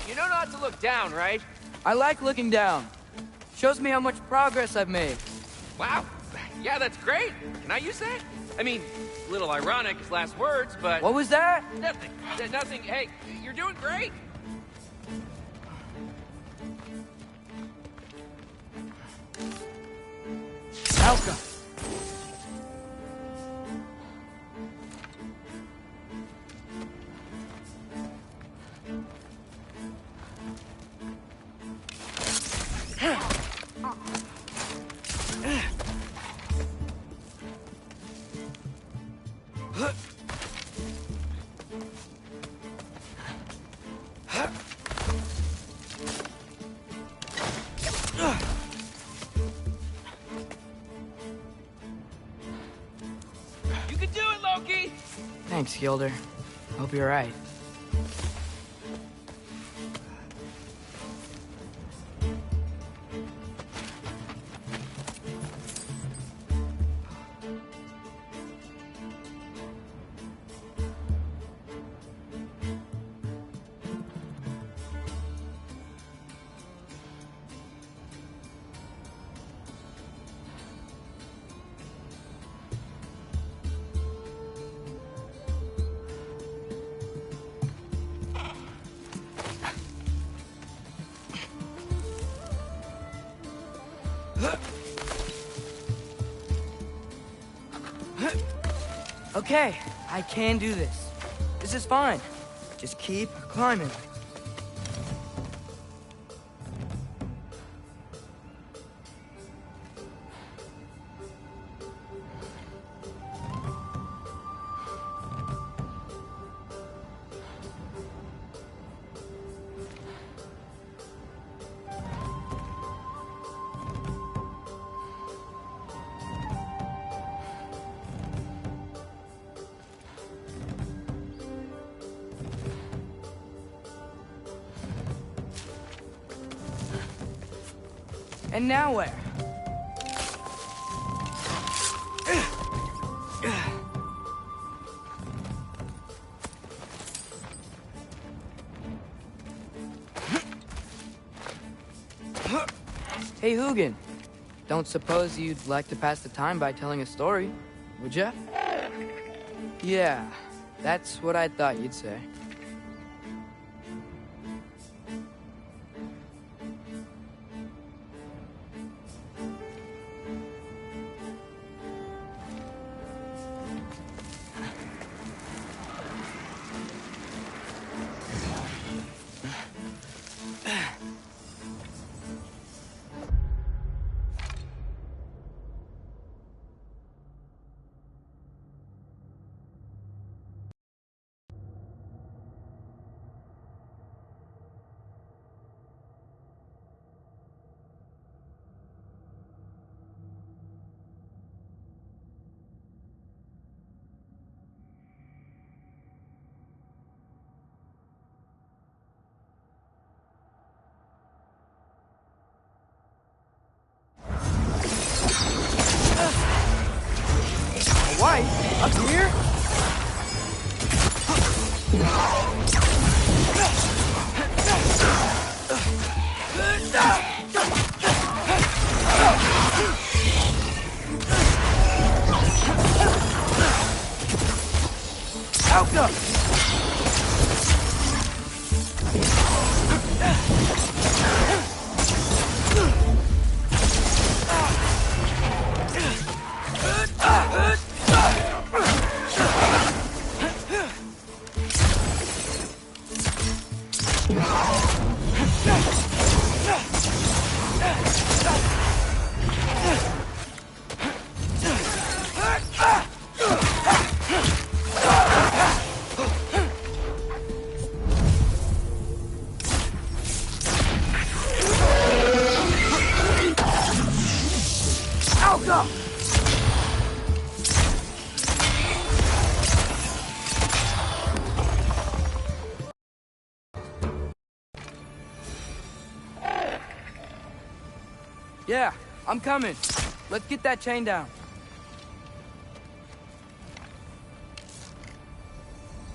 You know not to look down, right? I like looking down. Shows me how much progress I've made. Wow. Yeah, that's great. Can I use that? I mean, a little ironic his last words, but... What was that? Nothing. Nothing. Hey, you're doing great. Alka. You can do it, Loki! Thanks, Gilder. Hope you're right. Okay, I can do this. This is fine. Just keep climbing. And now where? Hey, Hugin. Don't suppose you'd like to pass the time by telling a story, would ya? Yeah, that's what I thought you'd say. White? Up here? Alka! Yeah, I'm coming. Let's get that chain down.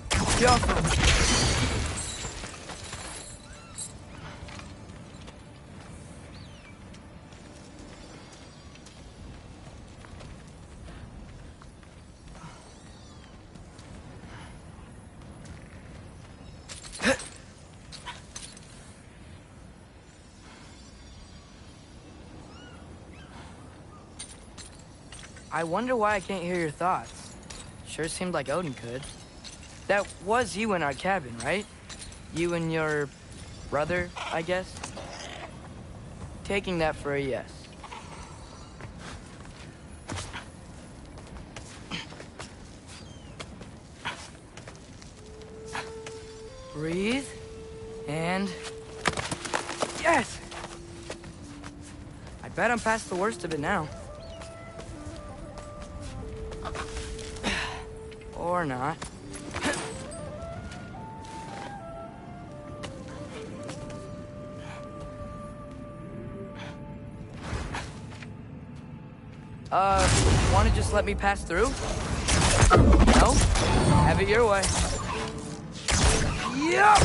Careful. I wonder why I can't hear your thoughts. Sure seemed like Odin could. That was you in our cabin, right? You and your brother, I guess? Taking that for a yes. Breathe, and... yes! I bet I'm past the worst of it now. Or not. Want to just let me pass through? No? Have it your way. Yup!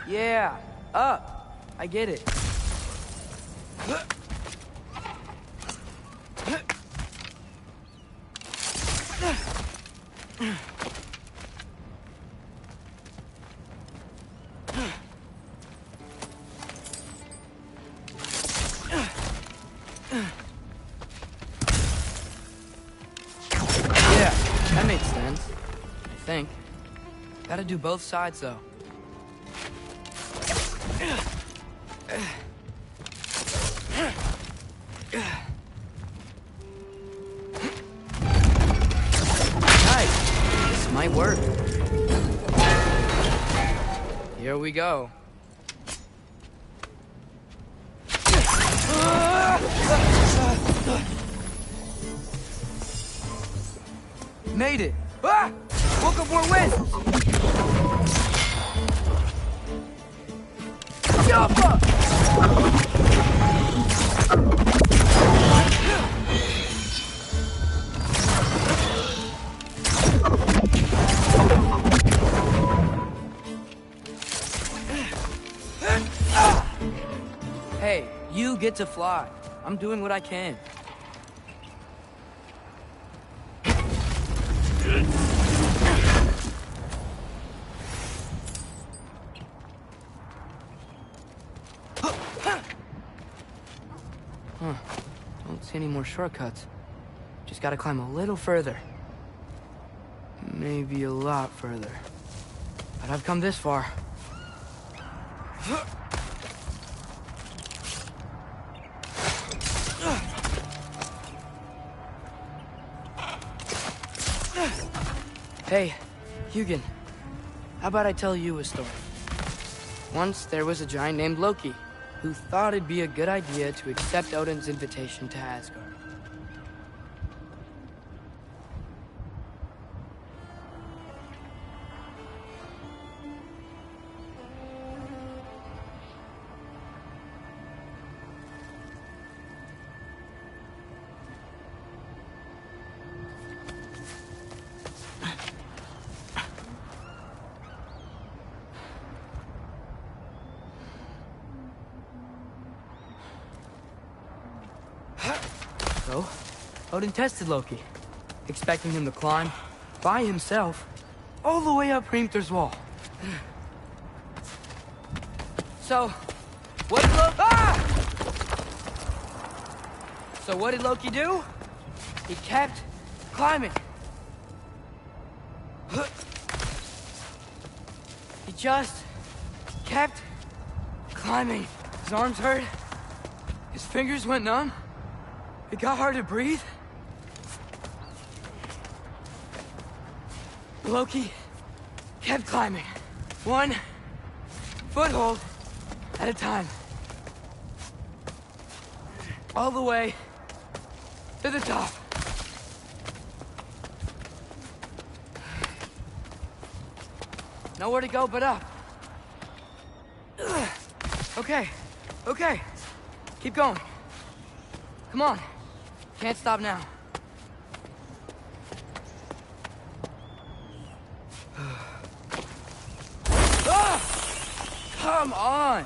Yeah, up. I get it. Yeah, that makes sense. I think. Gotta do both sides, though. Nice. This might work. Here we go. Made it! Ah! Woke up more wind! Jump! Hey, you get to fly. I'm doing what I can. Don't see any more shortcuts. Just gotta climb a little further. Maybe a lot further. But I've come this far. Hey, Hugin. How about I tell you a story? Once there was a giant named Loki, who thought it'd be a good idea to accept Odin's invitation to Asgard. So, Odin tested Loki, expecting him to climb, by himself, all the way up Hrimthur's wall. So, what did Loki do? He kept climbing. He just kept climbing. climbing. His arms hurt. His fingers went numb. It got hard to breathe. Loki kept climbing. One foothold at a time. All the way to the top. Nowhere to go but up. Okay, okay. Keep going. Come on. Can't stop now. Come on!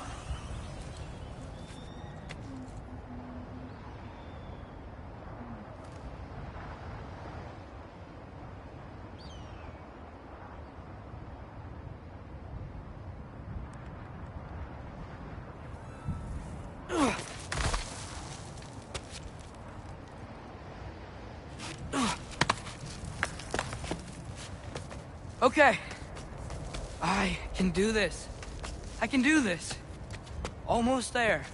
Okay. I can do this. I can do this. Almost there.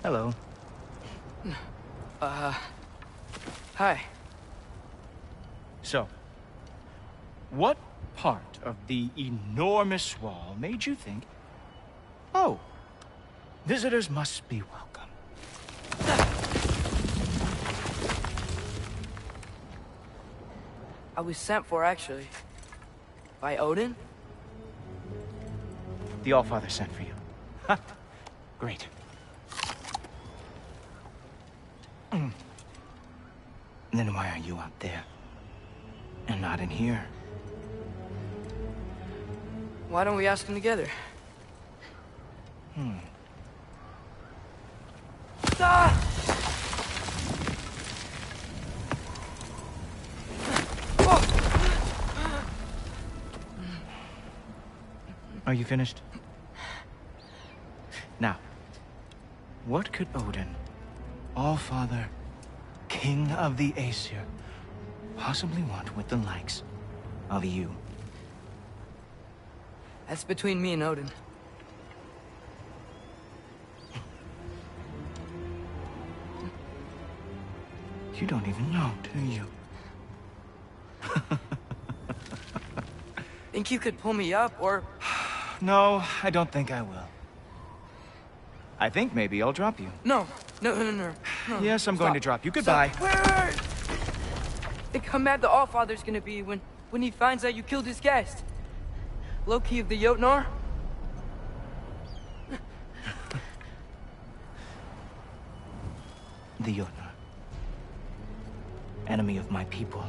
Hello. Hi. So, what part of the enormous wall made you think, oh, visitors must be welcome? I was sent for, actually. By Odin? The Allfather sent for you. Ha! Great. Then why are you out there? And not in here? Why don't we ask him together? Ah! Are you finished? Now, what could Odin, Allfather, King of the Aesir, possibly want with the likes of you? That's between me and Odin. You don't even know, do you? Think you could pull me up, or... No, I don't think I will. I think maybe I'll drop you. No. Yes, I'm going to drop you. Goodbye. Wait. Think how mad the Allfather's gonna be when he finds out you killed his guest. Loki of the Jotnar? The Jotnar. Enemy of my people.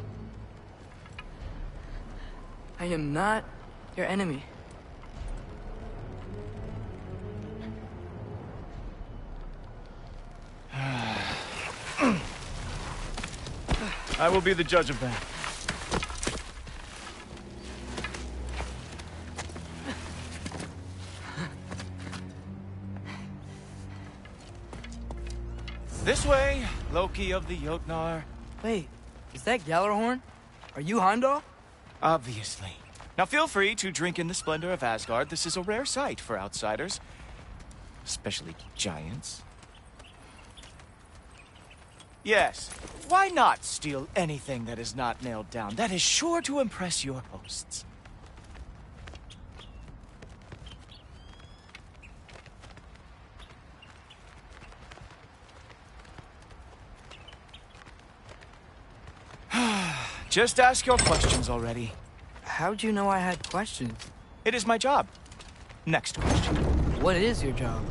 I am not your enemy. I will be the judge of that. This way, Loki of the Jotnar. Wait, is that Gjallarhorn? Are you Heimdall? Obviously. Now feel free to drink in the splendor of Asgard. This is a rare sight for outsiders. Especially giants. Yes, why not steal anything that is not nailed down? That is sure to impress your hosts. Just ask your questions already. How'd you know I had questions? It is my job. Next question. What is your job?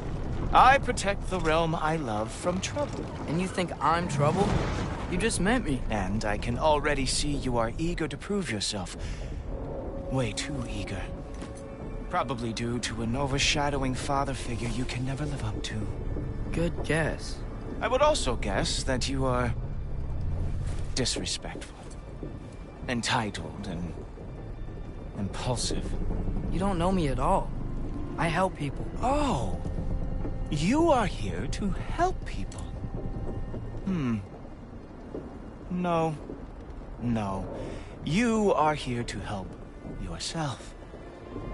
I protect the realm I love from trouble. And you think I'm trouble? You just met me. And I can already see you are eager to prove yourself. Way too eager. Probably due to an overshadowing father figure you can never live up to. Good guess. I would also guess that you are disrespectful, entitled, and impulsive. You don't know me at all. I help people. Oh, you are here to help people. No. You are here to help yourself.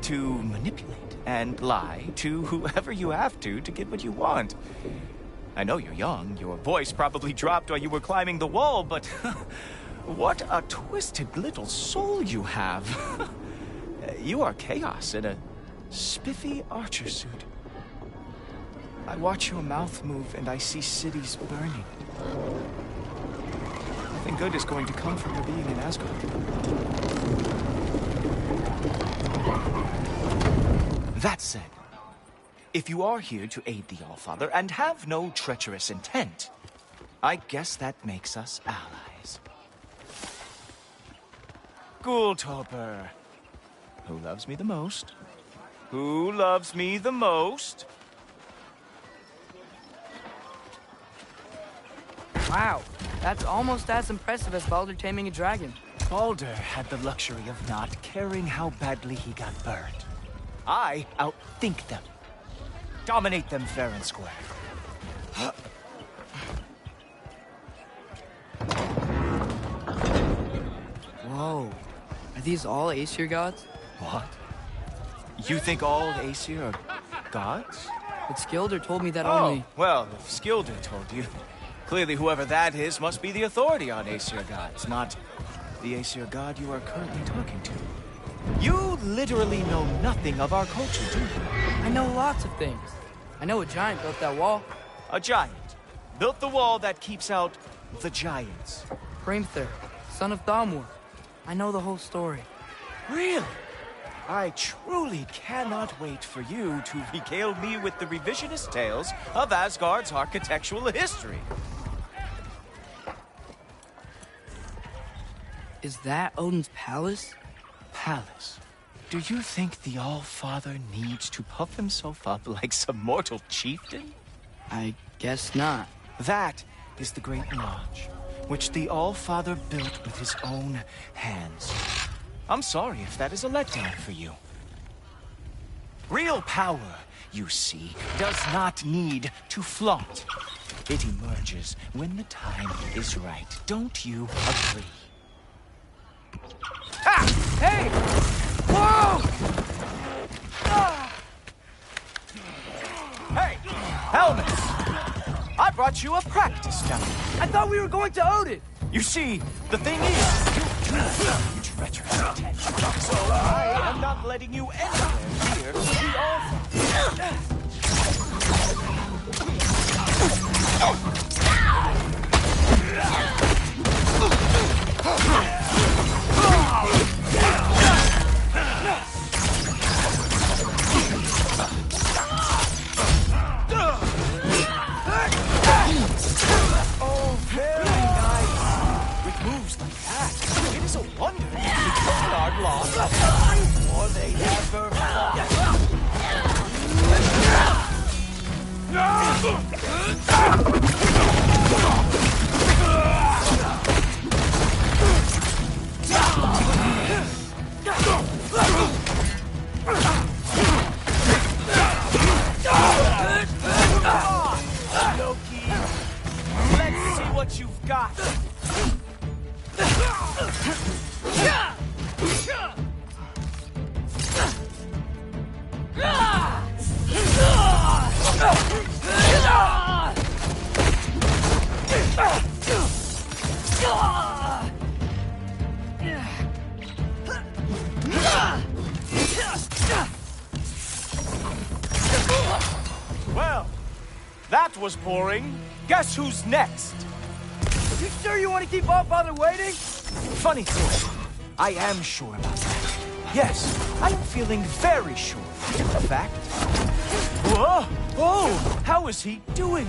To manipulate and lie to whoever you have to get what you want. I know you're young, your voice probably dropped while you were climbing the wall, but what a twisted little soul you have. You are chaos in a spiffy archer suit. I watch your mouth move and I see cities burning. Nothing good is going to come from your being in Asgard. That said, if you are here to aid the Allfather and have no treacherous intent, I guess that makes us allies. Ghoultoper. Who loves me the most? Who loves me the most? Wow, that's almost as impressive as Baldur taming a dragon. Baldur had the luxury of not caring how badly he got burned. I outthink them. Dominate them fair and square. Whoa, are these all Aesir gods? What? You think all Aesir are gods? But Skilder told me that Oh, only... well, if Skilder told you, clearly whoever that is must be the authority on Aesir gods, not the Aesir god you are currently talking to. You literally know nothing of our culture, do you? I know lots of things. I know a giant built that wall. A giant built the wall that keeps out the giants. Hrimthur, son of Thamur. I know the whole story. Really? I truly cannot wait for you to regale me with the revisionist tales of Asgard's architectural history. Is that Odin's palace? Palace? Do you think the All-Father needs to puff himself up like some mortal chieftain? I guess not. That is the Great Lodge, which the All-Father built with his own hands. I'm sorry if that is a letdown for you. Real power, you see, does not need to flaunt. It emerges when the time is right. Don't you agree? Ah! Hey! Whoa! Hey! Helmets! I brought you a practice gun. I thought we were going to Odin! You see, the thing is, you treacherous attention. So I am not letting you anywhere near the All-Father. Oh, very nice. With moves like that, it is a wonder the Asgard lost before they ever fought. Loki, let's see what you've got. Well, that was boring. Guess who's next? You sure you want to keep All-Father waiting? Funny thing, I am sure about that. Yes, I am feeling very sure. In fact... Whoa! Oh! How is he doing?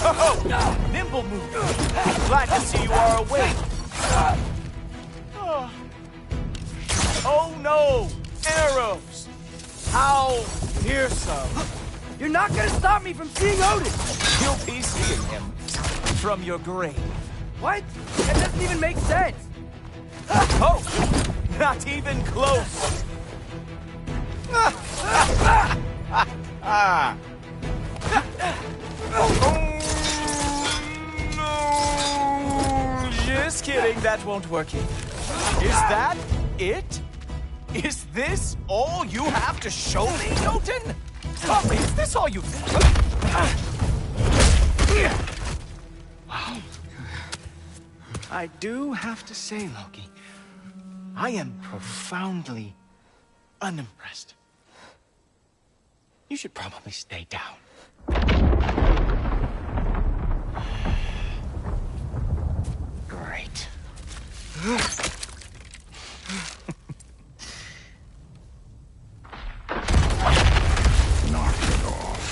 Oh! Nimble move! Glad to see you are awake! Oh no! Arrows! How fearsome! You're not gonna stop me from seeing Odin! You'll be seeing him from your grave. What? That doesn't even make sense! Oh! Not even close! No, just kidding. That won't work. Is that it? Is this all you have to show me, Odin? Tell me, is this all you... Wow. I do have to say, Loki, I am profoundly unimpressed. You should probably stay down. Great. Knock it off.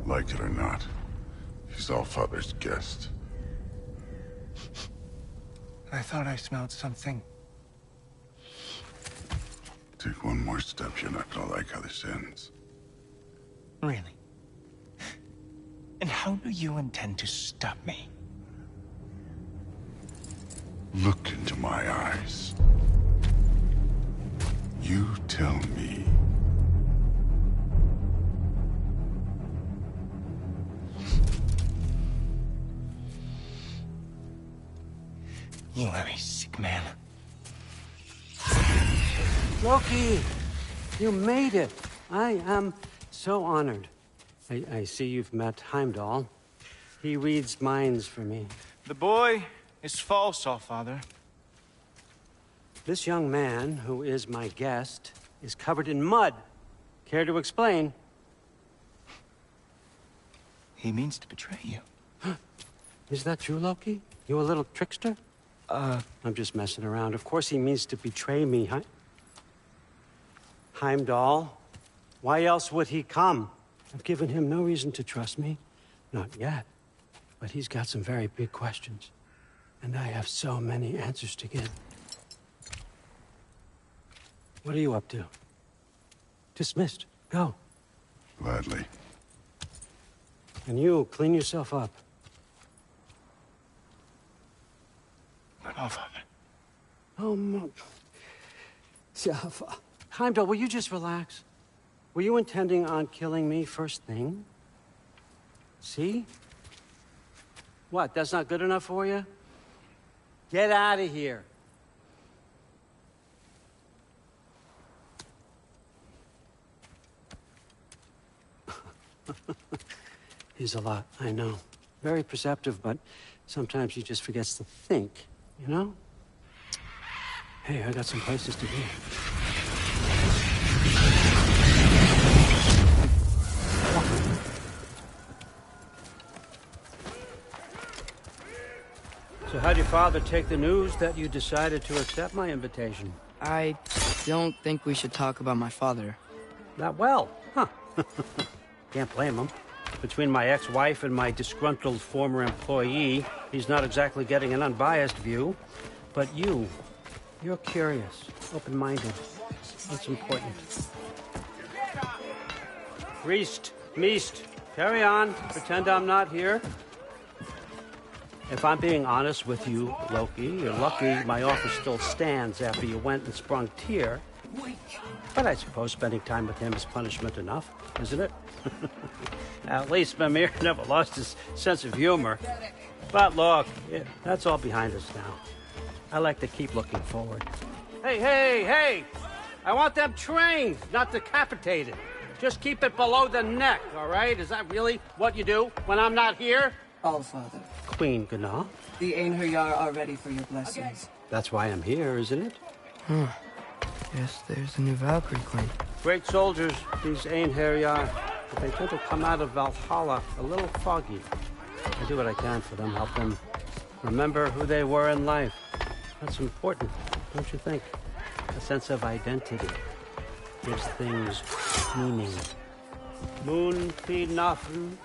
Like it or not, he's Allfather's guest. I thought I smelled something. Take one more step, you're not gonna like how this ends. Really? And how do you intend to stop me? Look into my eyes. You tell me. You are a sick man. Loki, you made it. I am so honored. I see you've met Heimdall. He reads minds for me. The boy is false, Allfather. This young man, who is my guest, is covered in mud. Care to explain? He means to betray you. Is that true, Loki? You a little trickster? I'm just messing around. Of course he means to betray me, Heimdall? Why else would he come? I've given him no reason to trust me. Not yet. But he's got some very big questions. And I have so many answers to give. What are you up to? Dismissed. Go. Gladly. And you, clean yourself up. But Allfather. Oh, no. Heimdall, will you just relax? Were you intending on killing me first thing? See? What, that's not good enough for you? Get out of here. He's a lot, I know. Very perceptive, but sometimes he just forgets to think, you know? Hey, I got some places to be. So how'd your father take the news that you decided to accept my invitation? I don't think we should talk about my father. Not well, huh? Can't blame him. Between my ex-wife and my disgruntled former employee, he's not exactly getting an unbiased view. But you're curious, open-minded. That's important. Priest, Meest, carry on. Pretend I'm not here. If I'm being honest with you, Loki, you're lucky my offer still stands after you went and sprung Tyr. But I suppose spending time with him is punishment enough, isn't it? At least Mimir never lost his sense of humor. But look, that's all behind us now. I like to keep looking forward. Hey! I want them trained, not decapitated. Just keep it below the neck, all right? Is that really what you do when I'm not here? Allfather, Queen Gná. the Einherjar are ready for your blessings. That's why I'm here, isn't it? Guess there's a new Valkyrie queen. Great soldiers, these Einherjar. But they tend to come out of Valhalla a little foggy. I do what I can for them, help them remember who they were in life. That's important, don't you think? A sense of identity gives things meaning. Moon Thinafen,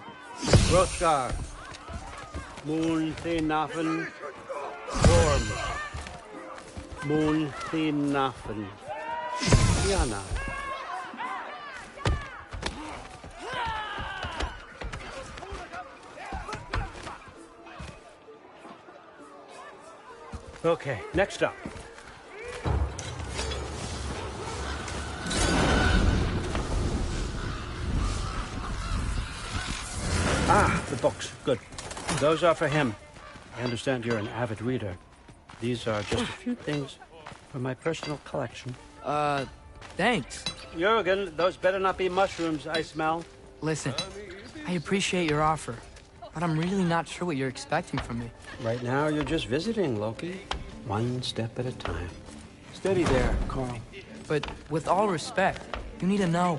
Hrothgar. Moon Thinafen, Gorm. Moon Thinafen, Diana. Okay, next up. Ah, the books. Good. Those are for him. I understand you're an avid reader. These are just a few things from my personal collection. Thanks. Jurgen, those better not be mushrooms I smell. Listen, I appreciate your offer, but I'm really not sure what you're expecting from me. Right now, you're just visiting, Loki. One step at a time. Steady there, Carl. But with all respect, you need to know,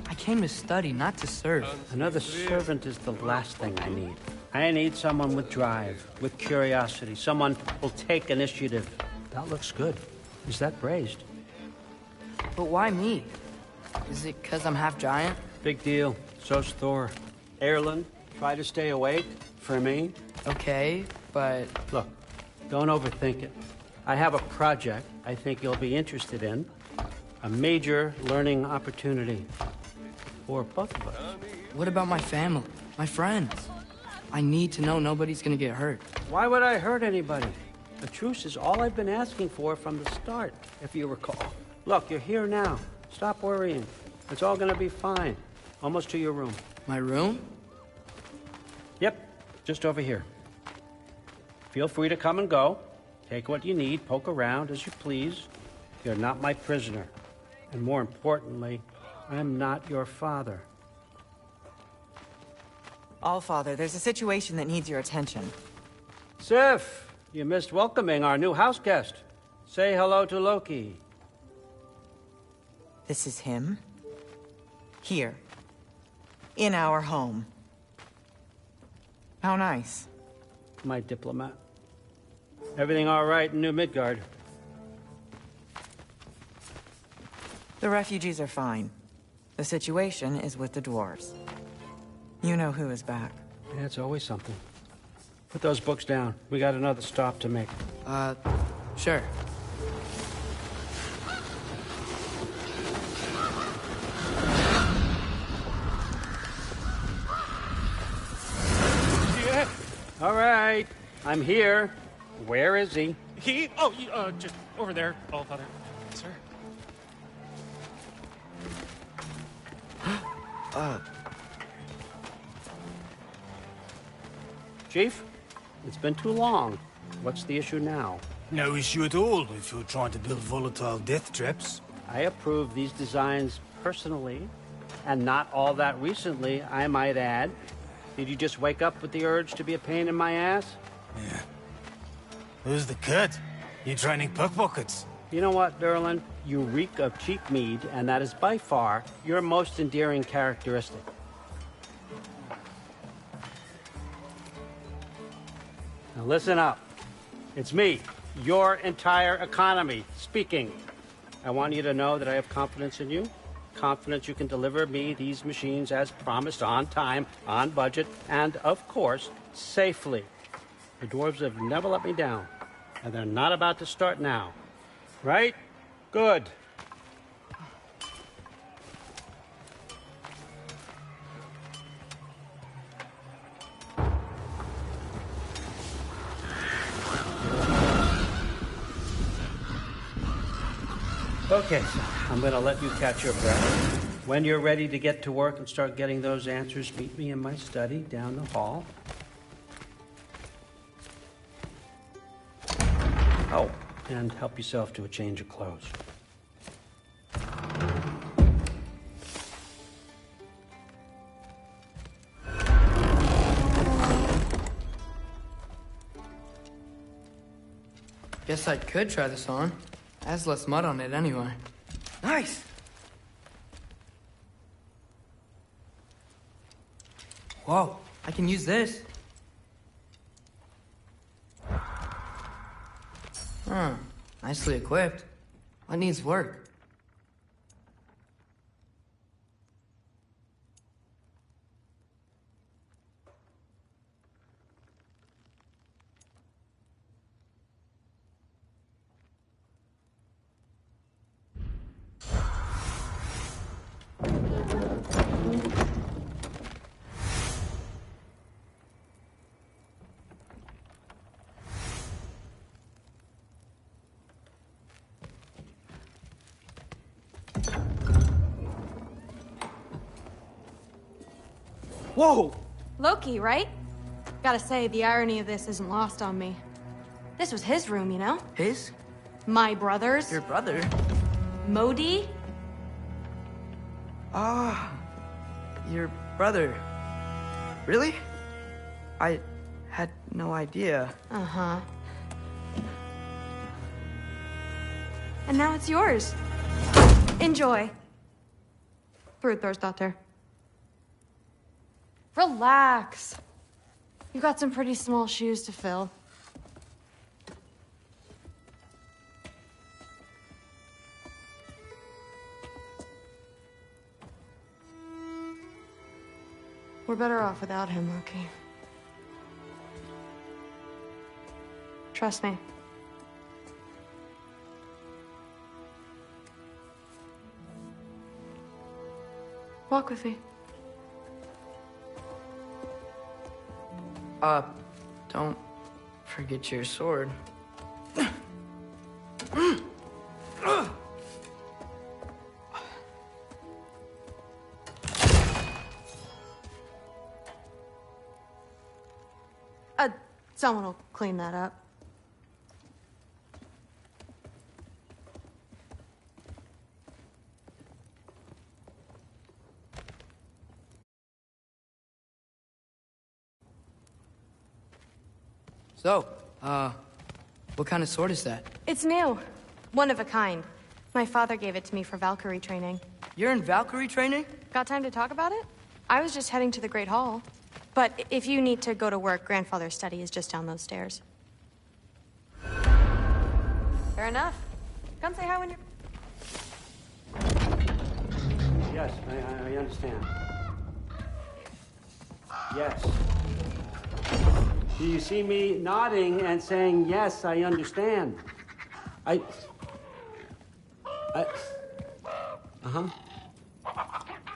I came to study, not to serve. Another servant is the last thing I need. I need someone with drive, with curiosity, someone who'll take initiative. That looks good. Is that braised? But why me? Is it because I'm half giant? Big deal. So's Thor. Erlen, try to stay awake for me. Okay, but... Look, don't overthink it. I have a project I think you'll be interested in. A major learning opportunity for both of us. What about my family? My friends? I need to know nobody's gonna get hurt. Why would I hurt anybody? A truce is all I've been asking for from the start, if you recall. Look, you're here now. Stop worrying. It's all gonna be fine. Almost to your room. My room? Yep, just over here. Feel free to come and go. Take what you need, poke around as you please. You're not my prisoner. And more importantly, I'm not your father. Allfather, there's a situation that needs your attention. Sif, you missed welcoming our new house guest. Say hello to Loki. This is him? Here. In our home. How nice. My diplomat. Everything all right in New Midgard? The refugees are fine. The situation is with the dwarves. You know who is back. Yeah, it's always something. Put those books down. We got another stop to make. Sure. Yeah. All right. I'm here. Where is he? Just over there, Allfather. Sir. Chief, it's been too long. What's the issue now? No issue at all if you're trying to build volatile death traps. I approve these designs personally, and not all that recently, I might add. Did you just wake up with the urge to be a pain in my ass? Yeah. Who's the cut? You training pickpockets? You know what, Derlin? You reek of cheap mead, and that is by far your most endearing characteristic. Now listen up. It's me, your entire economy, speaking. I want you to know that I have confidence in you. Confidence you can deliver me these machines as promised, on time, on budget, and, of course, safely. The dwarves have never let me down, and they're not about to start now. Right? Good. Okay, so I'm going to let you catch your breath. When you're ready to get to work and start getting those answers, meet me in my study down the hall. Oh, and help yourself to a change of clothes. Guess I could try this on. Has less mud on it anyway. Nice! Whoa, I can use this. Huh, nicely equipped. What needs work? Whoa! Loki, right? Gotta say, the irony of this isn't lost on me. This was his room, you know? His? My brother's. Your brother? Modi? Ah, your brother. Really? I had no idea. Uh-huh. And now it's yours. Enjoy. Thrud, Thorsdottir. Relax. You've got some pretty small shoes to fill. We're better off without him, Loki. Trust me. Walk with me. Don't forget your sword. Someone will clean that up. So, what kind of sword is that? It's new. One of a kind. My father gave it to me for Valkyrie training. You're in Valkyrie training? Got time to talk about it? I was just heading to the Great Hall. But if you need to go to work, Grandfather's study is just down those stairs. Fair enough. Come say hi when you're... Yes, I understand. Yes. Do you see me nodding and saying, yes, I understand? Uh-huh.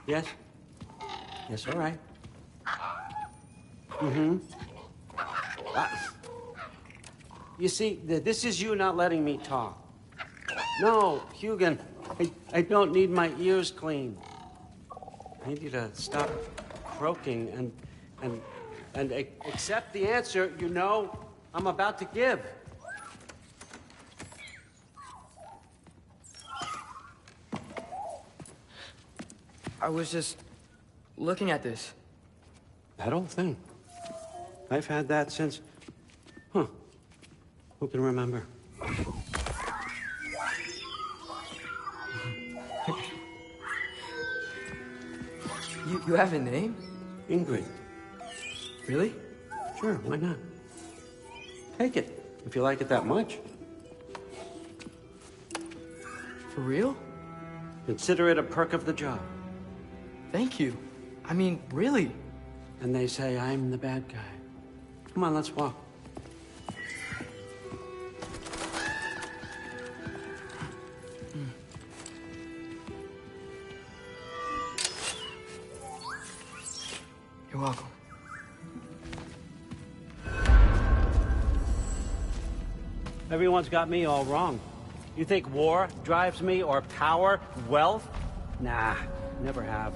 Yes? Yes, all right. Mm-hmm. You see, this is you not letting me talk. No, Hugin, I don't need my ears cleaned. I need you to stop croaking and accept the answer you know I'm about to give. I was just looking at this. That old thing. I've had that since... Huh. Who can remember? You have a name? Ingrid. Really? Sure, why not? Take it, if you like it that much. For real? Consider it a perk of the job. Thank you. I mean, really. And they say I'm the bad guy. Come on, let's walk. You're welcome. Everyone's got me all wrong. You think war drives me, or power, wealth? Nah, never have.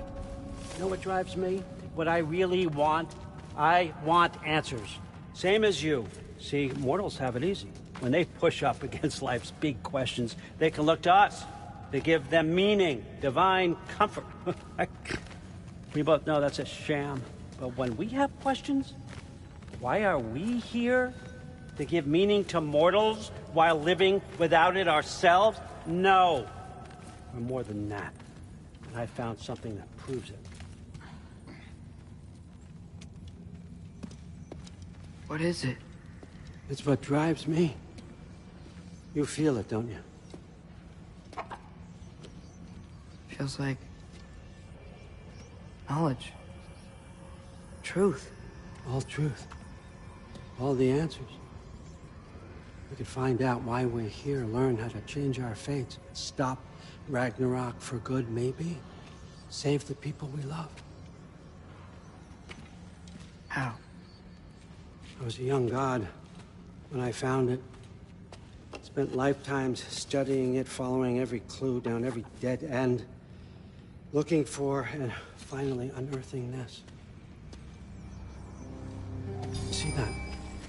You know what drives me? What I really want? I want answers. Same as you. See, mortals have it easy. When they push up against life's big questions, they can look to us. They give them meaning, divine comfort. We both know that's a sham. But when we have questions, why are we here? To give meaning to mortals while living without it ourselves? No. We're more than that. And I found something that proves it. What is it? It's what drives me. You feel it, don't you? Feels like knowledge. Truth. All truth. All the answers. We could find out why we're here, learn how to change our fates, stop Ragnarok for good, maybe. Save the people we love. How? I was a young god when I found it. Spent lifetimes studying it, following every clue down every dead end, looking for and finally unearthing this. see that.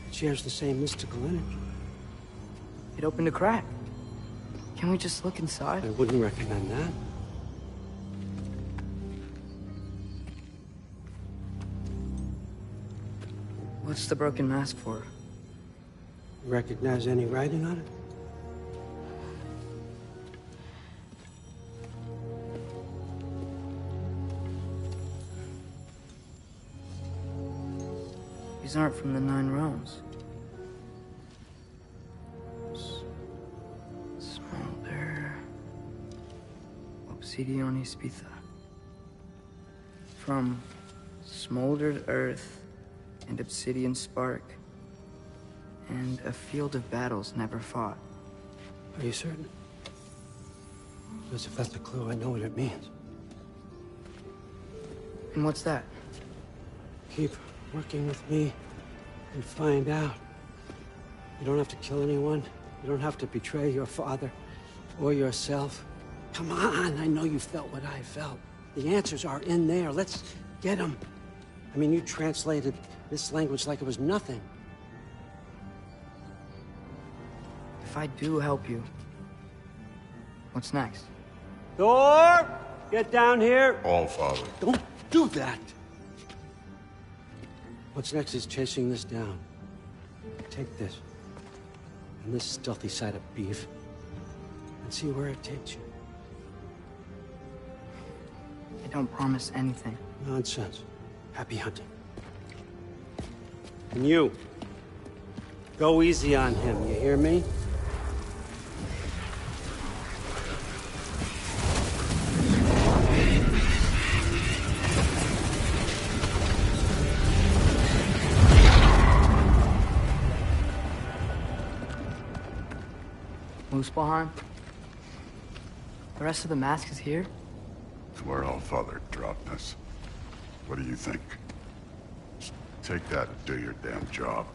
It shares the same mystical energy. It opened a crack. Can we just look inside? I wouldn't recommend that. What's the broken mask for? You recognize any writing on it? These aren't from the Nine Realms. Smolder... Obsidione Spitha. From smoldered earth and obsidian spark, and a field of battles never fought. Are you certain? Because if that's a clue, I know what it means. And what's that? Keep working with me and find out. You don't have to kill anyone. You don't have to betray your father or yourself. Come on, I know you felt what I felt. The answers are in there. Let's get them. I mean, you translated this language like it was nothing. If I do help you, what's next? Thor! Get down here! All father. Don't do that! What's next is chasing this down. Take this, and this stealthy side of beef, and see where it takes you. I don't promise anything. Nonsense. Happy hunting. And you, go easy on him, you hear me? Muspelheim? The rest of the mask is here? It's where all father dropped us. What do you think? Just take that and do your damn job.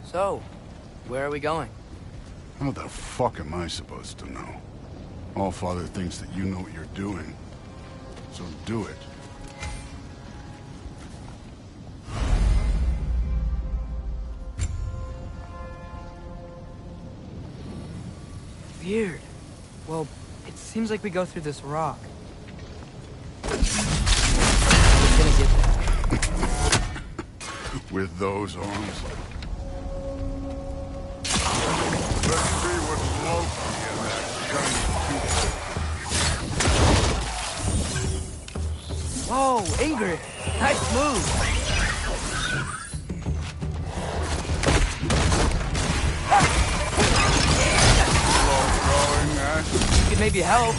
So, where are we going? How the fuck am I supposed to know? All father thinks that you know what you're doing. So do it. Weird. Well, it seems like we go through this rock. We're gonna get that. With those arms. Let's see what's Loki in that shiny tube. Whoa, Ingrid! Nice move! You could maybe help.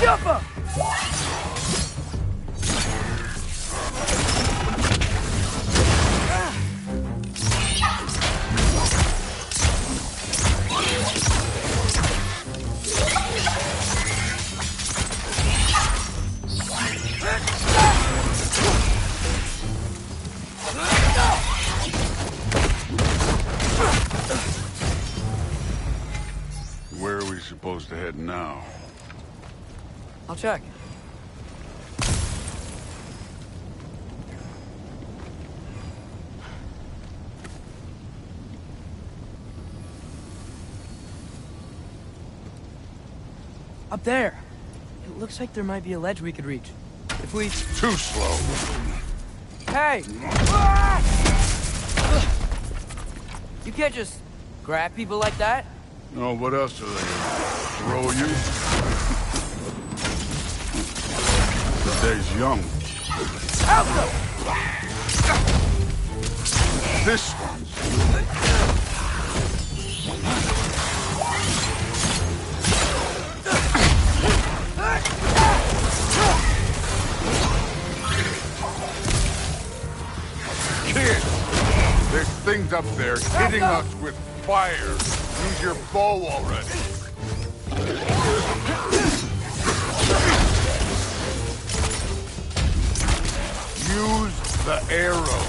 Jump up! Where are we supposed to head now? I'll check. Up there. It looks like there might be a ledge we could reach. If we... Too slow. Hey! You can't just grab people like that. No, what else are they gonna throw you? The day's young. Out though! This one's... Kid! There's things up there hitting us with fire. Use your bow already. Use the arrow.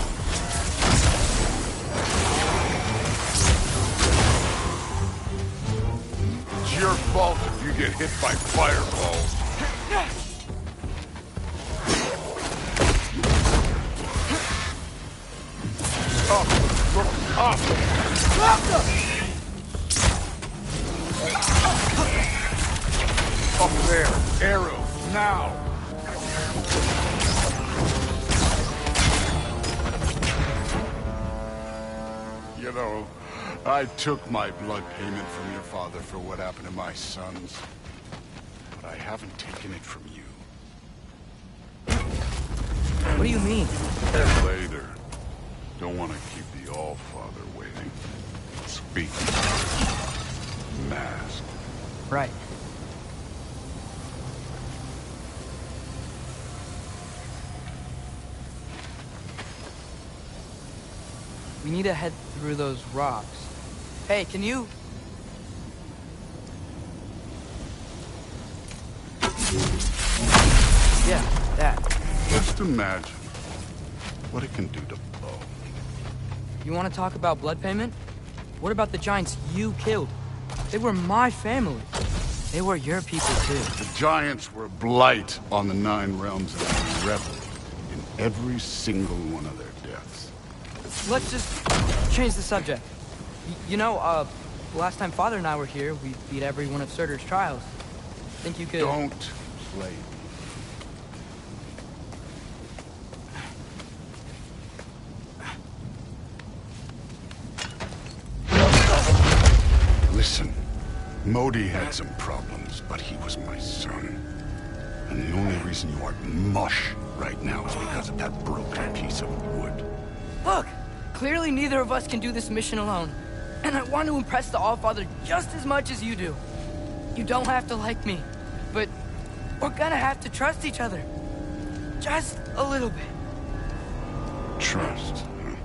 your fault if you get hit by fireballs. Up! Look up! Up there! Arrows, now! You know, I took my blood payment from your father for what happened to my sons. But I haven't taken it from you. What do you mean? Later. Don't want to keep the All-Father waiting. Speak. Mask. Right. We need to head through those rocks. Hey, can you... Yeah, that. Just imagine what it can do to blow. You want to talk about blood payment? What about the giants you killed? They were my family. They were your people, too. The giants were a blight on the 9 realms and I reveled in every single one of their deaths. Let's just change the subject. You know, last time Father and I were here, we beat every one of Surtur's trials. Think you could... Don't play me. Listen, Modi had some problems, but he was my son. And the only reason you aren't mush right now is because of that broken piece of wood. Look! Clearly neither of us can do this mission alone. And I want to impress the All-Father just as much as you do. You don't have to like me, but we're gonna have to trust each other. Just a little bit. Trust, huh?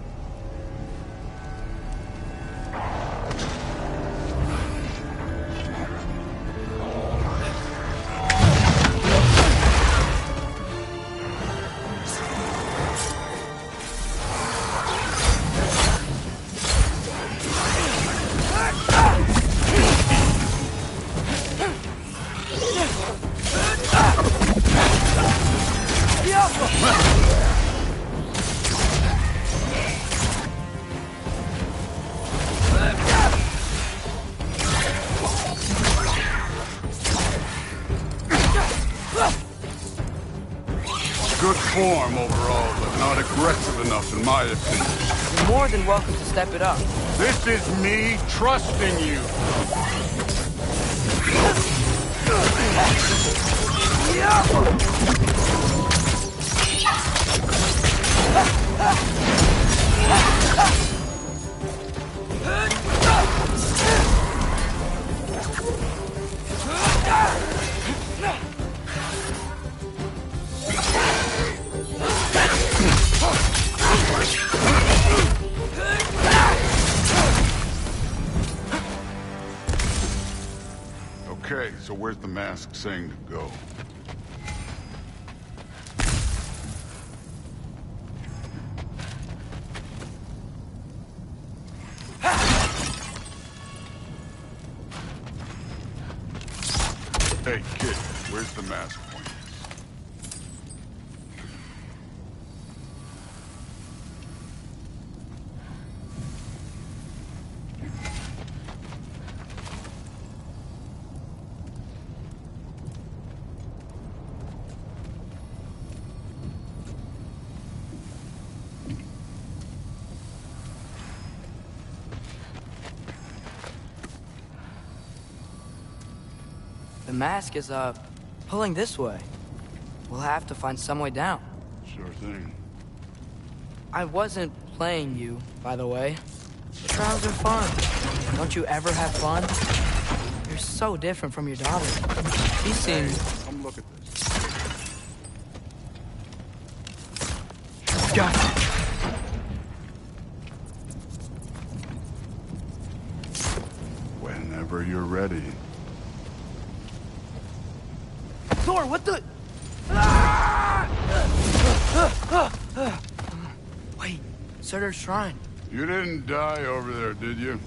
Good form overall, but not aggressive enough in my opinion. You're more than welcome to step it up. This is me trusting you. Okay, so where's the mask saying to go? Hey, kid, where's the mask pointing? The mask is, pulling this way. We'll have to find some way down. Sure thing. I wasn't playing you, by the way. The trials are fun. Don't you ever have fun? You're so different from your daughter. She seems... Hey, come look at this. Got it. Whenever you're ready. Thor, what the... Wait, Surtur's shrine. You didn't die over there, did you?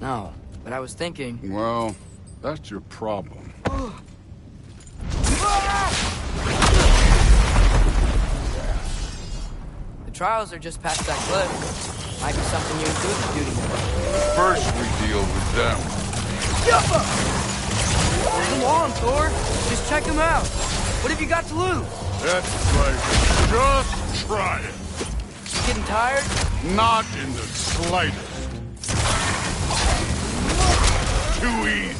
No, but I was thinking... Well, that's your problem. The trials are just past that cliff. Might be something you and Duke are duty. First we deal with them. Come on, Thor. Just check him out. What have you got to lose? That's right. Just try it. Getting tired? Not in the slightest. Too easy.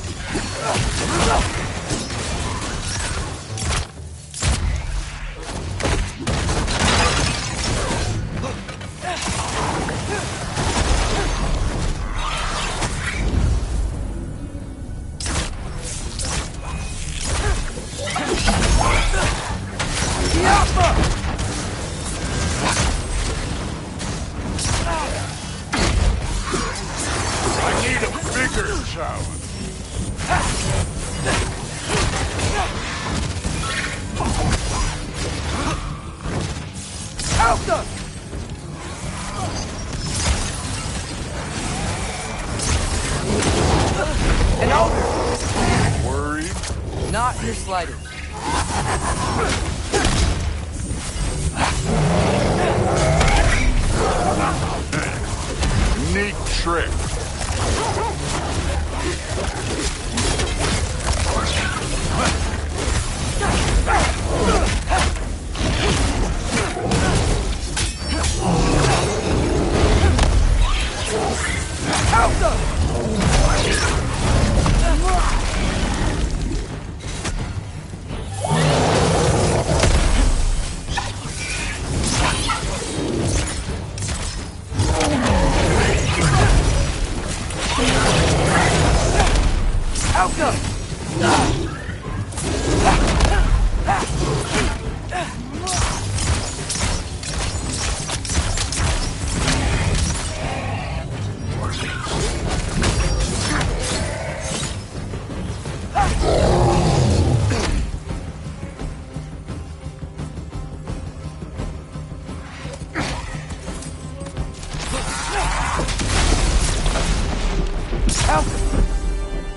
I need a bigger challenge. Alpha! An altar! Worried? Not in the slightest. Neat trick.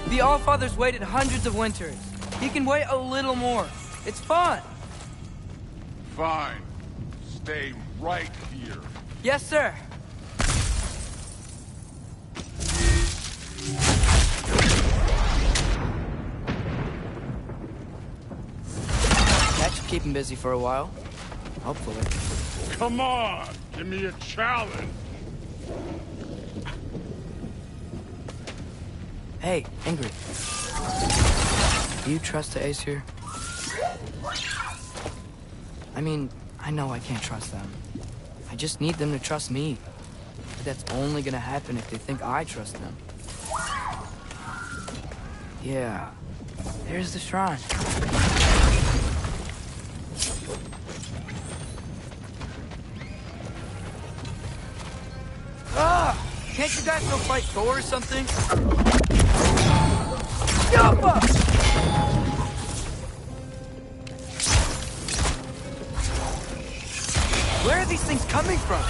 The Allfather's waited hundreds of winters. He can wait a little more. It's fun. Fine. Stay right here. Yes, sir. That should keep him busy for a while. Hopefully. Come on! Give me a challenge! Hey, Ingrid. Do you trust the Aesir? I mean, I know I can't trust them. I just need them to trust me. But that's only gonna happen if they think I trust them. Yeah. There's the shrine. Ah! Can't you guys go fight Thor or something? Yappa! Where are these things coming from?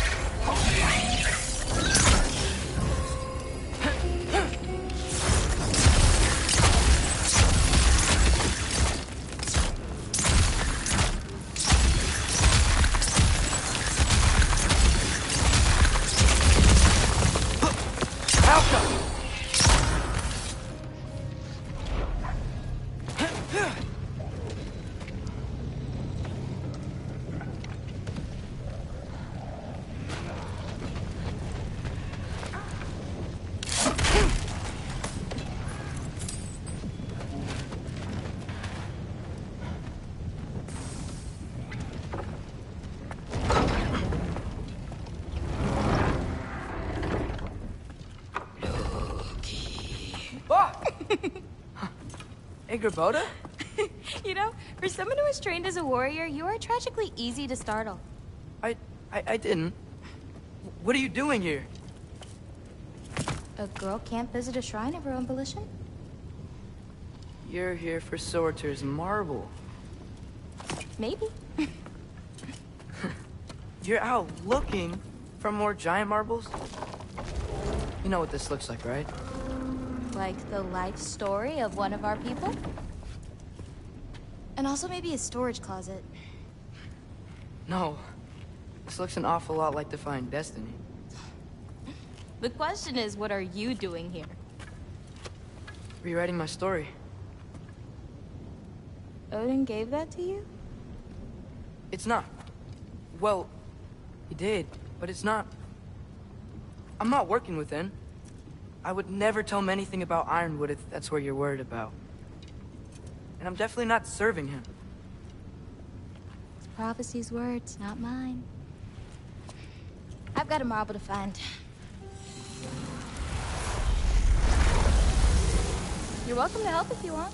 Angarboda? You know, for someone who is trained as a warrior, you are tragically easy to startle. I didn't. What are you doing here? A girl can't visit a shrine of her own volition? You're here for Surtur's marble. Maybe. You're out looking for more giant marbles? You know what this looks like, right? Like the life story of one of our people? And also maybe a storage closet. No. This looks an awful lot like Defying Destiny. The question is, what are you doing here? Rewriting my story. Odin gave that to you? It's not. Well, he did, but it's not. I'm not working with him. I would never tell him anything about Ironwood if that's what you're worried about. And I'm definitely not serving him. It's prophecy's words, not mine. I've got a marble to find. You're welcome to help if you want.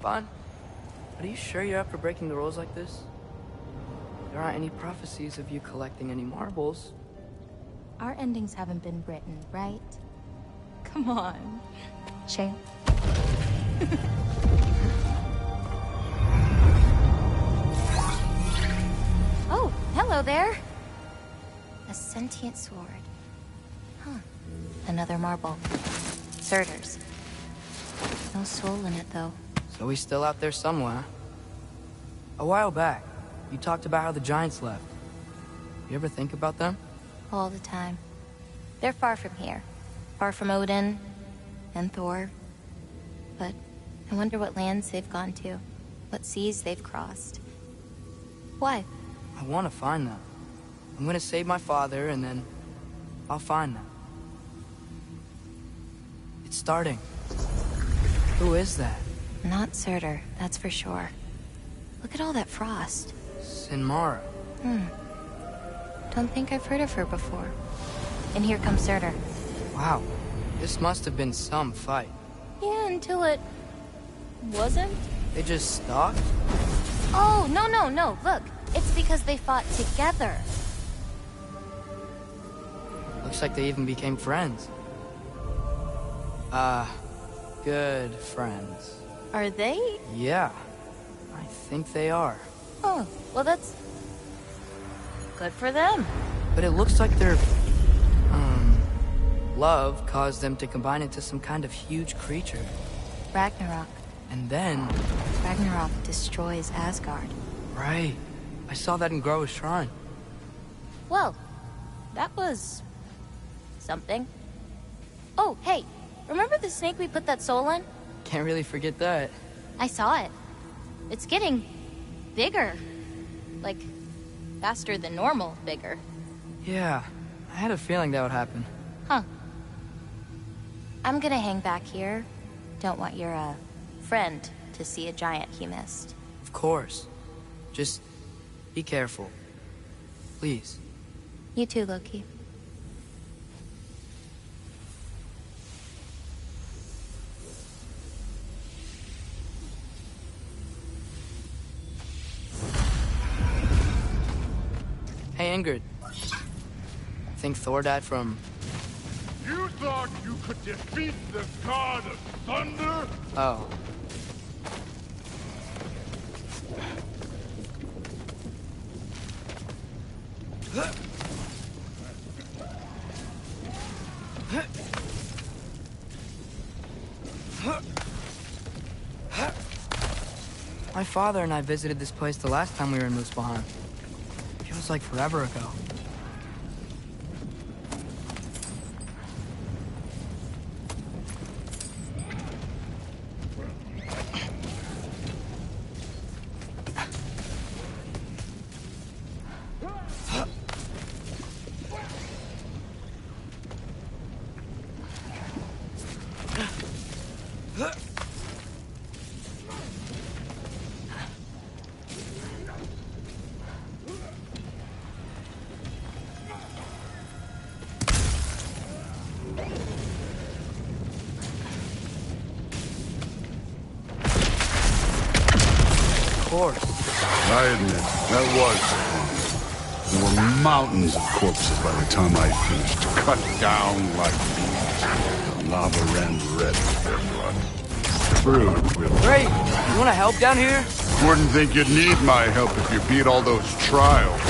Fine. But are you sure you're up for breaking the rules like this? There aren't any prophecies of you collecting any marbles. Our endings haven't been written, right? Come on, champ. Oh, hello there. A sentient sword. Huh. Another marble. Surtur's. No soul in it, though. So he's still out there somewhere. A while back, you talked about how the giants left. You ever think about them? All the time. They're far from here. Far from Odin and Thor. But I wonder what lands they've gone to. What seas they've crossed. Why? I want to find them. I'm gonna save my father, and then I'll find them. It's starting. Who is that? Not Surtur, that's for sure. Look at all that frost. Sinmara. Don't think I've heard of her before. And here comes Surtur. Wow. This must have been some fight. Yeah, until it... wasn't? They just stalked? Oh, no. Look, it's because they fought together. Looks like they even became friends. Good friends. Are they? Yeah, I think they are. Oh, well that's... good for them. But it looks like their... love caused them to combine into some kind of huge creature. Ragnarok. And then... Ragnarok destroys Asgard. Right. I saw that in Groa's shrine. Well, that was... something. Oh, hey, remember the snake we put that soul in? Can't really forget that. I saw it. It's getting... bigger. Like, faster than normal bigger. Yeah, I had a feeling that would happen. Huh. I'm gonna hang back here. Don't want your, friend to see a giant he missed. Of course. Just be careful. Please. You too, Loki. Hey, Ingrid. Think Thor died from... You thought you could defeat the god of thunder? Oh. My father and I visited this place the last time we were in Muspelheim. Feels like forever ago. I admit, that was fun. There were mountains of corpses by the time I finished, cut down like bees. Lava ran red with their blood. Thrud, really. Great! You wanna help down here? Wouldn't think you'd need my help if you beat all those trials.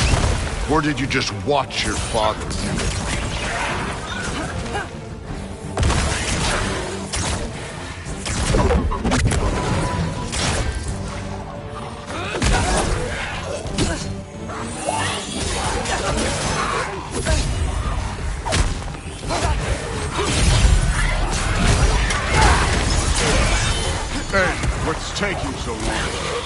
Or did you just watch your father do it? Hey, what's taking so long?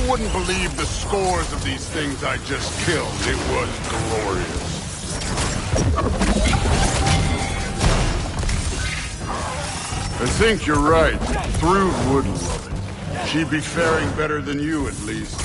Wouldn't believe the scores of these things I just killed. It was glorious. I think you're right. Thrud would love it. She'd be faring better than you, at least.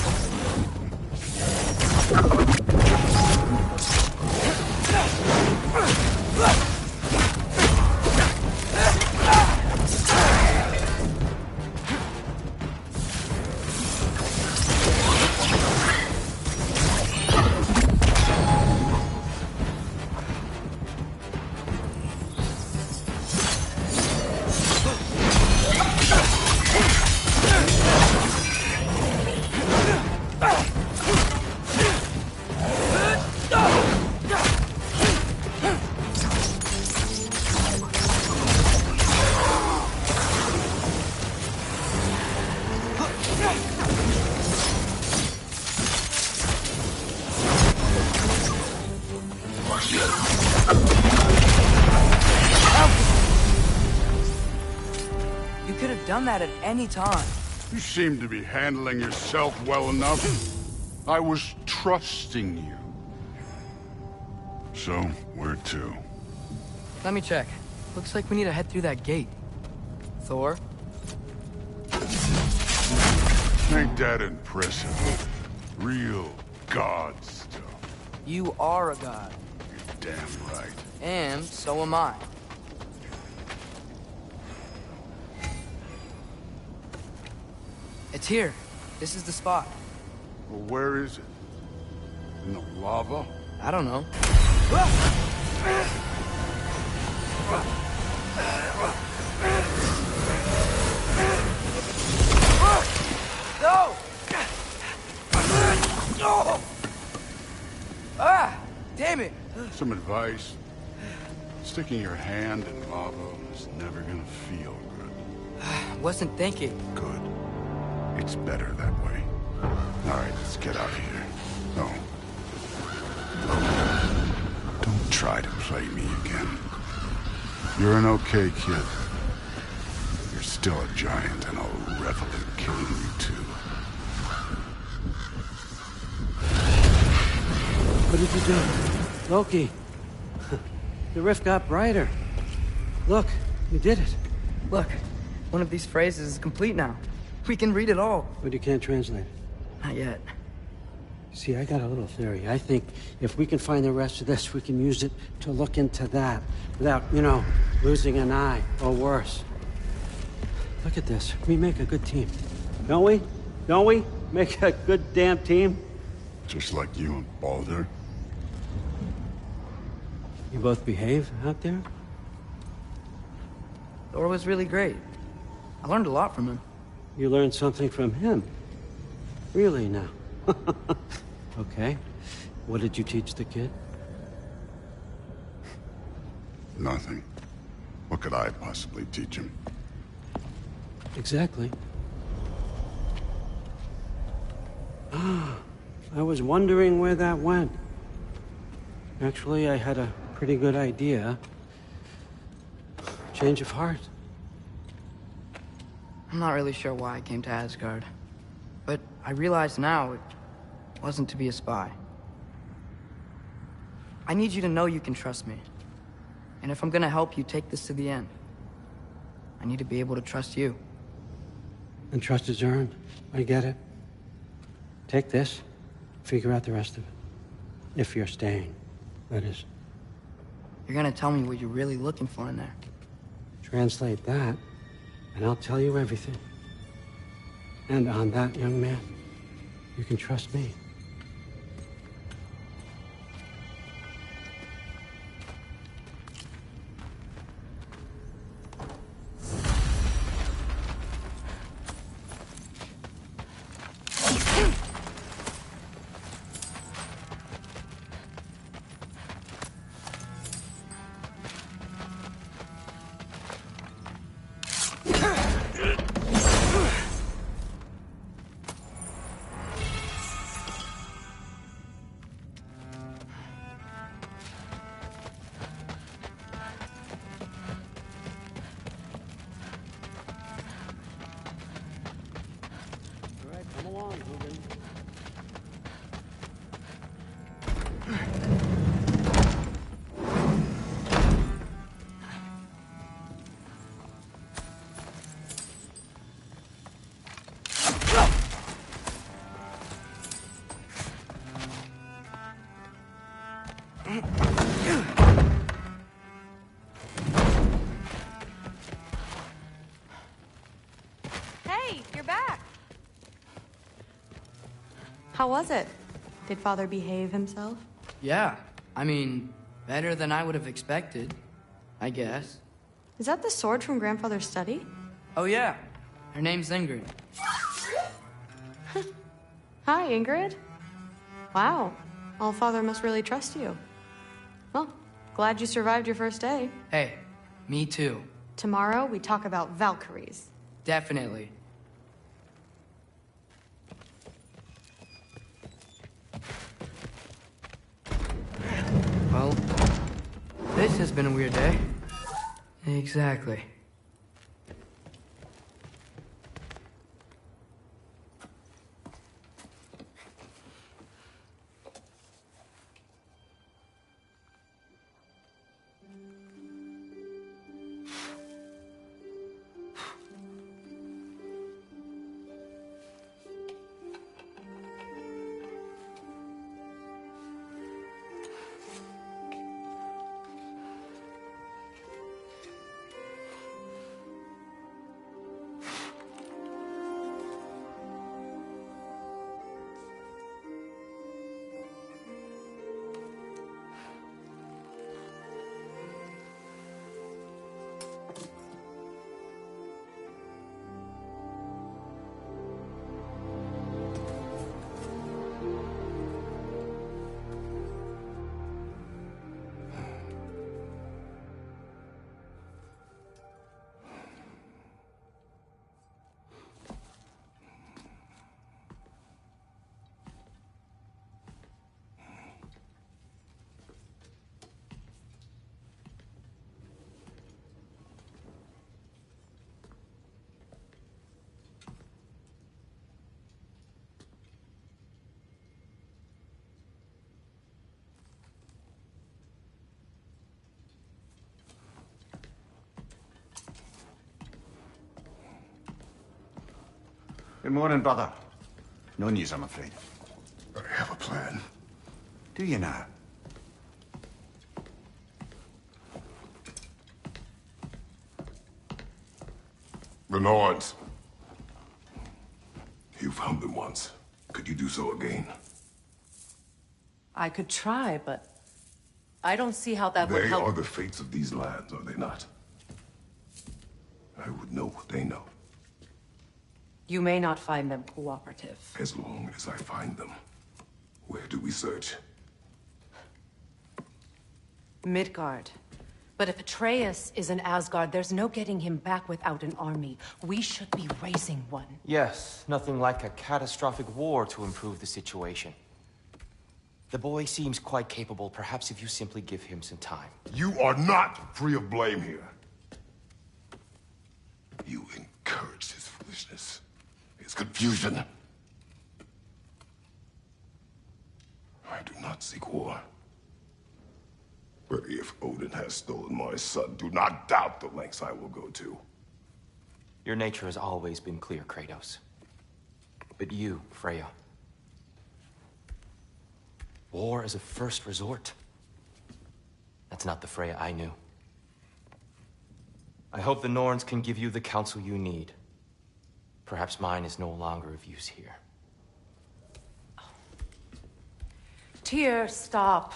That at any time. You seem to be handling yourself well enough. I was trusting you. So, where to? Let me check. Looks like we need to head through that gate. Thor? Ain't that impressive? Real god stuff. You are a god. You're damn right. And so am I. It's here. This is the spot. Well, where is it? In the lava? I don't know. No! Ah! Damn it! Some advice. Sticking your hand in lava is never gonna feel good. Wasn't thinking. Good. It's better that way. All right, let's get out of here. No. Don't try to play me again. You're an okay kid. You're still a giant, and I'll revel in killing you too. What did you do? Loki. The rift got brighter. Look, you did it. Look, one of these phrases is complete now. We can read it all. But you can't translate it. Not yet. See, I got a little theory. I think if we can find the rest of this, we can use it to look into that without, you know, losing an eye or worse. Look at this. We make a good team. Don't we? Don't we? Make a good damn team? Just like you and Baldur. You both behave out there? Thor was really great. I learned a lot from him. You learned something from him? Really now? Okay. What did you teach the kid? Nothing. What could I possibly teach him? Exactly. Ah, I was wondering where that went. Actually, I had a pretty good idea. Change of heart. I'm not really sure why I came to Asgard. But I realize now it wasn't to be a spy. I need you to know you can trust me. And if I'm gonna help you take this to the end, I need to be able to trust you. And trust is earned. I get it. Take this, figure out the rest of it. If you're staying, that is. You're gonna tell me what you're really looking for in there. Translate that, and I'll tell you everything. And on that, young man, you can trust me. Hey, you're back. How was it? Did Father behave himself? Yeah, I mean, better than I would have expected, I guess. Is that the sword from Grandfather's study? Oh yeah, her name's Ingrid. Hi, Ingrid. Wow, Allfather must really trust you. Well, glad you survived your first day. Hey, me too. Tomorrow, we talk about Valkyries. Definitely. Well, this has been a weird day. Exactly. Good morning, brother. No news, I'm afraid. I have a plan. Do you now? The Norns. You found them once. Could you do so again? I could try, but I don't see how that would help. They are the fates of these lands, are they not? I would know what they know. You may not find them cooperative. As long as I find them, where do we search? Midgard. But if Atreus is in Asgard, there's no getting him back without an army. We should be raising one. Yes, nothing like a catastrophic war to improve the situation. The boy seems quite capable. Perhaps if you simply give him some time. You are not free of blame here. You encouraged his foolishness, his confusion. I do not seek war. But if Odin has stolen my son, do not doubt the lengths I will go to. Your nature has always been clear, Kratos. But you, Freya. War is a first resort. That's not the Freya I knew. I hope the Norns can give you the counsel you need. Perhaps mine is no longer of use here. Tyr, stop.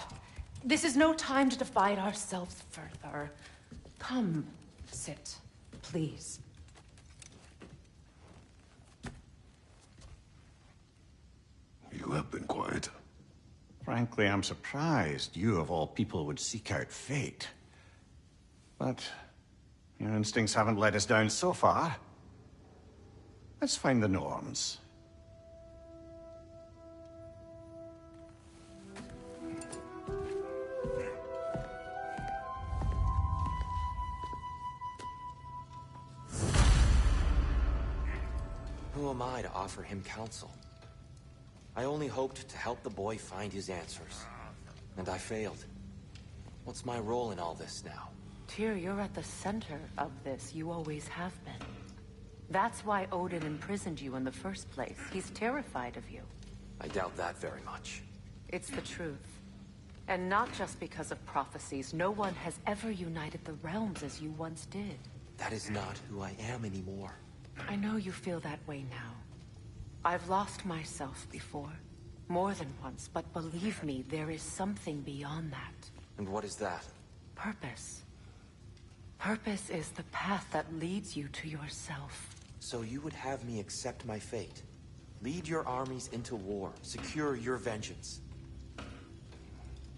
This is no time to divide ourselves further. Come, sit, please. You have been quiet. Frankly, I'm surprised you, of all people, would seek out fate. But your instincts haven't let us down so far. Let's find the Norns. Who am I to offer him counsel? I only hoped to help the boy find his answers. And I failed. What's my role in all this now? Tyr, you're at the center of this. You always have been. That's why Odin imprisoned you in the first place. He's terrified of you. I doubt that very much. It's the truth. And not just because of prophecies. No one has ever united the realms as you once did. That is not who I am anymore. I know you feel that way now. I've lost myself before. More than once, but believe me, there is something beyond that. And what is that? Purpose. Purpose is the path that leads you to yourself. So you would have me accept my fate? Lead your armies into war, secure your vengeance.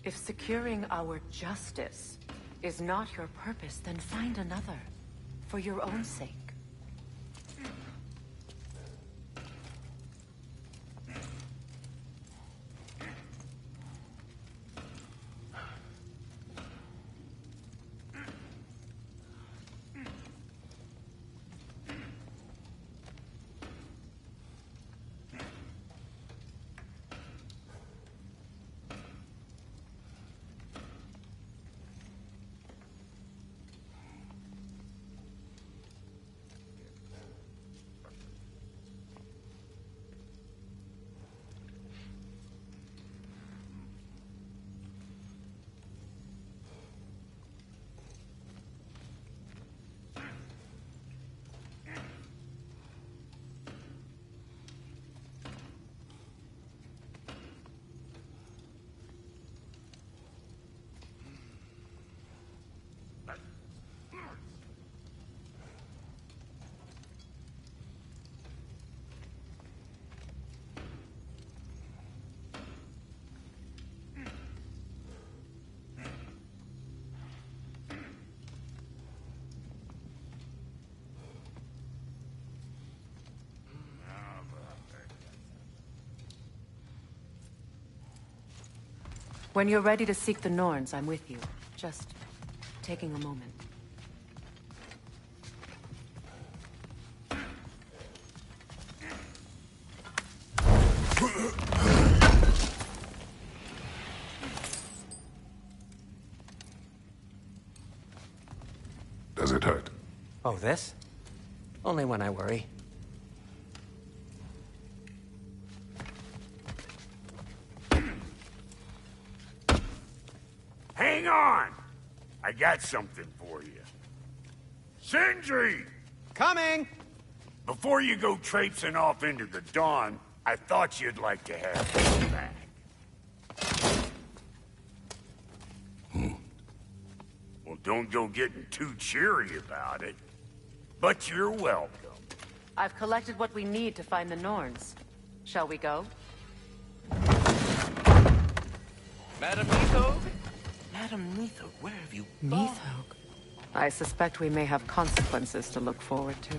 If securing our justice is not your purpose, then find another. For your own sake. When you're ready to seek the Norns, I'm with you. Just taking a moment. Does it hurt? Oh, this? Only when I worry. Hang on! I got something for you. Sindri! Coming! Before you go traipsing off into the dawn, I thought you'd like to have me back. Well, don't go getting too cheery about it. But you're welcome. I've collected what we need to find the Norns. Shall we go? Madam Nithog? Madam Nithog, where have you gone? Nithog? I suspect we may have consequences to look forward to.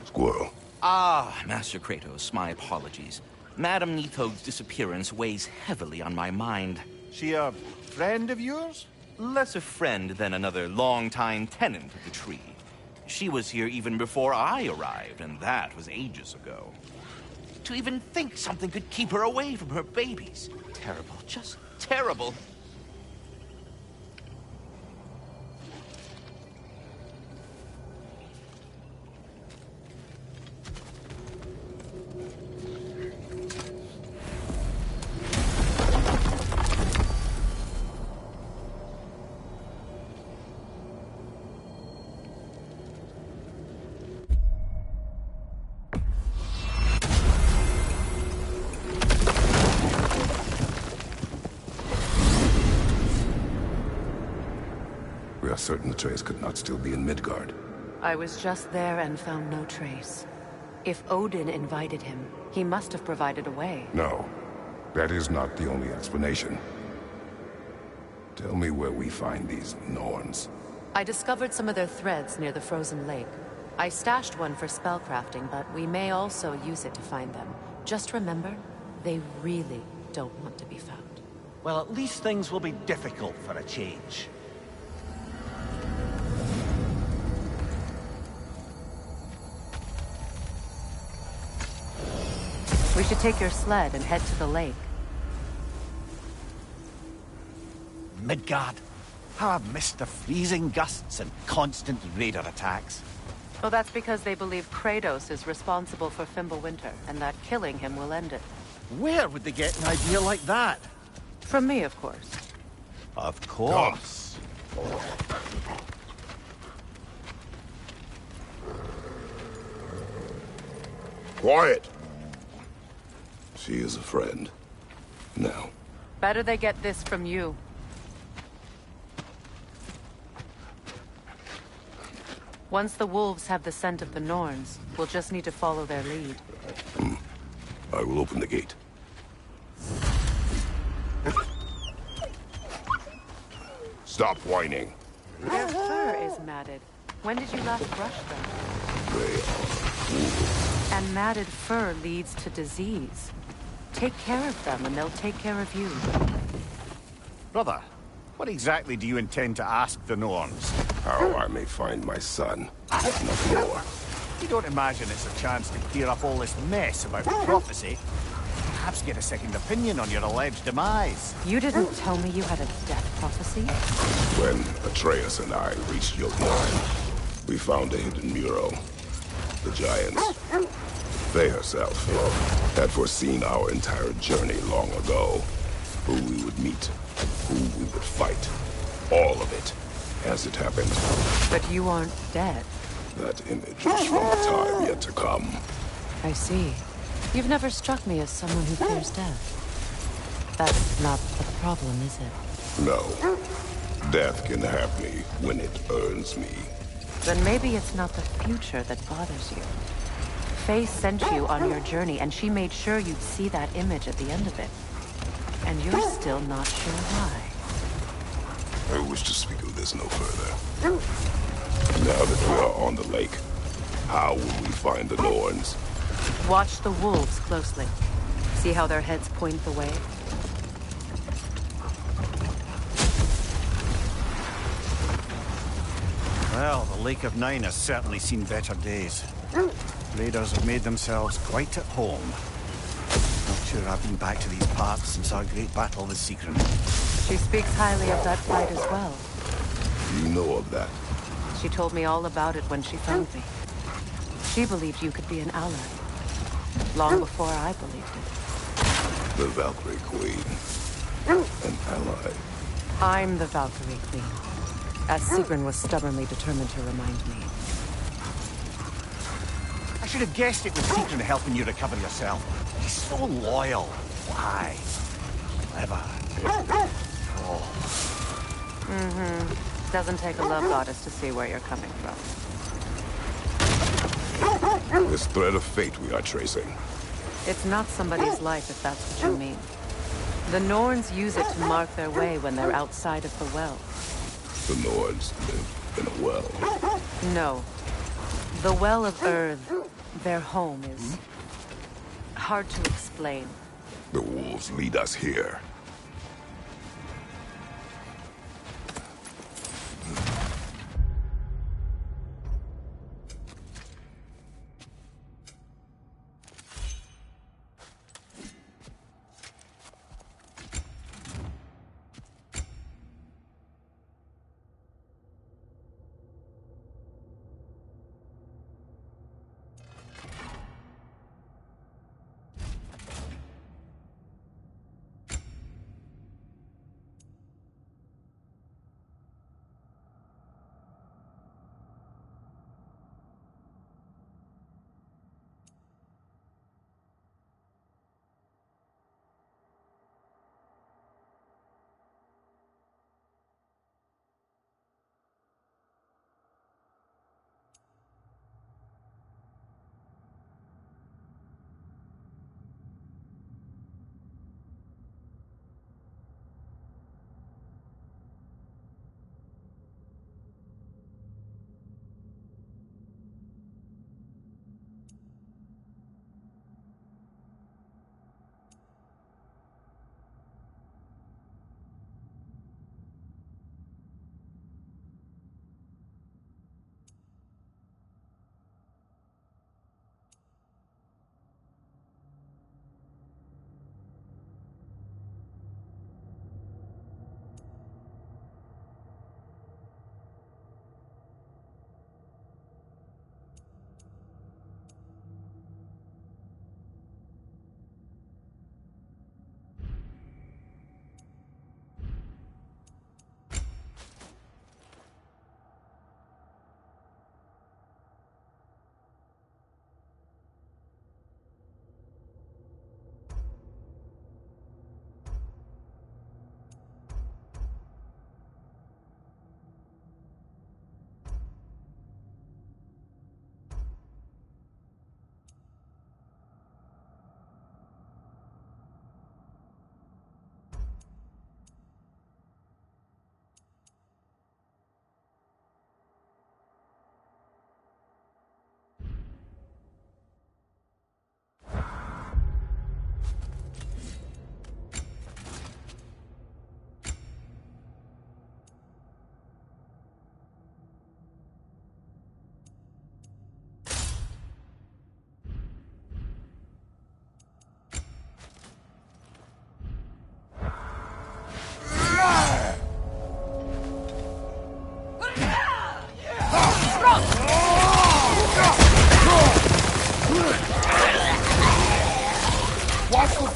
Squirrel. Ah, Master Kratos, my apologies. Madam Nithog's disappearance weighs heavily on my mind. She a friend of yours? Less a friend than another longtime tenant of the tree. She was here even before I arrived, and that was ages ago. To even think something could keep her away from her babies. Terrible, just terrible. We are certain Atreus could not still be in Midgard. I was just there and found no trace. If Odin invited him, he must have provided a way. No, that is not the only explanation. Tell me where we find these Norns. I discovered some of their threads near the frozen lake. I stashed one for spellcrafting, but we may also use it to find them. Just remember, they really don't want to be found. Well, at least things will be difficult for a change. We should take your sled and head to the lake. Midgard. How I've missed the freezing gusts and constant raider attacks. Well, that's because they believe Kratos is responsible for Fimbulwinter, and that killing him will end it. Where would they get an idea like that? From me, of course. Of course. Quiet. She is a friend. Now. Better they get this from you. Once the wolves have the scent of the Norns, we'll just need to follow their lead. I will open the gate. Stop whining. Their fur is matted. When did you last brush them? They are wolves. And matted fur leads to disease. Take care of them and they'll take care of you. Brother, what exactly do you intend to ask the Norns? How I may find my son. Nothing more. You don't imagine it's a chance to clear up all this mess about prophecy? Perhaps get a second opinion on your alleged demise. You didn't tell me you had a death prophecy? When Atreus and I reached Jotunheim, we found a hidden mural. The giants, they herself, had foreseen our entire journey long ago. Who we would meet, who we would fight. All of it, as it happened. But you aren't dead. That image was from a time yet to come. I see. You've never struck me as someone who fears death. That's not the problem, is it? No. Death can have me when it earns me. Then maybe it's not the future that bothers you. Faye sent you on your journey, and she made sure you'd see that image at the end of it. And you're still not sure why. I wish to speak of this no further. Now that we are on the lake, how will we find the Norns? Watch the wolves closely. See how their heads point the way? Well, the Lake of Nine has certainly seen better days. Raiders have made themselves quite at home. Not sure I've been back to these parts since our great battle with Secret. She speaks highly of that fight as well. You know of that? She told me all about it when she found me. She believed you could be an ally. Long before I believed it. The Valkyrie Queen. An ally. I'm the Valkyrie Queen. As Sigrun was stubbornly determined to remind me. I should have guessed it was Sigrun helping you recover yourself. He's so loyal. Why? Clever. Oh. Mm-hmm. Doesn't take a love goddess to see where you're coming from. This thread of fate we are tracing. It's not somebody's life, if that's what you mean. The Norns use it to mark their way when they're outside of the well. The Norns live in a well. No. The Well of Earth, their home, is hard to explain. The wolves lead us here.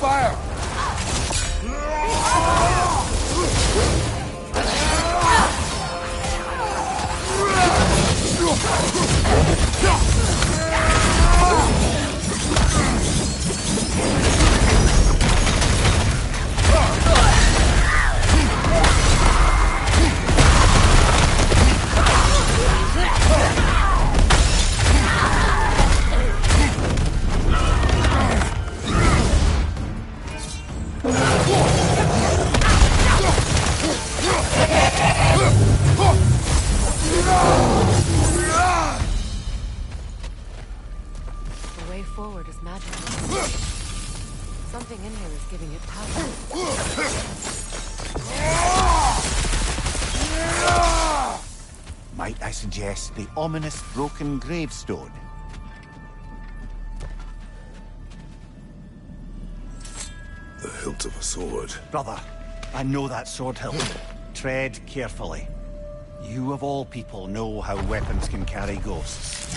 fire! The way forward is magical. Something in here is giving it power. Might I suggest the ominous broken gravestone? The hilt of a sword. Brother, I know that sword hilt. Tread carefully. You of all people know how weapons can carry ghosts.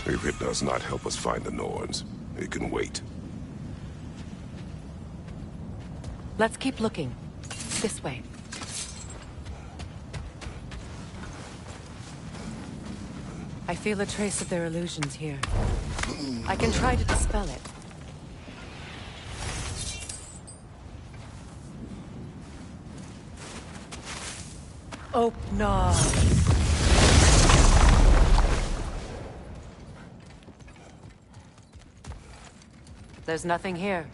If it does not help us find the Norns, it can wait. Let's keep looking. This way. I feel a trace of their illusions here. I can try to dispel it. Oh, no. There's nothing here.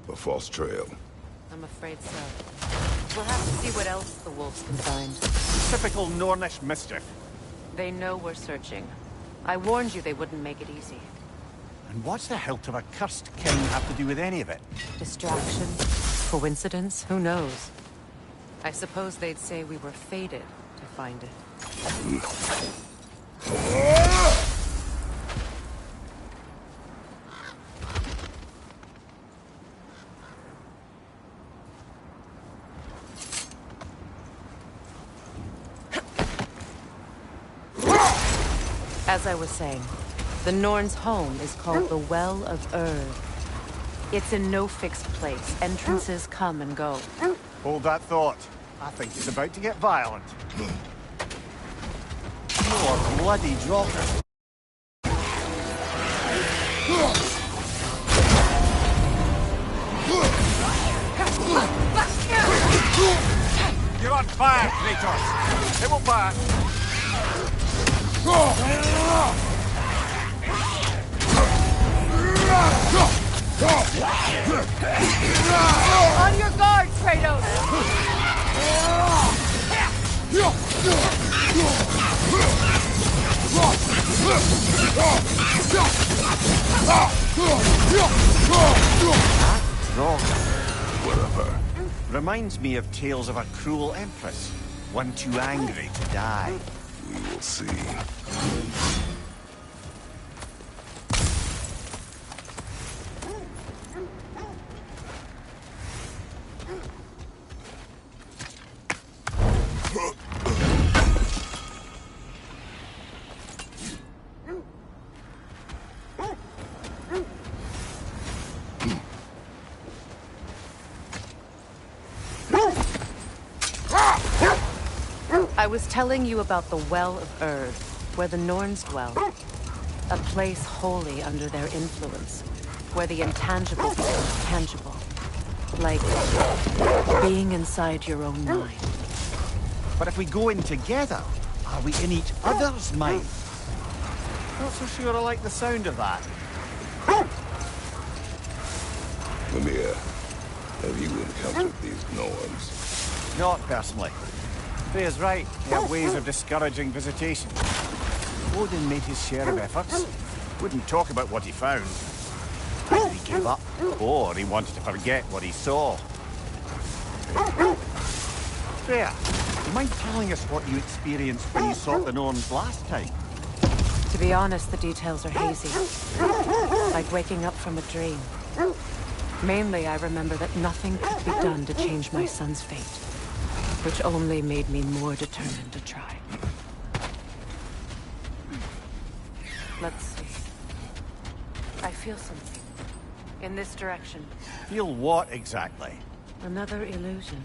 A false trail. I'm afraid so. We'll have to see what else the wolves can find. Typical Nornish mischief. They know we're searching. I warned you they wouldn't make it easy. And what's the hilt of a cursed king have to do with any of it? Distraction? Coincidence? Who knows? I suppose they'd say we were fated to find it. As I was saying, the Norns' home is called the Well of Ur. It's in no fixed place. Entrances come and go. Hold that thought. I think it's about to get violent. More bloody draupnir. You're on fire, Kratos! It won't back! On your guard, Kratos! Whatever. Reminds me of tales of a cruel empress. One too angry to die. We will see. I was telling you about the Well of Ur, where the Norns dwell. A place wholly under their influence, where the intangible becomes tangible. Like being inside your own mind. But if we go in together, are we in each other's mind? Not so sure I like the sound of that. Mimir, have you encountered these Norns? Not personally. Freya's right. They have ways of discouraging visitation. Odin made his share of efforts. Wouldn't talk about what he found. Either he gave up, or he wanted to forget what he saw. Freya, do you mind telling us what you experienced when you sought the Norns last time? To be honest, the details are hazy. Like waking up from a dream. Mainly, I remember that nothing could be done to change my son's fate. Which only made me more determined to try. Let's see. I feel something. In this direction. Feel what exactly? Another illusion.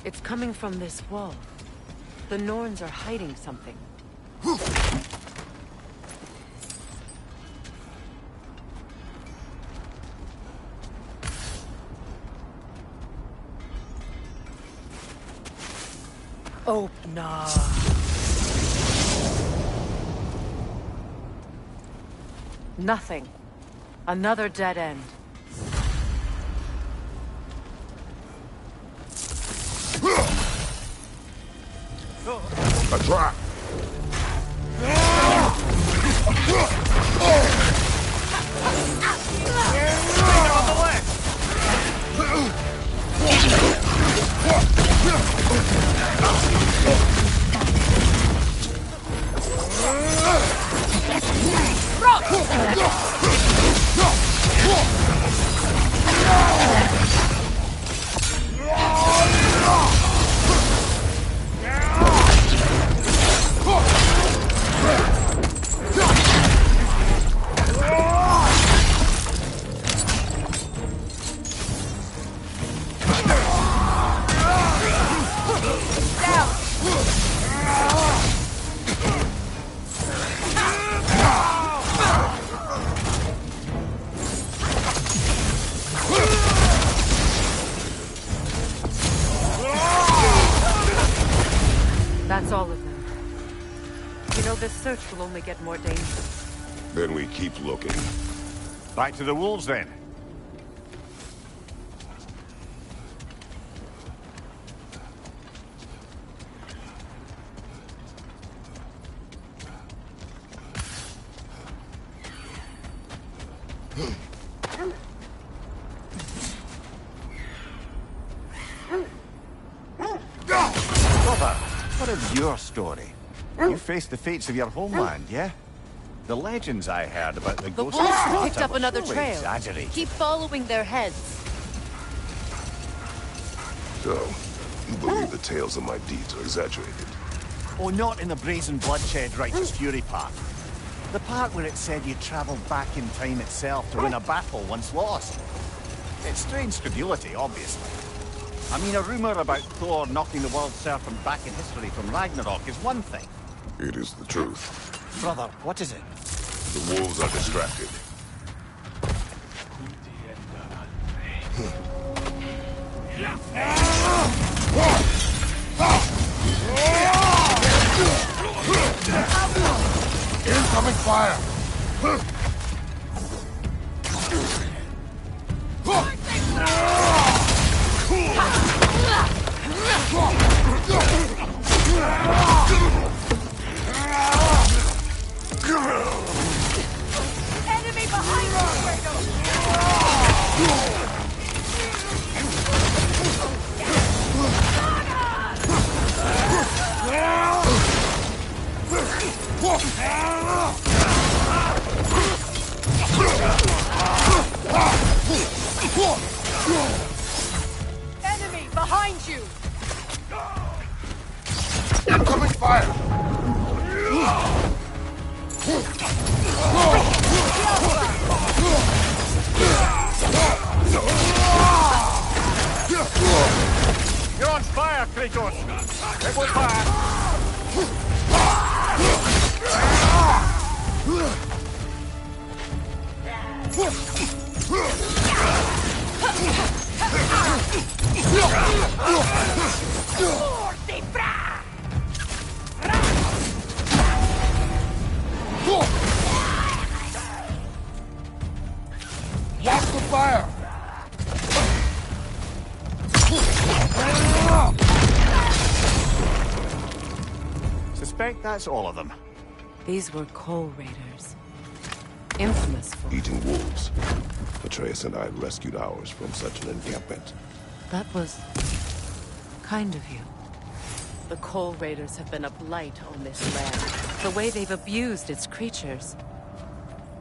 It's coming from this wall. The Norns are hiding something. Oh, nah. Nothing. Another dead end. A trap! That's all of them. You know, this search will only get more dangerous. Then we keep looking. Back to the wolves, then. What of your story? You faced the fates of your homeland, yeah? The legends I heard about the ghosts of wolves Sparta picked up were another surely trail. exaggerated. Keep following their heads. So, you believe the tales of my deeds are exaggerated? Oh, not in the brazen bloodshed righteous fury part. The part where it said you travelled back in time itself to win a battle once lost. It's strange credulity, obviously. I mean, a rumour about Thor knocking the world serpent back in history from Ragnarok is one thing. It is the truth. Brother, what is it? The wolves are distracted. Incoming fire! Enemy behind us, Kratos! Enemy behind you! Incoming fire! You're on fire, Kratos! It was fire! Watch the fire! Suspect that's all of them. These were coal raiders. Infamous for... Eating wolves. Atreus and I rescued ours from such an encampment. That was... kind of you. The coal raiders have been a blight on this land. The way they've abused its creatures.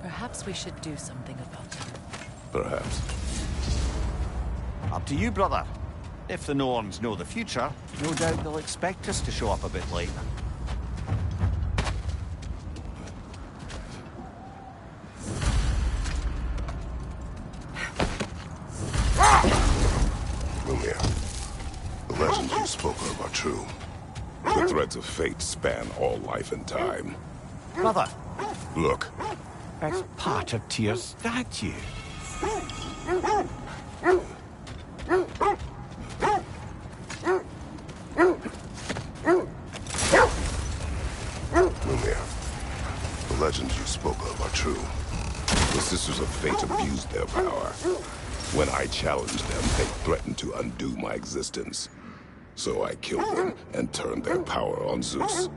Perhaps we should do something about them. Perhaps. Up to you, brother. If the Norns know the future, no doubt they'll expect us to show up a bit late. true. The threads of fate span all life and time. Brother, Look, it's part of Tyr's statue. Mimir, the legends you spoke of are true. The Sisters of Fate abused their power. When I challenged them, they threatened to undo my existence. So I killed them and turned their power on Zeus.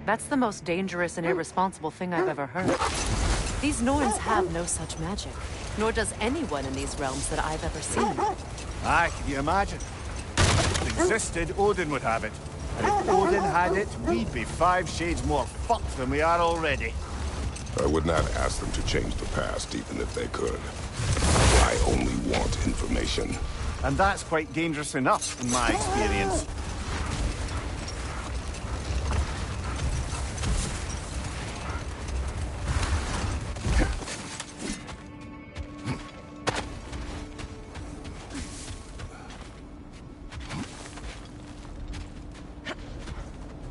That's the most dangerous and irresponsible thing I've ever heard. These Norns have no such magic, nor does anyone in these realms that I've ever seen. Aye, can you imagine? If it existed, Odin would have it. And if Odin had it, we'd be 5 shades more fucked than we are already. I would not ask them to change the past, even if they could. I only want information. And that's quite dangerous enough, in my experience.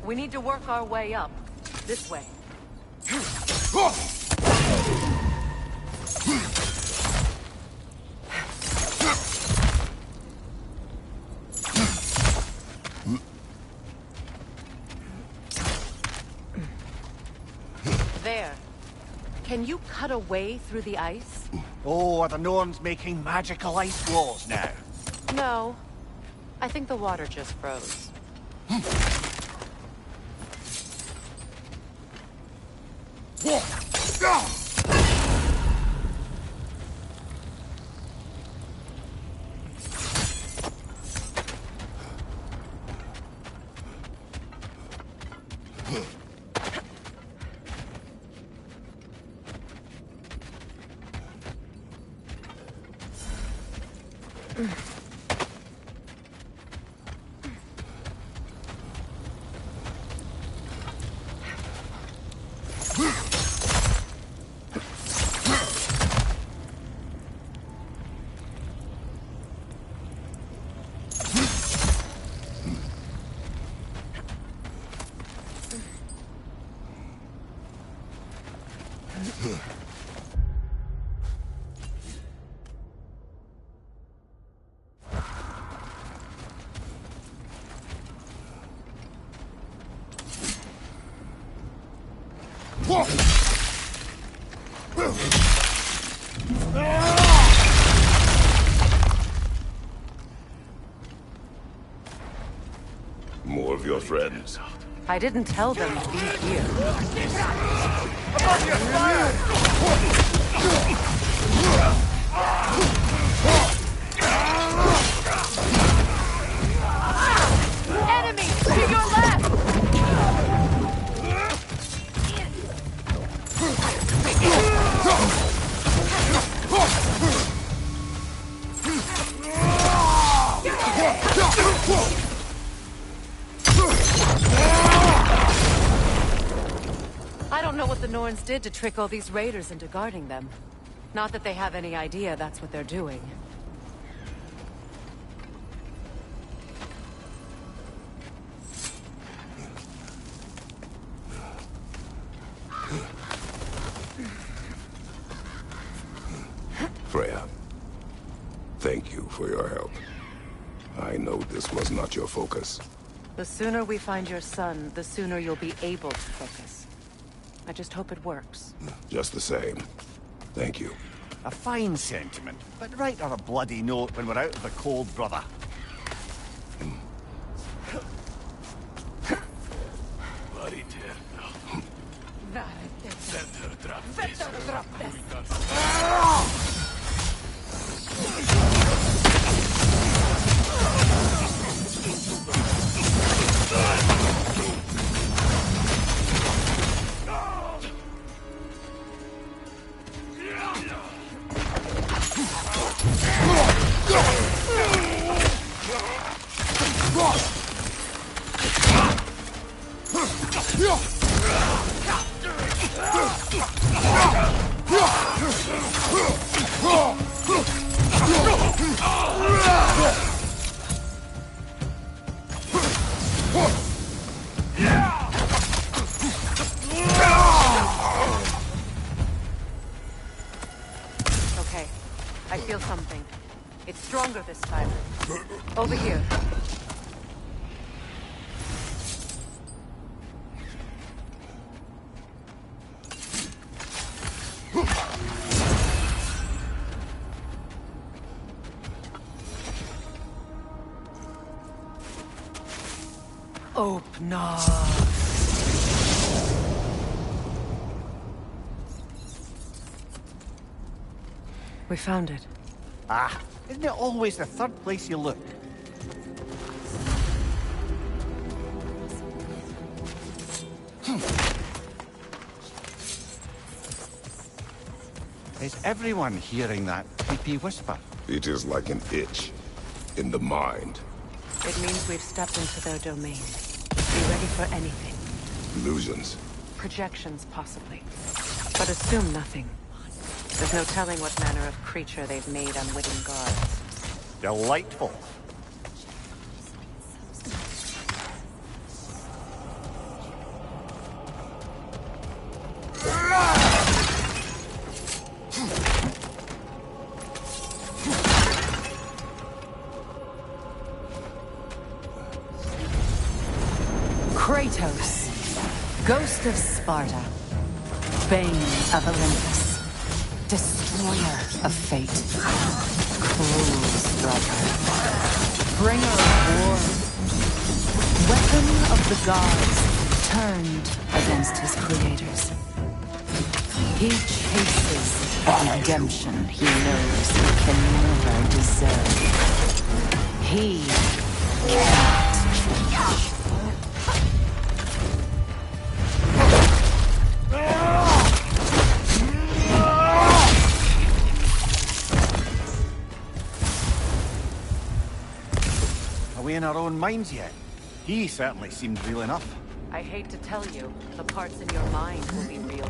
We need to work our way up. This way. There. Can you cut a way through the ice? Oh, are the Norns making magical ice walls now? No. I think the water just froze. More of your friends. I didn't tell them to be here. Above your fire! Enemy to your left! I don't know what the Norns did to trick all these raiders into guarding them. Not that they have any idea that's what they're doing. Freya, thank you for your help. I know this was not your focus. The sooner we find your son, the sooner you'll be able to focus. I just hope it works. Just the same. Thank you. A fine sentiment, but write her a bloody note when we're out of the cold, brother. feel something. It's stronger this time. Over here. Open up. We found it. Ah, isn't it always the third place you look? Is everyone hearing that creepy whisper? It is like an itch in the mind. It means we've stepped into their domain. Be ready for anything. Illusions. Projections, possibly. But assume nothing. There's no telling what manner of creature they've made unwitting guards. Delightful. Kratos, ghost of Sparta, bane of Olympus, destroyer of fate, cruel striker, bringer of war, weapon of the gods, turned against his creators. He chases the redemption he knows he can never deserve. He cannot change. Are we in our own minds yet? He certainly seemed real enough. I hate to tell you, the parts in your mind will be real.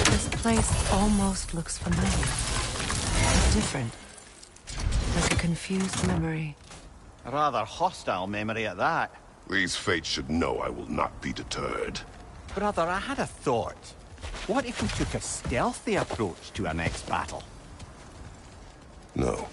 This place almost looks familiar, but different. Like a confused memory. A rather hostile memory at that. These fates should know I will not be deterred. Brother, I had a thought. What if we took a stealthy approach to our next battle? No.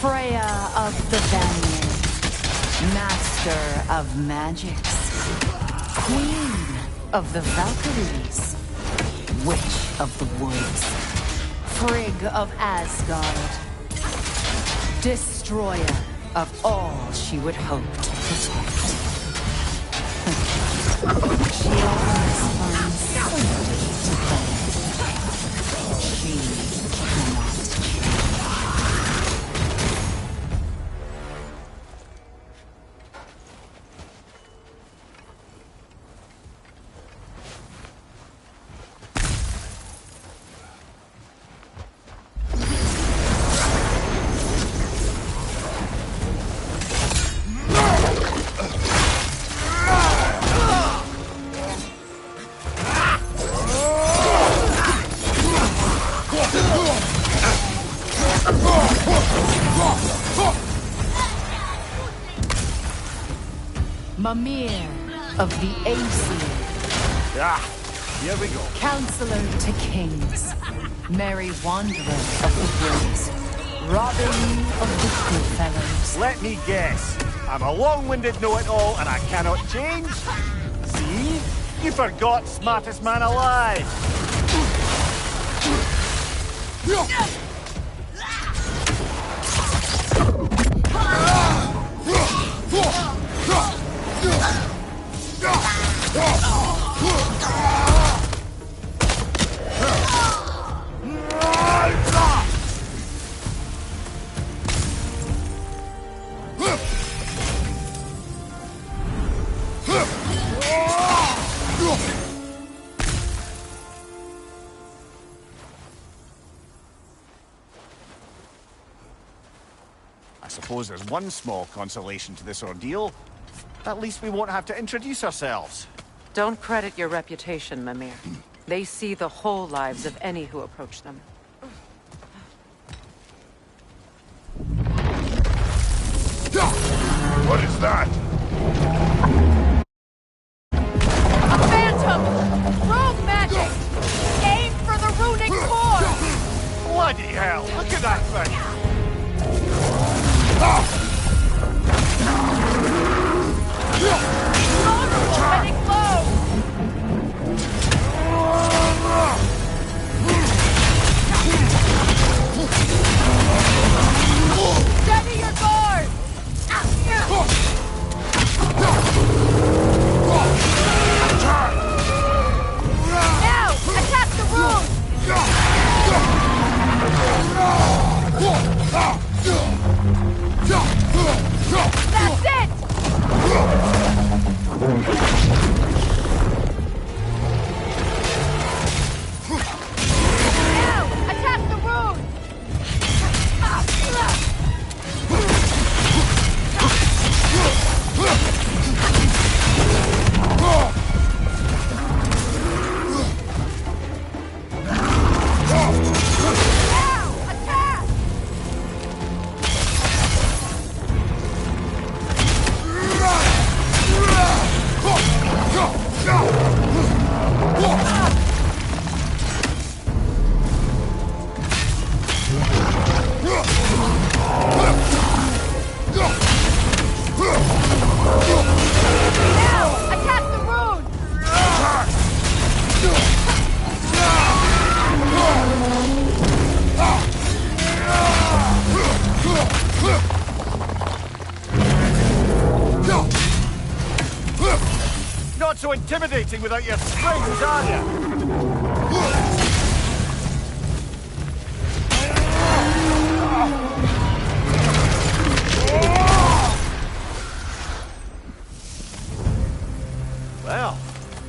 Freya of the Vanir, master of magics, queen of the Valkyries, witch of the woods, Frigg of Asgard, destroyer of all she would hope to protect. She always finds somebody to blame. She cannot change. Mimir of the Aesir, Here we go. Counselor to kings, merry wanderer of the woods, robber of the good fellows. Let me guess. I'm a long-winded know-it-all and I cannot change? See? You forgot smartest man alive. I suppose there's one small consolation to this ordeal. At least we won't have to introduce ourselves. Don't credit your reputation, Mimir. They see the whole lives of any who approach them. What is that? A phantom! Rogue magic! Aim for the runic core! Bloody hell! Look at that thing! Vulnerable when it glows! Steady your guard! Now, attack the rune! That's it! Now, attack the rune! Not so intimidating without your strings, are you? Well,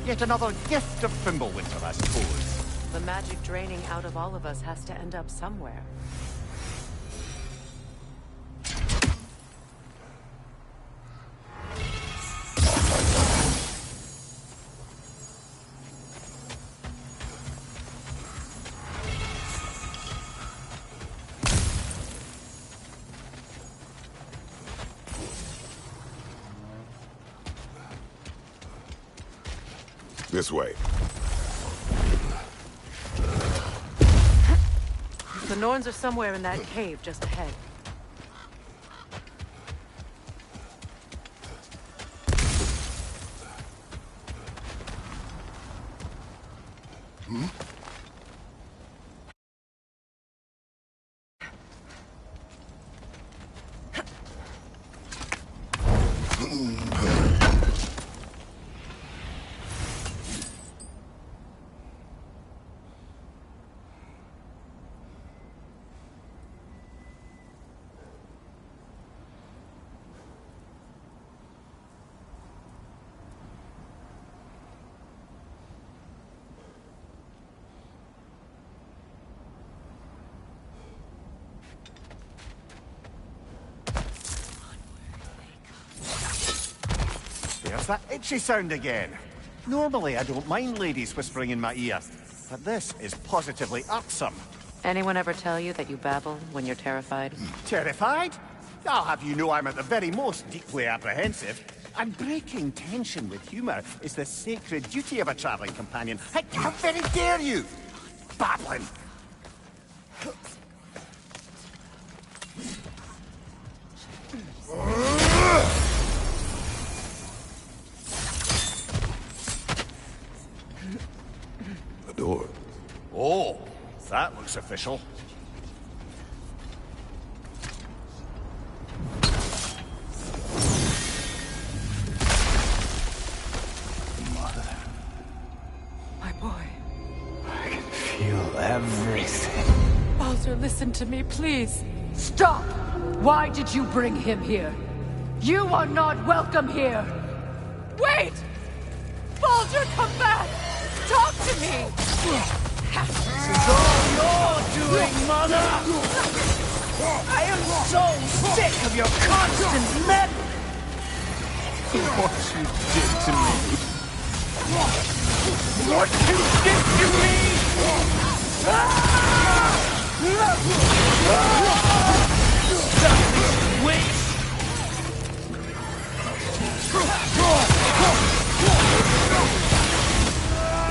yet another gift of Fimbulwinter, I suppose. The magic draining out of all of us has to end up somewhere. This way. The norns are somewhere in that cave just ahead. There's that itchy sound again. Normally I don't mind ladies whispering in my ear, but this is positively irksome. Anyone ever tell you that you babble when you're terrified? Terrified? I'll have you know I'm at the very most deeply apprehensive. And breaking tension with humor is the sacred duty of a traveling companion. How very dare you! Babbling! The door. Oh, that looks official. My boy. I can feel everything. Baldur, listen to me, please. Stop! Why did you bring him here? You are not welcome here! Wait! Baldur, come back! Talk to me! This is all you're doing, Mother! I am so sick of your constant meddling! What you did to me! What you did to me! Wait!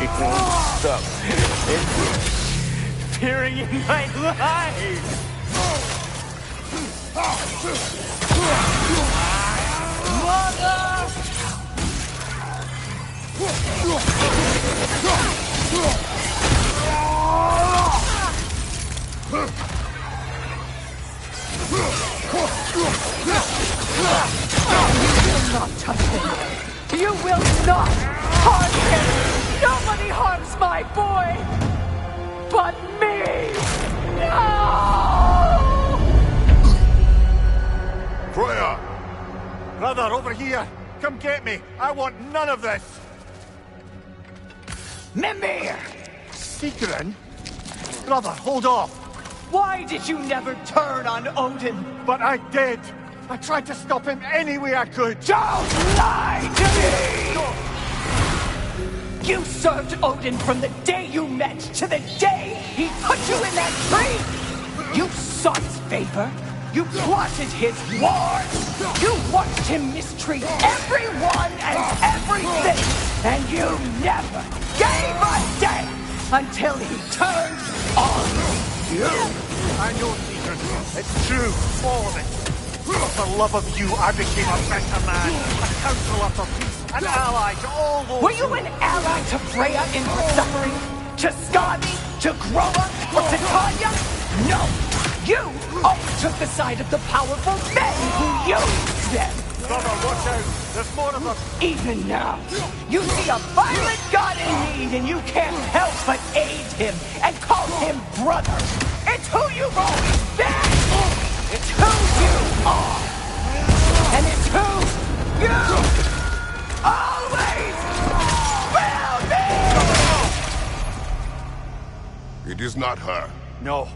It won't stop. It's peering in my life! Mother! You will not touch him! You will not harm him! Nobody harms my boy! But me! No! Freya! Brother, over here! Come get me! I want none of this! Mimir! Secret? Brother, hold off! Why did you never turn on Odin? But I did! I tried to stop him any way I could! Don't lie to me! You served Odin from the day you met to the day he put you in that tree! You sought his favor! You plotted his wars! You watched him mistreat everyone and everything! And you never gave a damn until he turned on you! I know, Secret. It's true, all of it. For the love of you, I became a better man, a counselor for peace, an ally to all those... Were you an ally to Freya in her suffering? To Skadi? To Groa? Or to Tanya? No! You always took the side of the powerful men who used them! Brother, watch out! There's more of us! Even now, you see a violent god in need and you can't help but aid him and call him brother! It's who you've always been! It's who you are! And it's who you always will be! It is not her. No.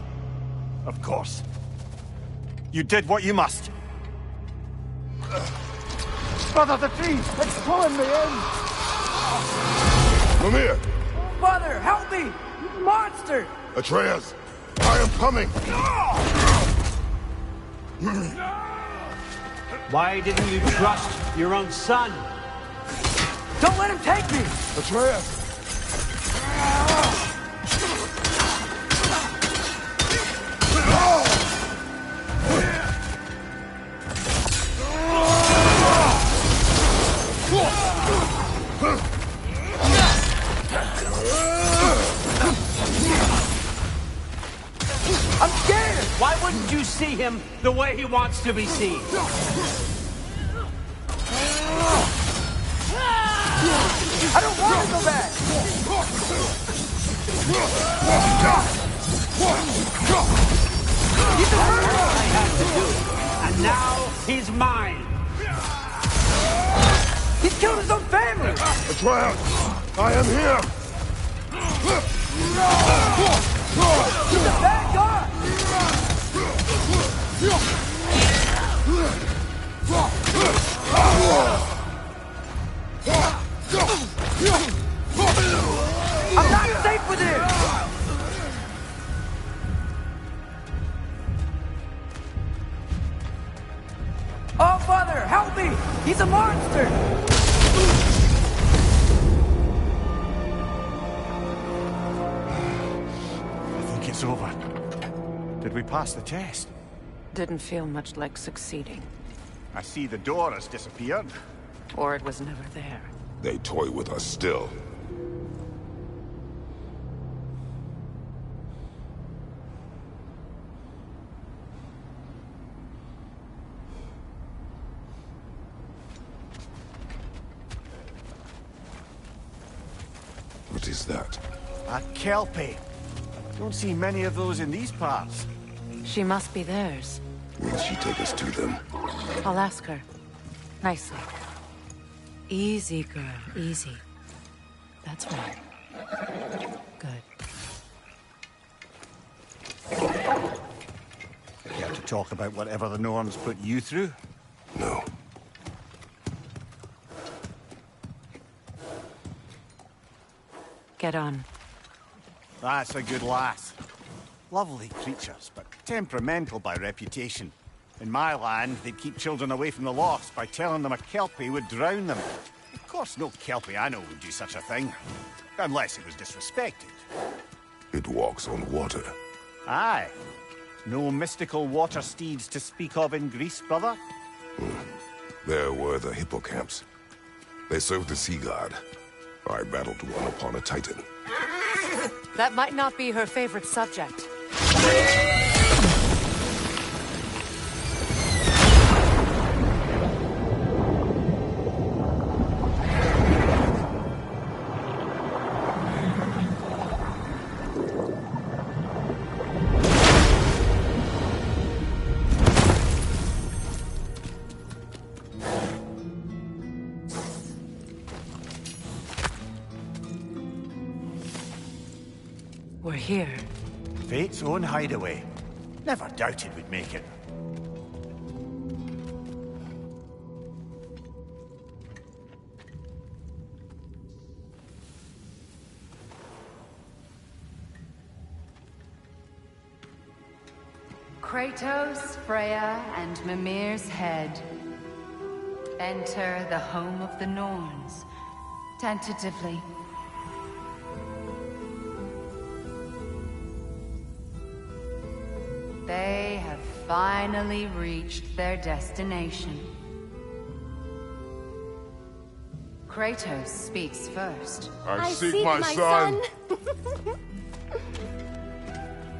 Of course. You did what you must. Brother, the tree! It's pulling me in! Mimir! Father, help me! You monster! Atreus! I am coming! Why didn't you trust your own son? Don't let him take me! Atreus! I'm scared! Why wouldn't you see him the way he wants to be seen? I don't want to go back! He's a murderer! I had to do it. And now he's mine! He's killed his own family! Atreus! I am here! He's a bad guy! I'm not safe with him! Oh, Father, help me! He's a monster! I think it's over. Did we pass the test? Didn't feel much like succeeding. I see the door has disappeared. Or it was never there. They toy with us still. What is that? A kelpie. Don't see many of those in these parts. She must be theirs. Will she take us to them? I'll ask her. Nicely. Easy, girl. Easy. That's right. Good. Care to talk about whatever the Norns put you through? No. Get on. That's a good lass. Lovely creatures, but temperamental by reputation. In my land, they'd keep children away from the lost by telling them a kelpie would drown them. Of course, no kelpie I know would do such a thing. Unless it was disrespected. It walks on water. Aye. No mystical water steeds to speak of in Greece, brother? There were the hippocamps. They served the sea god. I battled one upon a titan. That might not be her favorite subject. We're here. Fate's own hideaway. Never doubted we'd make it. Kratos, Freya, and Mimir's head. Enter the home of the Norns, tentatively. They have finally reached their destination. Kratos speaks first. I seek my son.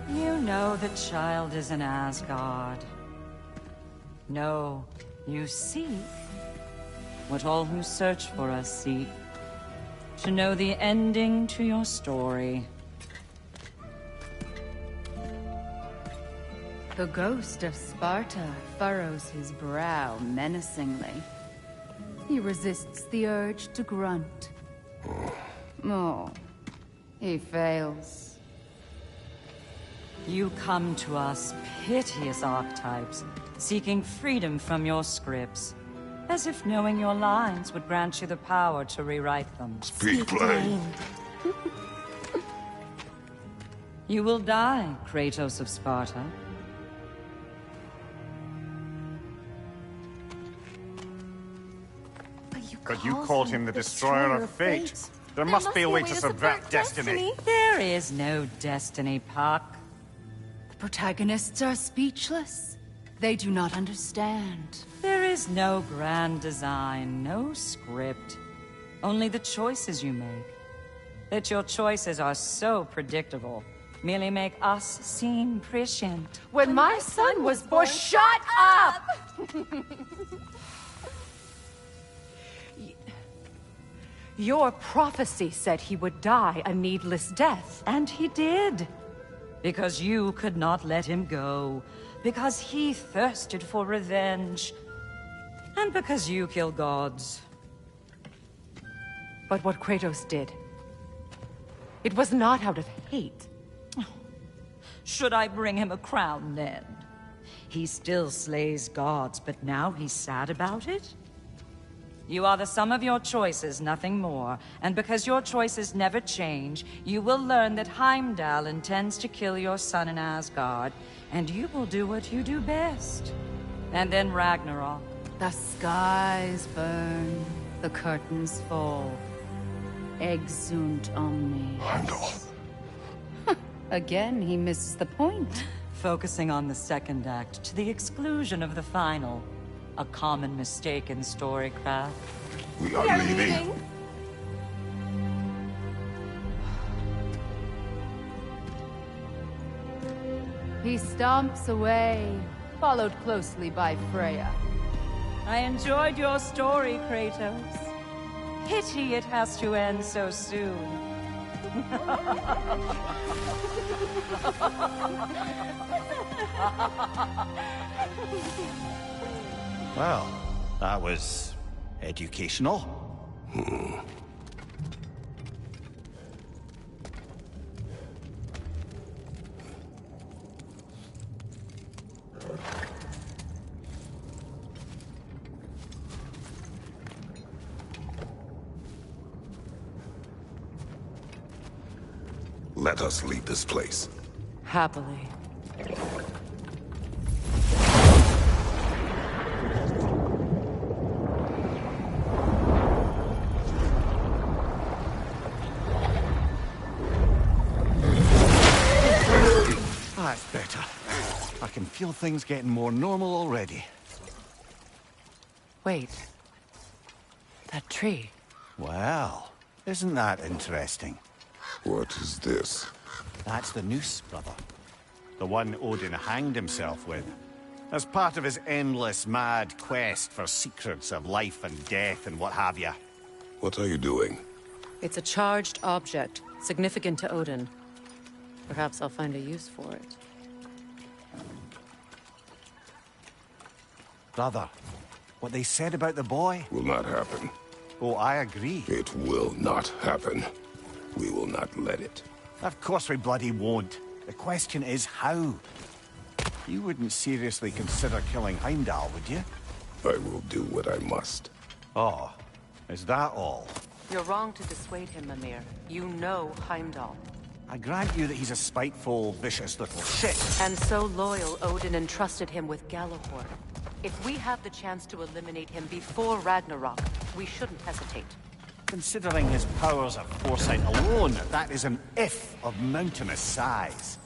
You know the child is in Asgard. No, you seek what all who search for us seek. To know the ending to your story. The ghost of Sparta furrows his brow menacingly. He resists the urge to grunt. Oh, he fails. You come to us, piteous archetypes, seeking freedom from your scripts, as if knowing your lines would grant you the power to rewrite them. Speak plain. You will die, Kratos of Sparta. But you called him the destroyer of fate. There must be a way to subvert destiny. There is no destiny, Puck. The protagonists are speechless. They do not understand. There is no grand design, no script. Only the choices you make. That your choices are so predictable, merely make us seem prescient. When my son was born, shut up! Your prophecy said he would die a needless death. And he did. Because you could not let him go. Because he thirsted for revenge. And because you kill gods. But what Kratos did, it was not out of hate. Should I bring him a crown then? He still slays gods, but now he's sad about it? You are the sum of your choices, nothing more. And because your choices never change, you will learn that Heimdall intends to kill your son in Asgard, and you will do what you do best. And then Ragnarok. The skies burn, the curtains fall. Exunt omnes. Heimdall. Again, he misses the point. Focusing on the second act to the exclusion of the final. A common mistake in storycraft. We are leaving. He stomps away, followed closely by Freya. I enjoyed your story, Kratos. Pity it has to end so soon. Well, that was educational. Let us leave this place. Happily. That's better. I can feel things getting more normal already. Wait. That tree. Well, isn't that interesting? What is this? That's the noose, brother. The one Odin hanged himself with. As part of his endless, mad quest for secrets of life and death and what have you. What are you doing? It's a charged object, significant to Odin. Perhaps I'll find a use for it. Brother, what they said about the boy? Will not happen. Oh, I agree. It will not happen. We will not let it. Of course we bloody won't. The question is how. You wouldn't seriously consider killing Heimdall, would you? I will do what I must. Oh, is that all? You're wrong to dissuade him, Mimir. You know Heimdall. I grant you that he's a spiteful, vicious little shit. And so loyal, Odin entrusted him with Gallahor. If we have the chance to eliminate him before Ragnarok, we shouldn't hesitate. Considering his powers of foresight alone, that is an if of mountainous size.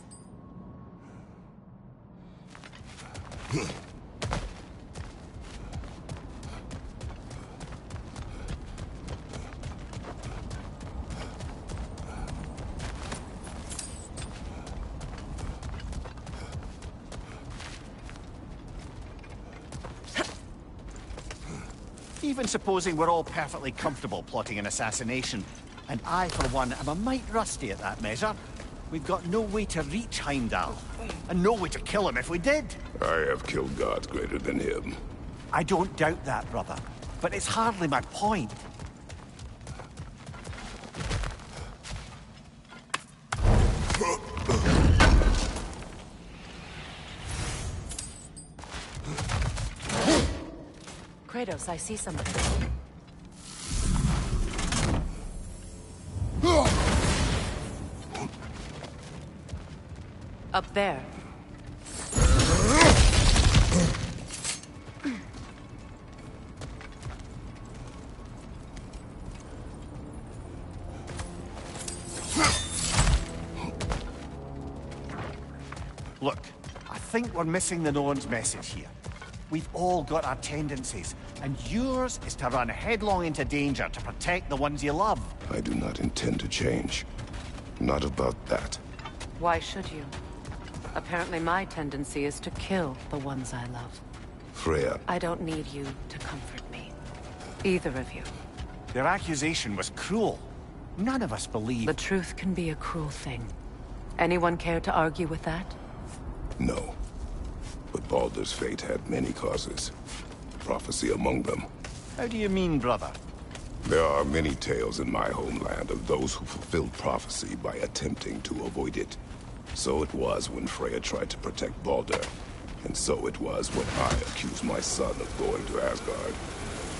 Even supposing we're all perfectly comfortable plotting an assassination, and I, for one, am a mite rusty at that measure, we've got no way to reach Heimdall, and no way to kill him if we did. I have killed gods greater than him. I don't doubt that, brother, but it's hardly my point. Kratos, I see something. Up there. Look, I think we're missing the norns' message here. We've all got our tendencies, and yours is to run headlong into danger to protect the ones you love. I do not intend to change. Not about that. Why should you? Apparently my tendency is to kill the ones I love. Freya. I don't need you to comfort me. Either of you. Their accusation was cruel. None of us believe... The truth can be a cruel thing. Anyone care to argue with that? No. But Baldur's fate had many causes. Prophecy among them. How do you mean, brother? There are many tales in my homeland of those who fulfilled prophecy by attempting to avoid it. So it was when Freya tried to protect Baldur. And so it was when I accused my son of going to Asgard.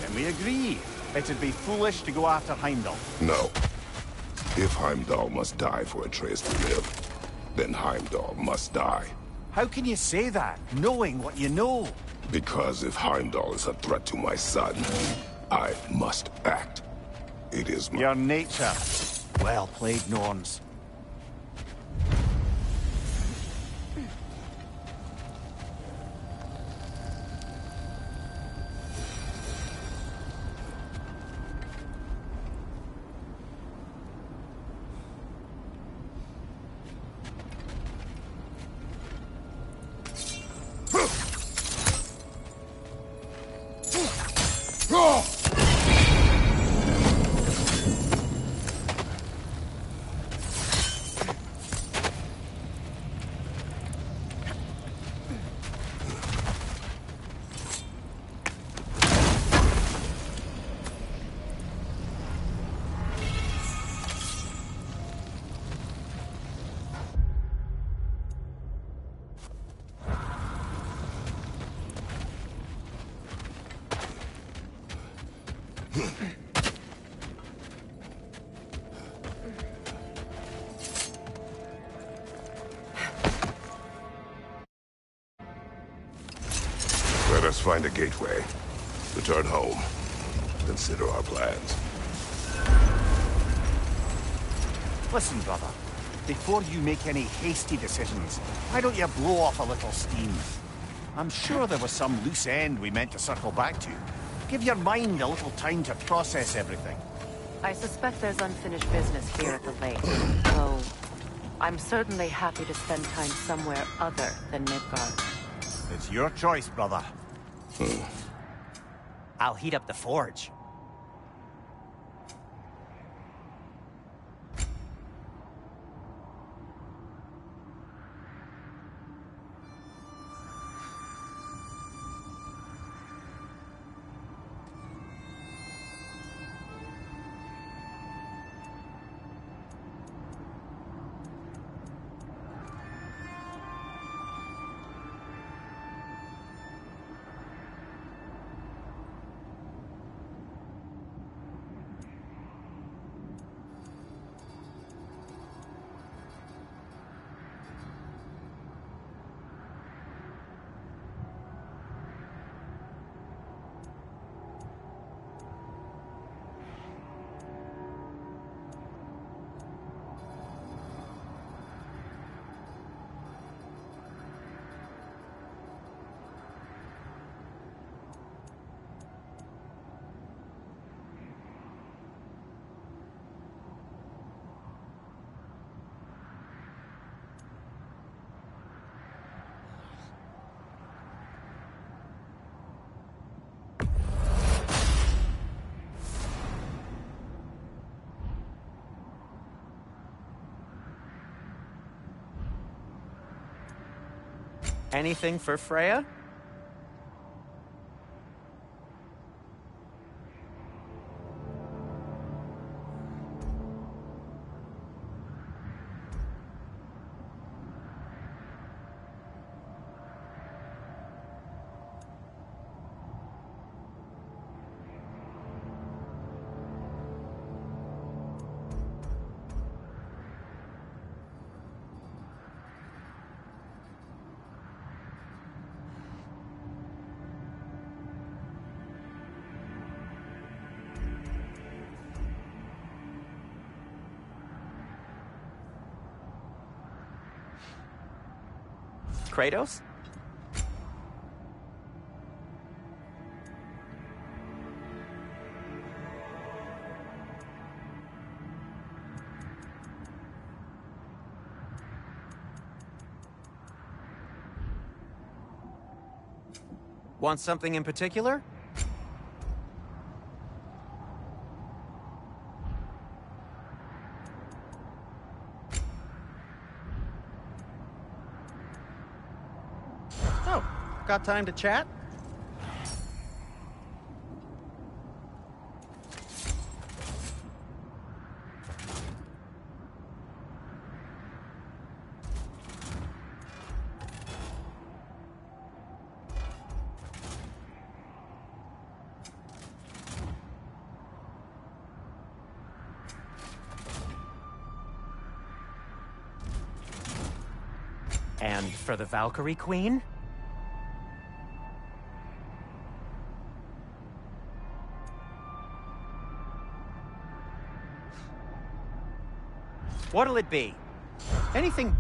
Then we agree. It'd be foolish to go after Heimdall. No. If Heimdall must die for Atreus to live, then Heimdall must die. How can you say that, knowing what you know? Because if Heimdall is a threat to my son, I must act. It is my... Your nature. Well played, Norns. Let us find a gateway. Return home. Consider our plans. Listen, brother. Before you make any hasty decisions, why don't you blow off a little steam? I'm sure there was some loose end we meant to circle back to. Give your mind a little time to process everything. I suspect there's unfinished business here at the lake, though I'm certainly happy to spend time somewhere other than Midgard. It's your choice, brother. I'll heat up the forge. Anything for Freya? Kratos? Want something in particular? Oh, got time to chat? And for the Valkyrie Queen? What'll it be? Anything...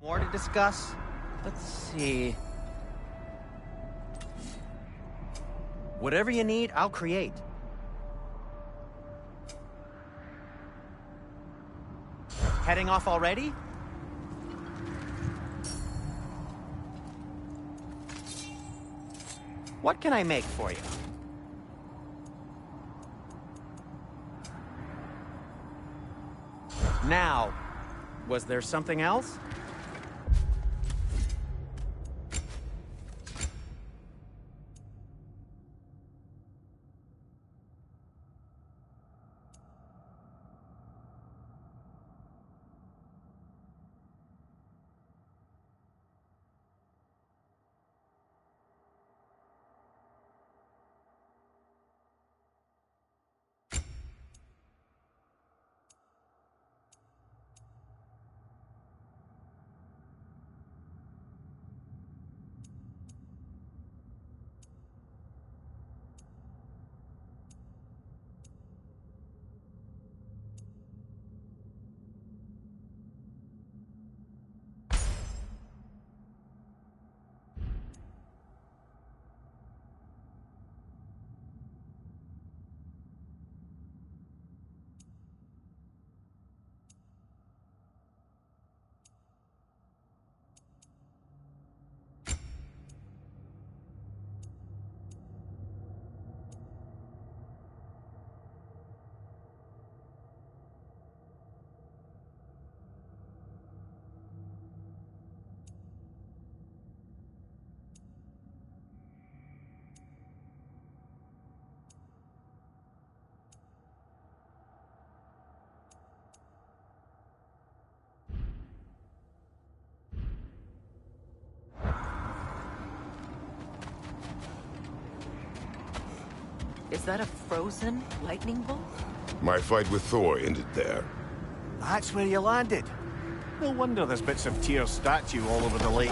More to discuss? Let's see... Whatever you need, I'll create. Heading off already? What can I make for you? Now, was there something else? Is that a frozen lightning bolt? My fight with Thor ended there. That's where you landed. No wonder there's bits of Tyr's statue all over the lake.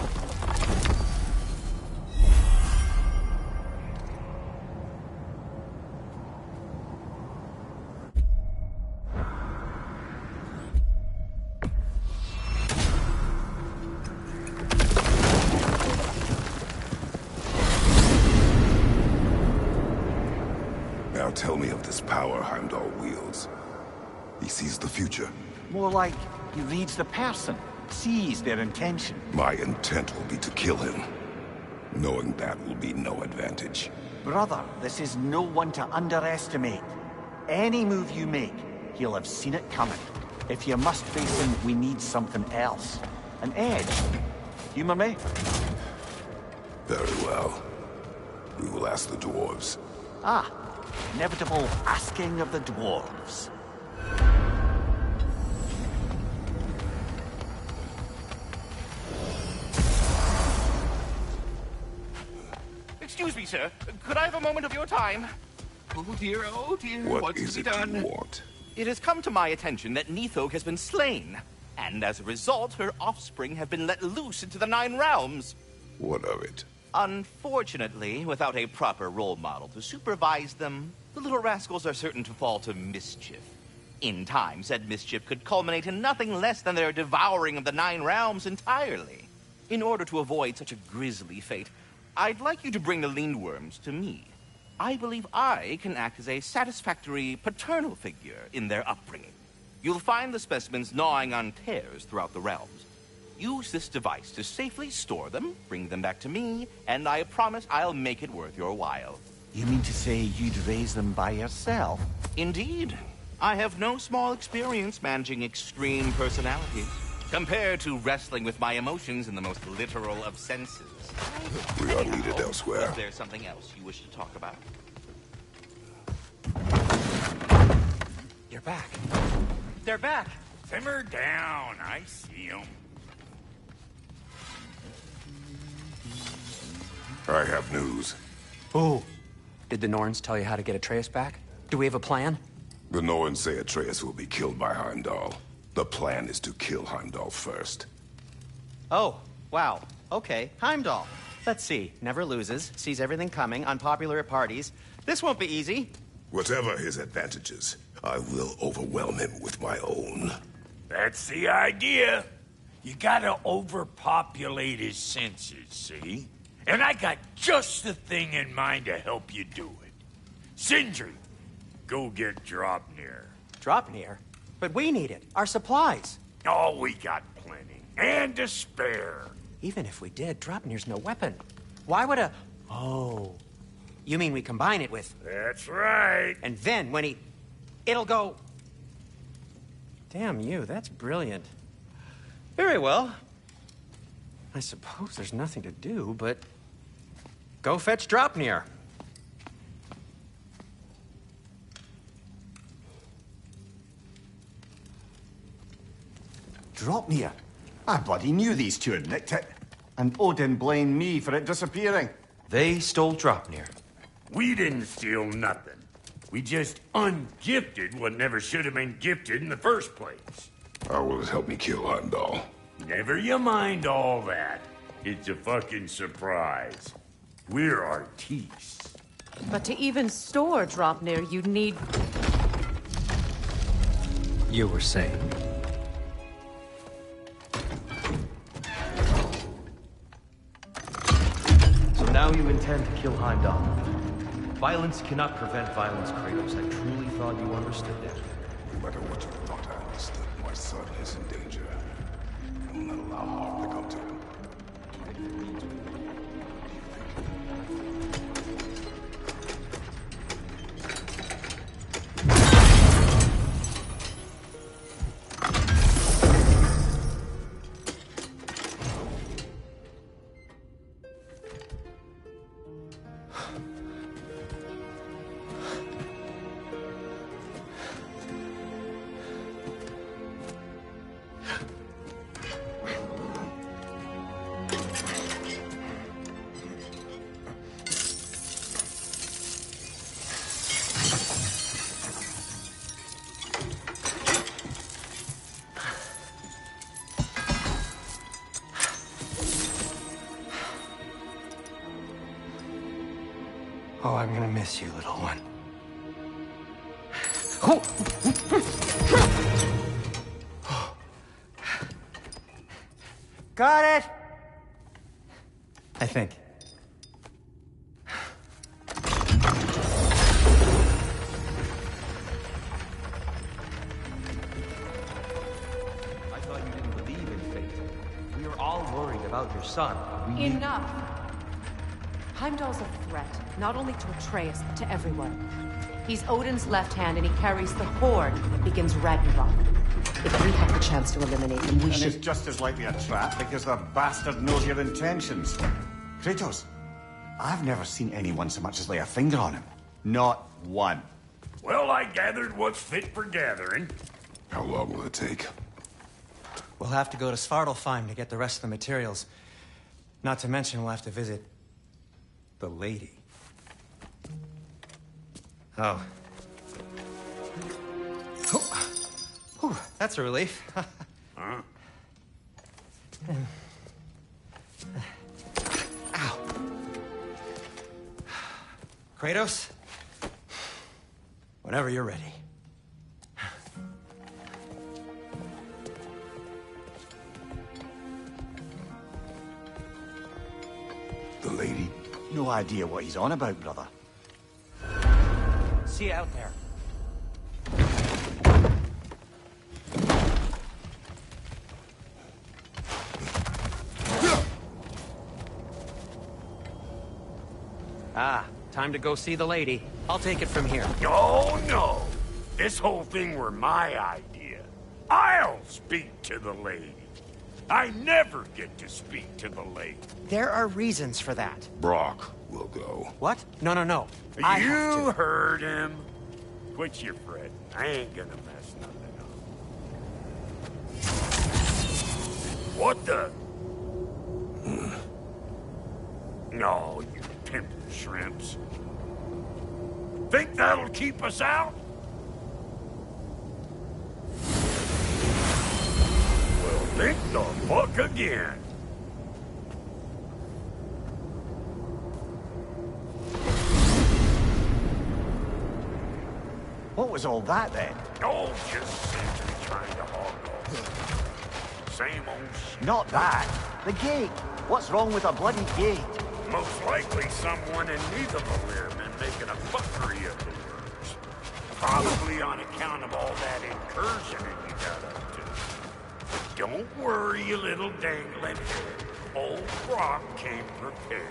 tell me of this power Heimdall wields? He sees the future. More like he reads the person, sees their intention. My intent will be to kill him. Knowing that will be no advantage. Brother, this is no one to underestimate. Any move you make, he'll have seen it coming. If you must face him, we need something else. An edge. Humor me? Very well. We will ask the dwarves. Ah, inevitable asking of the dwarves. Excuse me, sir. Could I have a moment of your time? Oh dear, What what's is to be it done? you want? It has come to my attention that Nithog has been slain, and as a result, her offspring have been let loose into the Nine Realms. What of it? Unfortunately, without a proper role model to supervise them, the little rascals are certain to fall to mischief. In time, said mischief could culminate in nothing less than their devouring of the Nine Realms entirely. In order to avoid such a grisly fate, I'd like you to bring the Lindworms to me. I believe I can act as a satisfactory paternal figure in their upbringing. You'll find the specimens gnawing on tears throughout the realms. Use this device to safely store them, bring them back to me, and I promise I'll make it worth your while. You mean to say you'd raise them by yourself? Indeed. I have no small experience managing extreme personalities, compared to wrestling with my emotions in the most literal of senses. We are needed elsewhere. Is there something else you wish to talk about? You're back. They're back. Simmer down. I see them. I have news. Oh. Did the Norns tell you how to get Atreus back? Do we have a plan? The Norns say Atreus will be killed by Heimdall. The plan is to kill Heimdall first. Oh, wow. Okay, Heimdall. Let's see. Never loses, sees everything coming, unpopular at parties. This won't be easy. Whatever his advantages, I will overwhelm him with my own. That's the idea. You gotta overpopulate his senses, see? And I got just the thing in mind to help you do it. Sindri, go get Draupnir. Draupnir? But we need it. Our supplies. Oh, we got plenty. And to spare. Even if we did, Draupnir's no weapon. Why would a... Oh. You mean we combine it with... That's right. And then when he... It'll go... Damn you, that's brilliant. Very well. I suppose there's nothing to do, but... Go fetch Draupnir. Draupnir? I bloody knew these two had nicked it. And Odin blamed me for it disappearing. They stole Draupnir. We didn't steal nothing. We just ungifted what never should have been gifted in the first place. How will it help me kill Heimdall? Never you mind all that. It's a fucking surprise. We're artistes. But to even store Draupnir, you'd need... You were saying? So now you intend to kill Heimdall. Violence cannot prevent violence, Kratos. I truly thought you understood that. No matter what you thought I understood, my son is in danger. I will not allow harm to come to him. Oh, I'm gonna miss you, little one. Got it! I think. all worried about your son. Enough! Heimdall's a threat, not only to Atreus, but to everyone. He's Odin's left hand, and he carries the horde that begins Ragnarok. If we have the chance to eliminate him, we should... it's just as likely a trap because the bastard knows your intentions. Kratos, I've never seen anyone so much as lay a finger on him. Not one. Well, I gathered what's fit for gathering. How long will it take? We'll have to go to Svartalfheim to get the rest of the materials. Not to mention we'll have to visit the lady. Oh. Whew, that's a relief. Huh? Ow. Kratos? Whenever you're ready. The lady? No idea what he's on about, brother. See you out there. Ah, time to go see the lady. I'll take it from here. Oh, no. This whole thing were my idea. I'll speak to the lady. I never get to speak to the lady. There are reasons for that. Brok will go. What? No, no, no. I have You to. heard him. Quit your fretting. I ain't gonna mess nothing up. What the? No, you pimp shrimps. Think that'll keep us out? Well, think the fuck again. What was all that then? Oh, just Sindri trying to hog off. Same old shit. Not that. The gate. What's wrong with a bloody gate? Most likely someone in Nidhogger been making a fuckery of the works. Probably on account of all that incursioning you got up to. But don't worry, you little dangling head. Old Brok came prepared.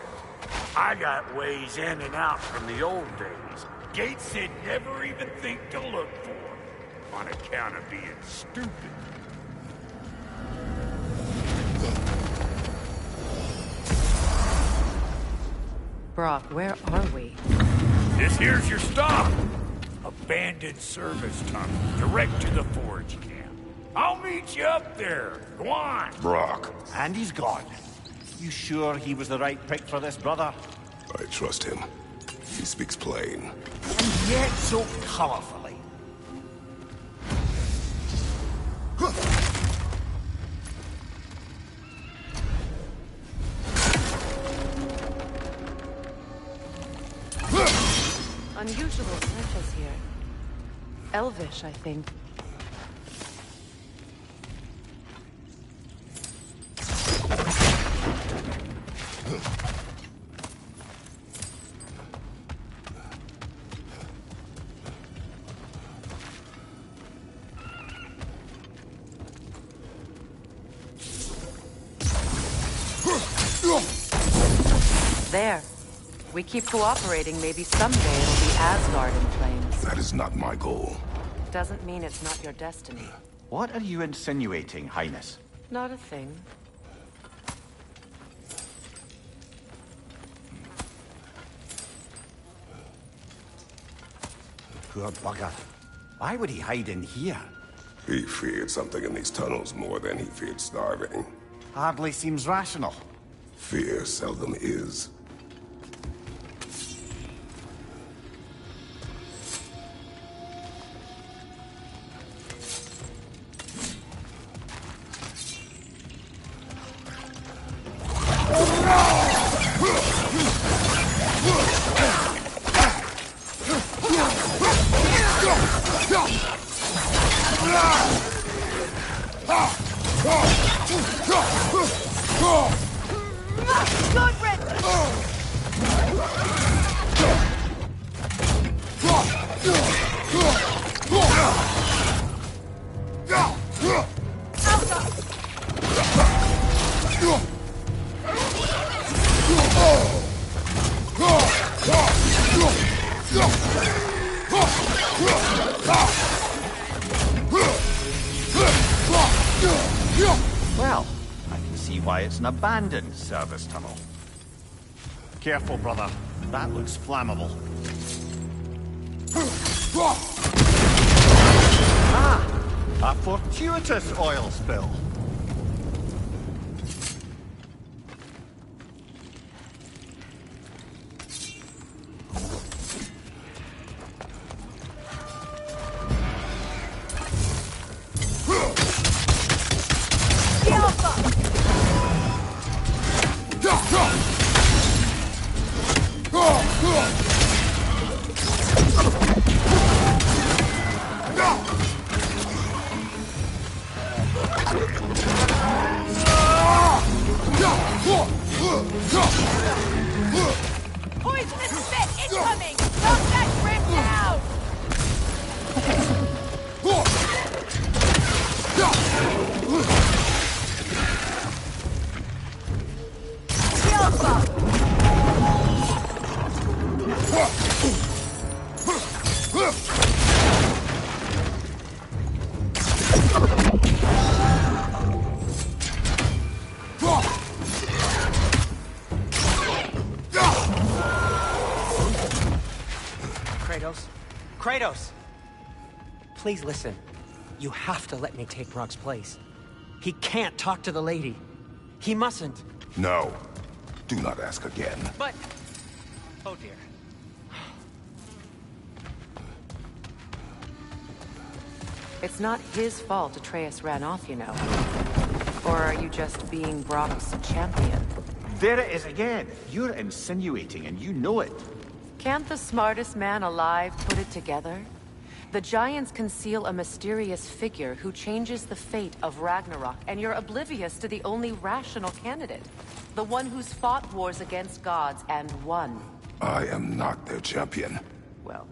I got ways in and out from the old days. Gates they'd never even think to look for, on account of being stupid. Brok, where are we? This here's your stop. Abandoned service tunnel, direct to the forge camp. I'll meet you up there. Go on. Brok. And he's gone. You sure he was the right pick for this, brother? I trust him. He speaks plain. And yet so colorfully. Unusual symbols here. Elvish, I think. There. We keep cooperating, maybe someday it'll be Asgard in flames. That is not my goal. Doesn't mean it's not your destiny. What are you insinuating, Highness? Not a thing. Poor bugger. Why would he hide in here? He feared something in these tunnels more than he feared starving. Hardly seems rational. Fear seldom is. Good riddance! It's an abandoned service tunnel. Careful, brother. That looks flammable. A fortuitous oil spill. Poisonous spit incoming! Knock that grip down! Kratos! Please listen. You have to let me take Brok's place. He can't talk to the lady. He mustn't. No. Do not ask again. But... Oh dear. It's not his fault Atreus ran off, you know. Or are you just being Brok's champion? There it is again. You're insinuating and you know it. Can't the smartest man alive put it together? The giants conceal a mysterious figure who changes the fate of Ragnarok, and you're oblivious to the only rational candidate. The one who's fought wars against gods and won. I am not their champion. Well...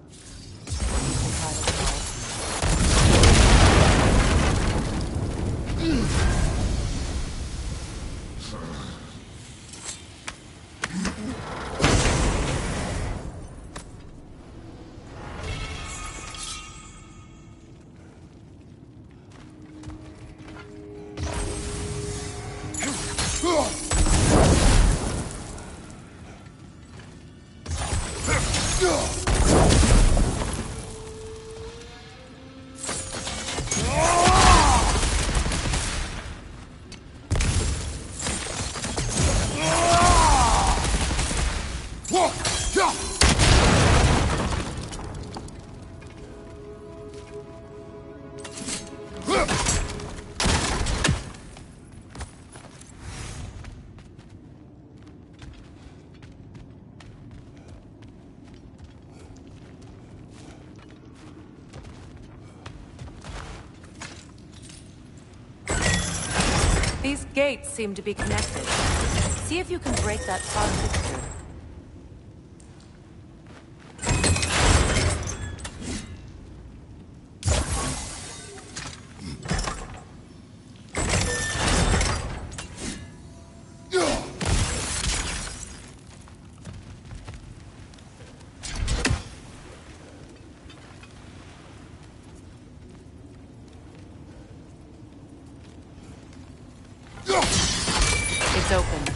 These gates seem to be connected. See if you can break that fog fixture. It's open.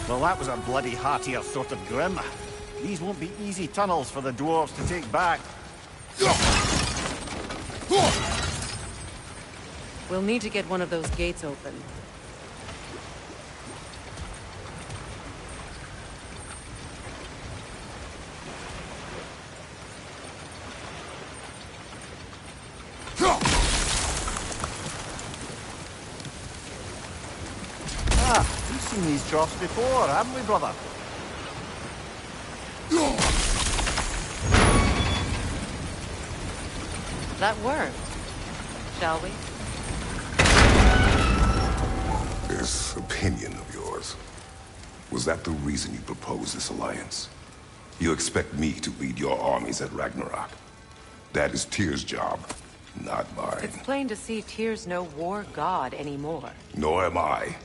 Well, that was a bloody heartier sort of grim. These won't be easy tunnels for the dwarves to take back. We'll need to get one of those gates open. Ah, we've seen these drops before, haven't we, brother? That worked. Shall we? This opinion of yours, was that the reason you proposed this alliance? You expect me to lead your armies at Ragnarok? That is Tyr's job, not mine. It's plain to see Tyr's no war god anymore. Nor am I.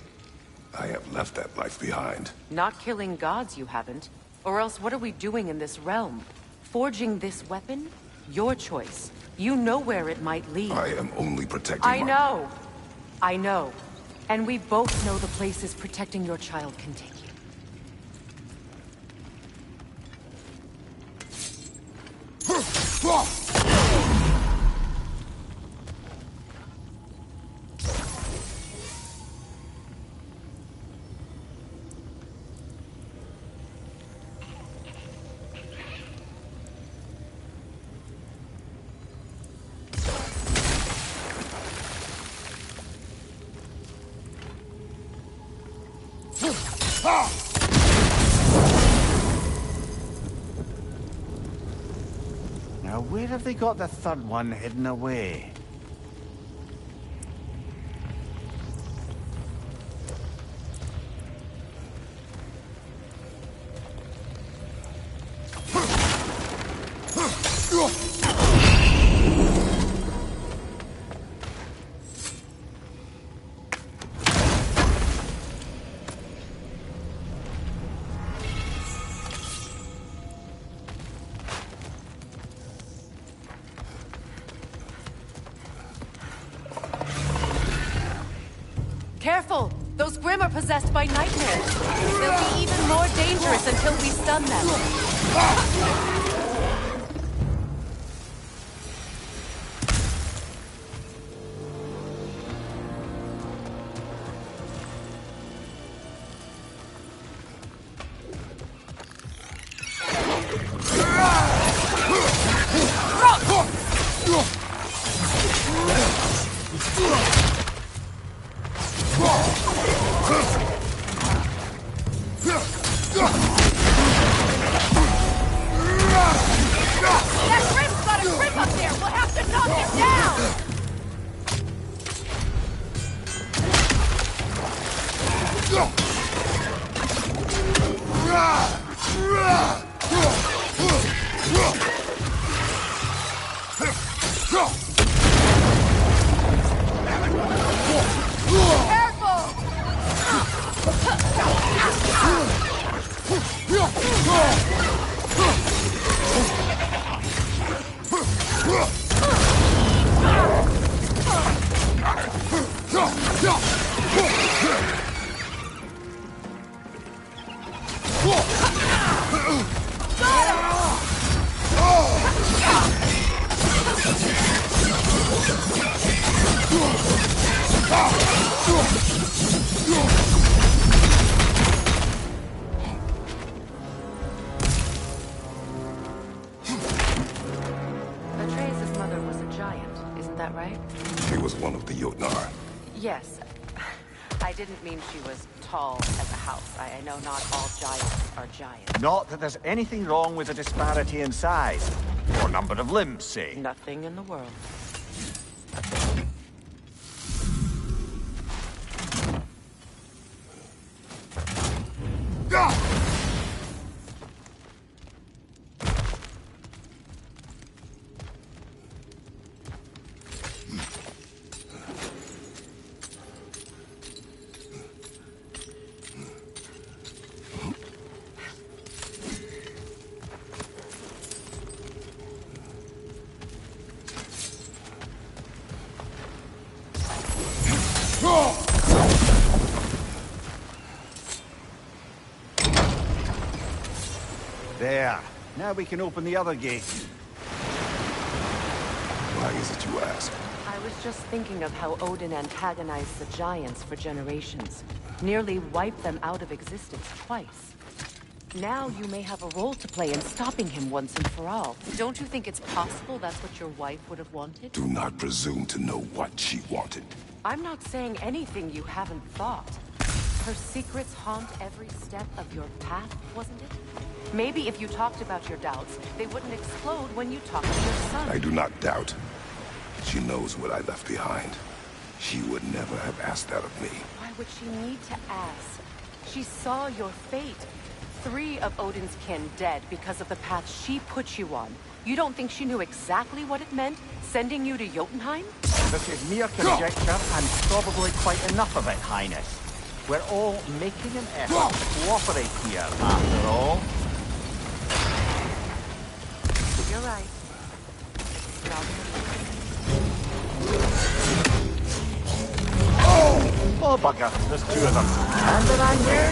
I have left that life behind. Not killing gods, you haven't. Or else what are we doing in this realm? Forging this weapon? Your choice. You know where it might lead. I am only protecting I know. I know. And we both know the places protecting your child can take you. Now, where have they got the third one hidden away? Careful! Those Grim are possessed by nightmares. They'll be even more dangerous until we stun them. Atreus' mother was a giant, isn't that right? She was one of the Jotnar. Yes. I didn't mean she was tall as a house. I know not all giants are giants. Not that there's anything wrong with a disparity in size. Or number of limbs, say. Nothing in the world. There. Now we can open the other gate. Why is it you ask? I was just thinking of how Odin antagonized the giants for generations. Nearly wiped them out of existence twice. Now you may have a role to play in stopping him once and for all. Don't you think it's possible that's what your wife would have wanted? Do not presume to know what she wanted. I'm not saying anything you haven't thought. Her secrets haunt every step of your path, wasn't it? Maybe if you talked about your doubts, they wouldn't explode when you talked to your son. I do not doubt. She knows what I left behind. She would never have asked that of me. Why would she need to ask? She saw your fate. 3 of Odin's kin dead because of the path she put you on. You don't think she knew exactly what it meant, sending you to Jotunheim? This is mere conjecture, and probably quite enough of it, Highness. We're all making an effort to cooperate here, after all. You're right. Oh, bugger. There's 2 of them. And then I'm here.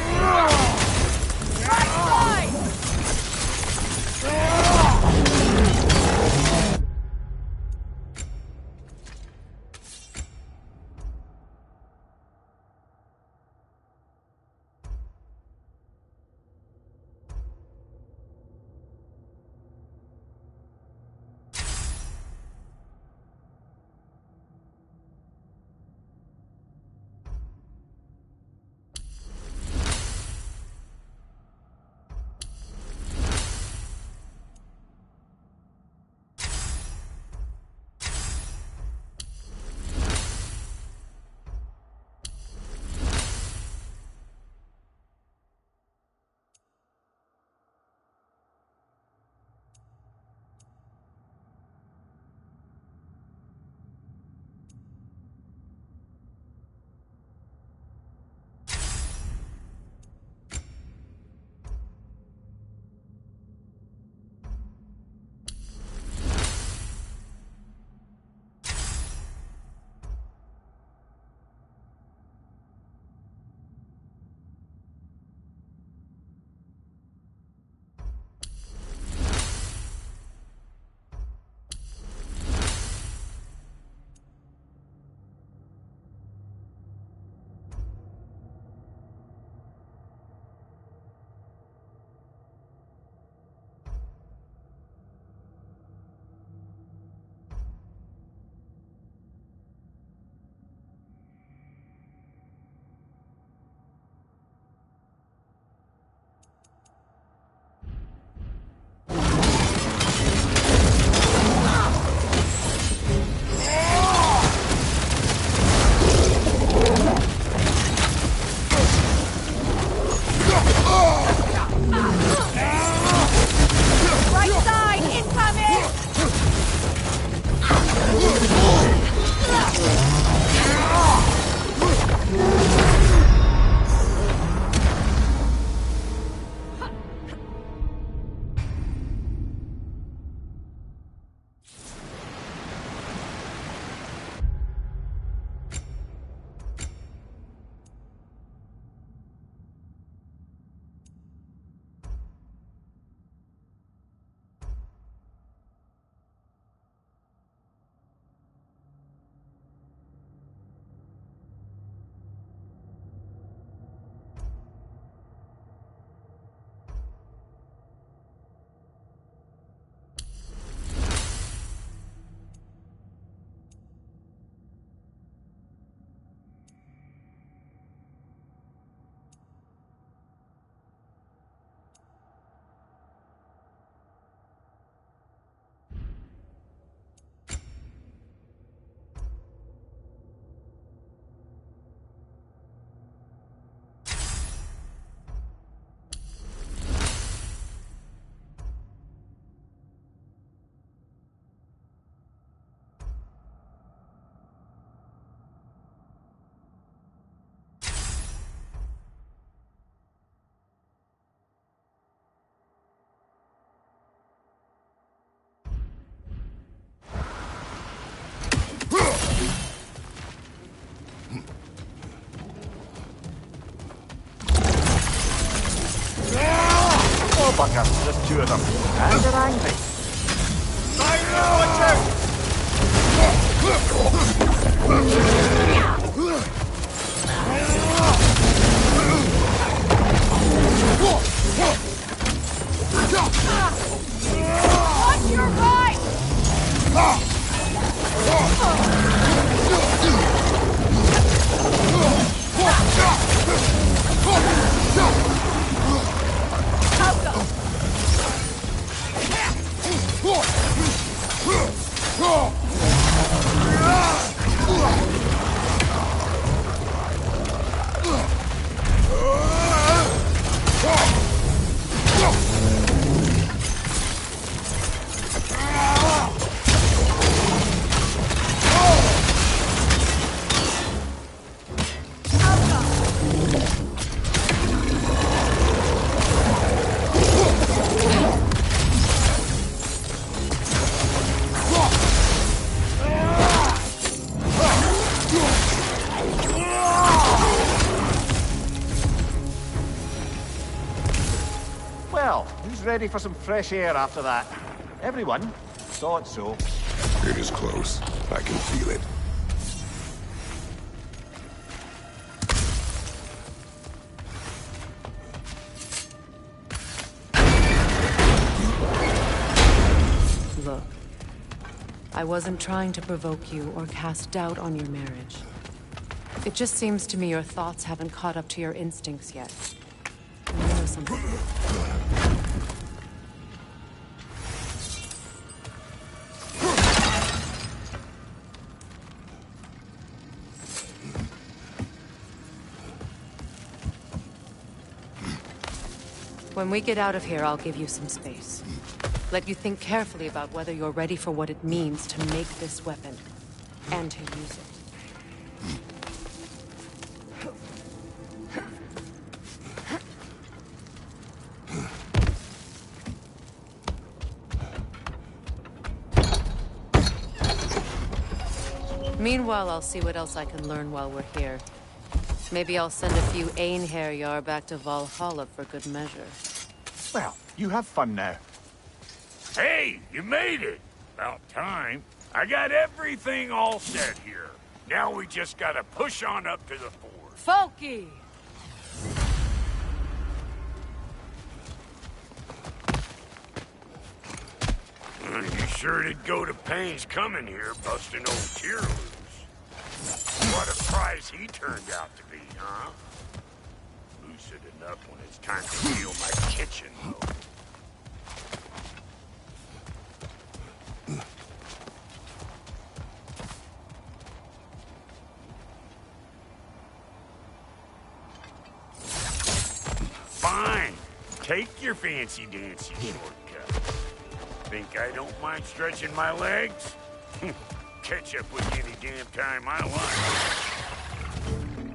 Right side! Bugger, there's 2 of them. And they're angry. Watch out! On your right! ready for some fresh air after that. Everyone thought so. It is close. I can feel it. Look, I wasn't trying to provoke you or cast doubt on your marriage. It just seems to me your thoughts haven't caught up to your instincts yet. And you know something? When we get out of here, I'll give you some space. Let you think carefully about whether you're ready for what it means to make this weapon, and to use it. Meanwhile, I'll see what else I can learn while we're here. Maybe I'll send a few Einherjar back to Valhalla for good measure. Well, you have fun now. Hey, you made it! About time. I got everything all set here. Now we just gotta push on up to the fort. Folky! You sure did go to pains coming here, busting old Tyr loose. What a prize he turned out to be, huh? Lucid enough when it's time to heal my kitchen, though. Fine. Take your fancy-dancy shortcut. Think I don't mind stretching my legs? Catch up with you any damn time I want.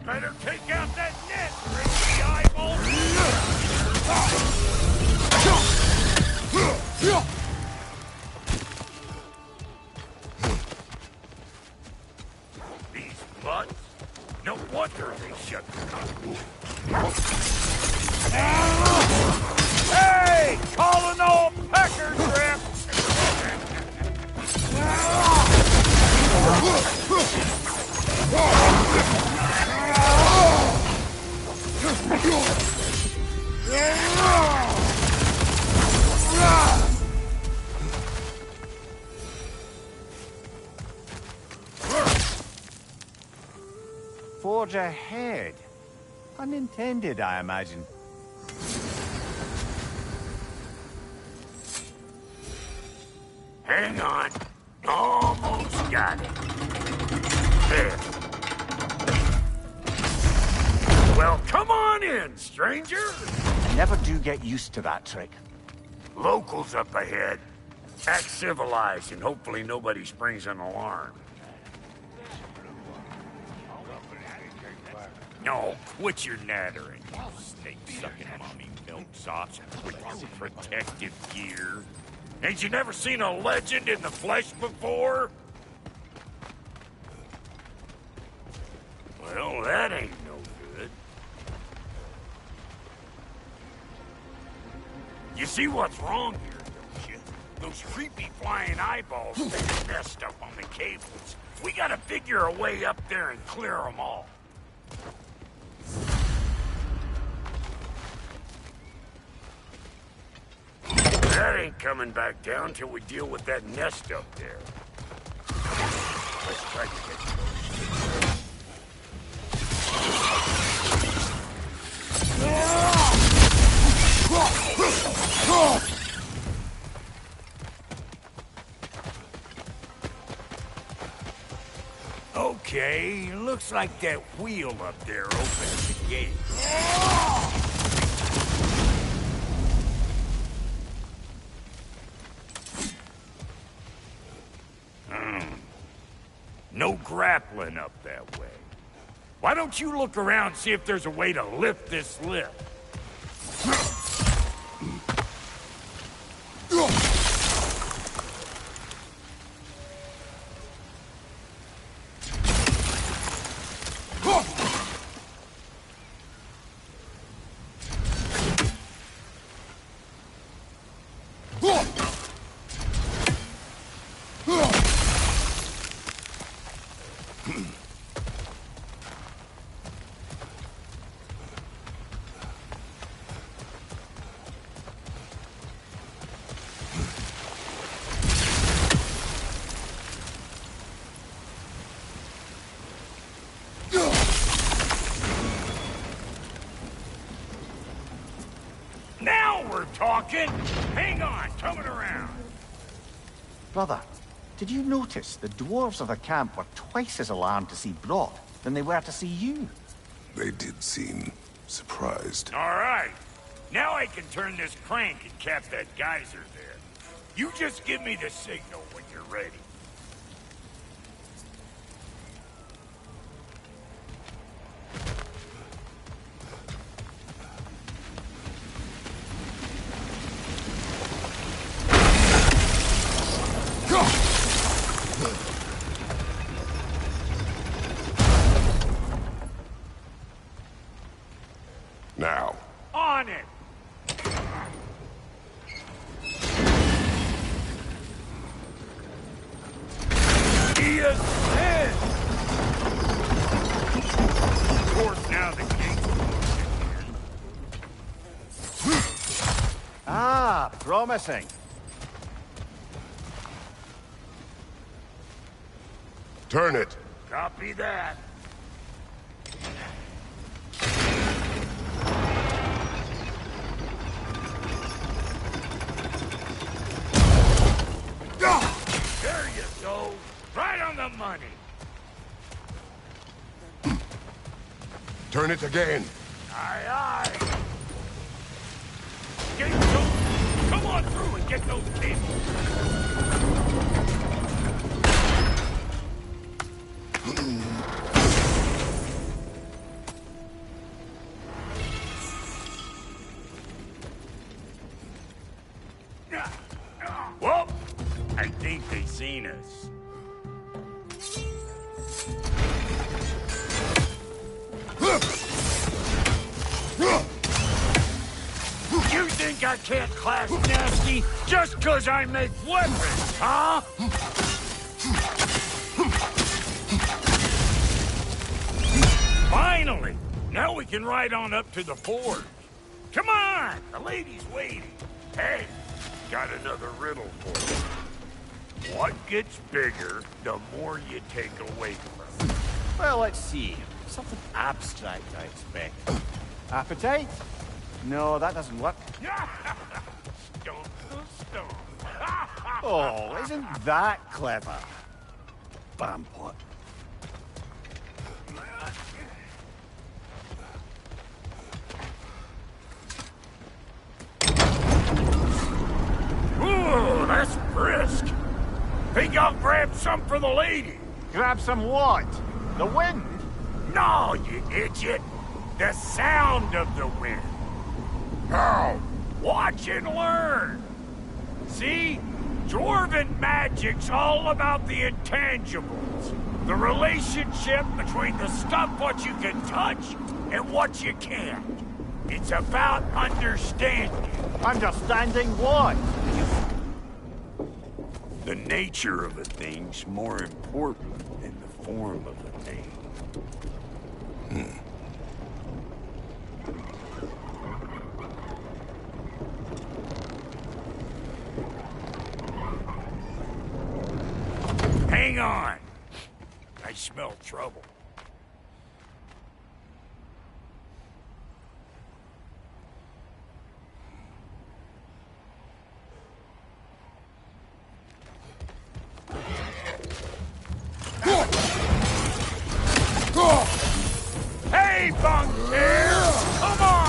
Better take out that net, crazy eyeball! These butts? No wonder they shut the country. Hey! Calling all pecker trip! Forge ahead. Unintended, I imagine. Hang on. Almost got it. There. Well, come on in, stranger. Never do get used to that trick. Locals up ahead. Act civilized and hopefully nobody springs an alarm. No, quit your nattering, you snake-sucking mommy milksops with your protective gear. Ain't you never seen a legend in the flesh before? Well, that ain't no good. You see what's wrong here, don't you? Those creepy flying eyeballs stay messed up on the cables. We gotta figure a way up there and clear them all. That ain't coming back down till we deal with that nest up there. Let's try to get close. Okay, looks like that wheel up there opens the gate. No grappling up that way. Why don't you look around and see if there's a way to lift this lift? talking. Hang on, coming around. Brother, did you notice the dwarves of the camp were twice as alarmed to see Brok than they were to see you? They did seem surprised. All right. Now I can turn this crank and cap that geyser there. You just give me the signal when you're ready. Now. On it! He is dead! Of course, now the gate's closed. Ah, promising. Turn it. Copy that. There you go. Right on the money. Turn it again. Aye, aye. Get those. Come on through and get those cables. Well, I think they seen us. You think I can't class nasty just 'cause I make weapons, huh? Finally! Now we can ride on up to the forge. Come on! The lady's waiting. Hey, got another riddle for you. What gets bigger, the more you take away from it? Well, let's see. Something abstract, I expect. Appetite? No, that doesn't work. Stomp the stomp. Oh, isn't that clever? Bampot. Ooh, that's brisk. Think I'll grab some for the lady. Grab some what? The wind? No, you idiot. The sound of the wind. How? Watch and learn. See? Dwarven magic's all about the intangibles. The relationship between the stuff what you can touch and what you can't. It's about understanding. Understanding what? The nature of a thing's more important than the form of a thing. Hang on. I smell trouble. Hey, Bunker! Come on!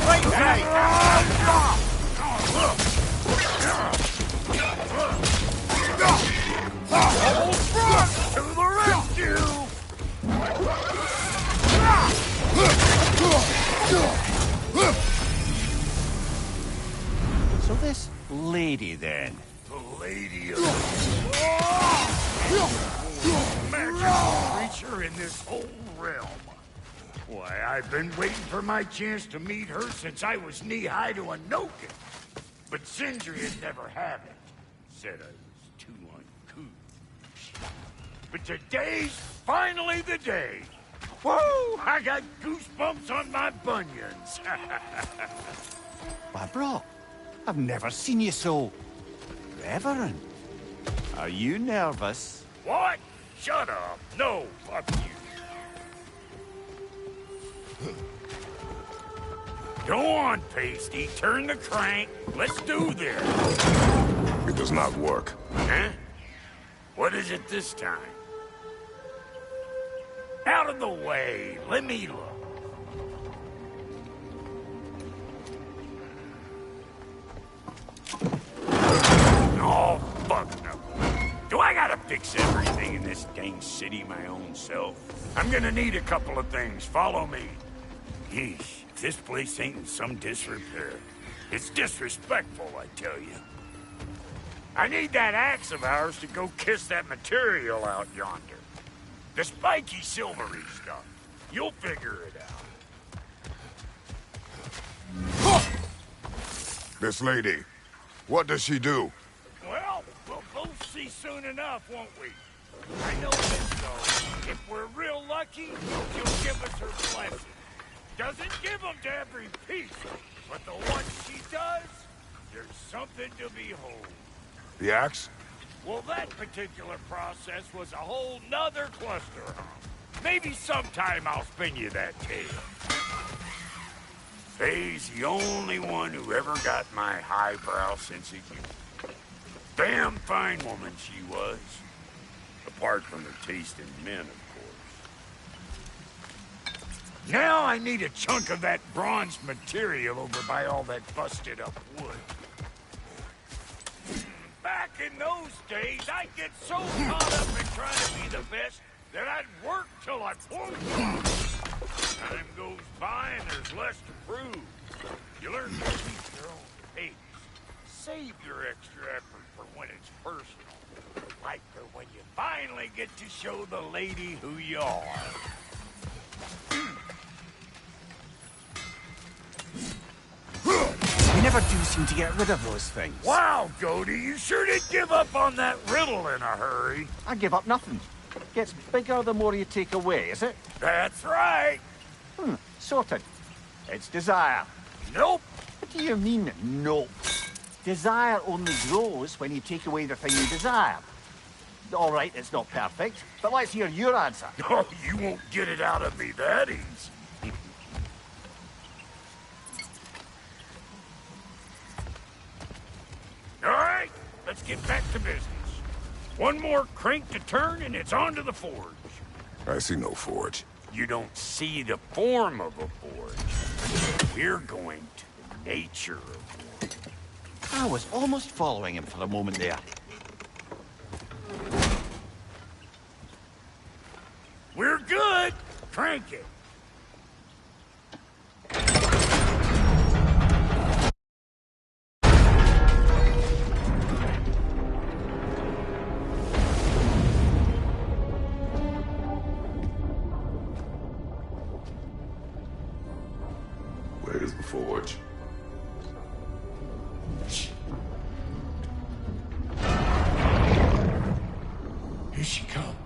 Right, right! Old Brok to the rescue! So this lady, then? The lady of magical creature in this whole realm. Why, I've been waiting for my chance to meet her since I was knee-high to a Noken. But Sindri had never had it. Said I was too uncouth. But today's finally the day. Woo! I got goosebumps on my bunions. Why, Brok, I've never seen you so reverent. Are you nervous? What? Shut up. No, fuck you. Go on, Pasty. Turn the crank. Let's do this. It does not work. Huh? What is it this time? Out of the way. Let me look. Oh, fuck no. Do I gotta fix everything in this dang city my own self? I'm gonna need a couple of things. Follow me. Yeesh, if this place ain't in some disrepair. It's disrespectful, I tell you. I need that axe of ours to go kiss that material out yonder. The spiky, silvery stuff. You'll figure it out. This lady, what does she do? Well, we'll both see soon enough, won't we? I know this, though. If we're real lucky, she'll give us her blessing. Doesn't give them to every piece, but the ones she does, there's something to behold. The axe? Well, that particular process was a whole nother cluster hump. Maybe sometime I'll spin you that tale. Faye's the only one who ever got my highbrow sense of humor. Damn fine woman she was. Apart from her taste in men, of course. Now I need a chunk of that bronze material over by all that busted up wood. Back in those days, I'd get so caught up in trying to be the best that I'd work till I pulled off. Time goes by and there's less to prove. You learn to keep your own pace. Save your extra effort for when it's personal. Like for when you finally get to show the lady who you are. You never do seem to get rid of those things. Wow, Goldie, you sure did give up on that riddle in a hurry. I give up nothing. Gets bigger the more you take away, is it? That's right. Sorted. It's desire. Nope. What do you mean, nope? Desire only grows when you take away the thing you desire. All right, it's not perfect, but let's hear your answer. Oh, you won't get it out of me that easy. All right, let's get back to business. One more crank to turn and it's on to the forge. I see no forge. You don't see the form of a forge. We're going to the nature of one. I was almost following him for a moment there. We're good. Crank it. Where's the forge? Here she comes.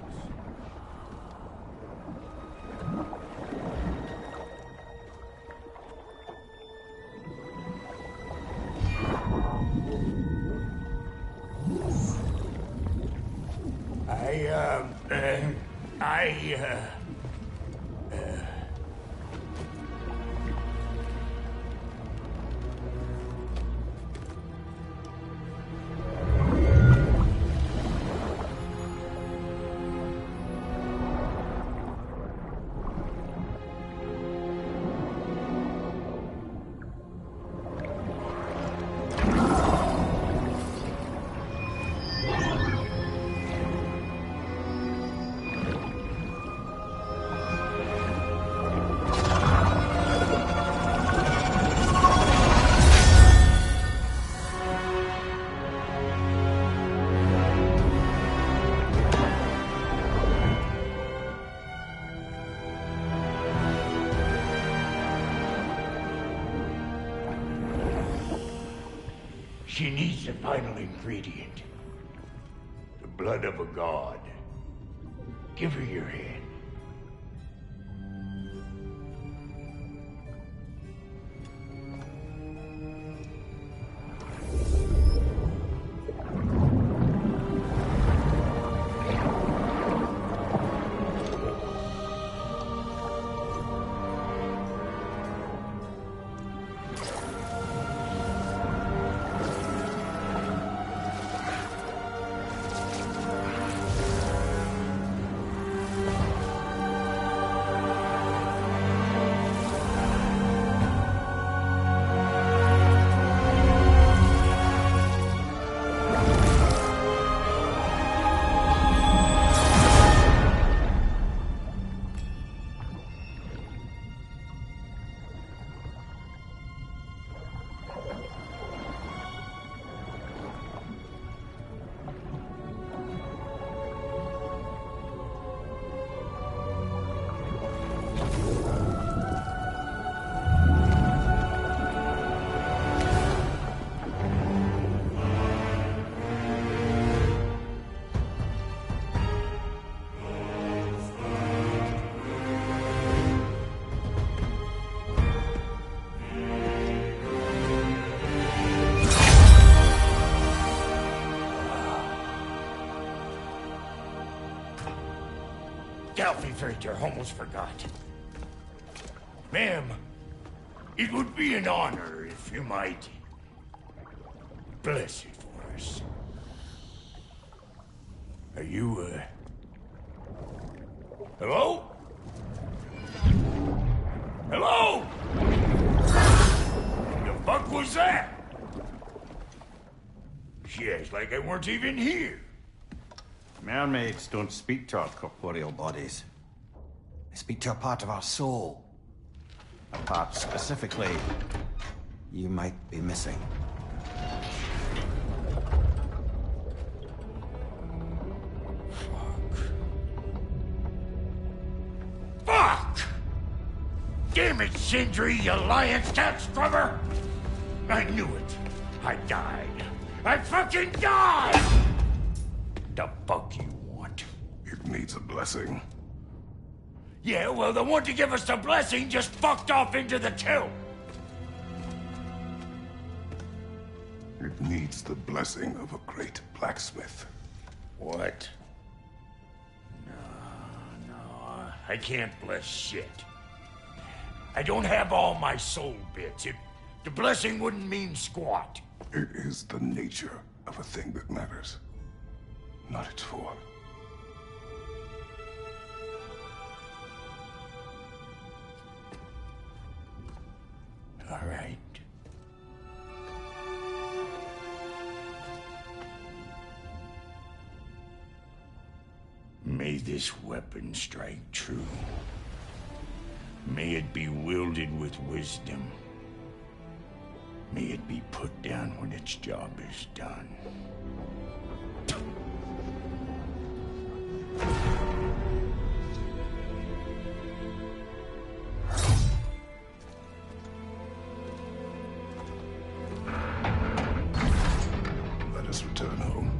She needs the final ingredient. The blood of a god. Give her your hand. Self-inflictor, almost forgot. Ma'am, it would be an honor if you might bless it for us. Are you, hello? Hello? The fuck was that? She acts like I weren't even here. Mermaids don't speak to our corporeal bodies. They speak to a part of our soul. A part specifically you might be missing. Fuck! Damn it, Sindri, you lying cat scrubber! I knew it. I died. I fucking died! The fuck you want? It needs a blessing. Yeah, well, the one to give us the blessing just fucked off into the tomb. It needs the blessing of a great blacksmith. What? No, I can't bless shit. I don't have all my soul bits. The blessing wouldn't mean squat. It is the nature of a thing that matters, not its form. All right. May this weapon strike true. May it be wielded with wisdom. May it be put down when its job is done. Let us return home.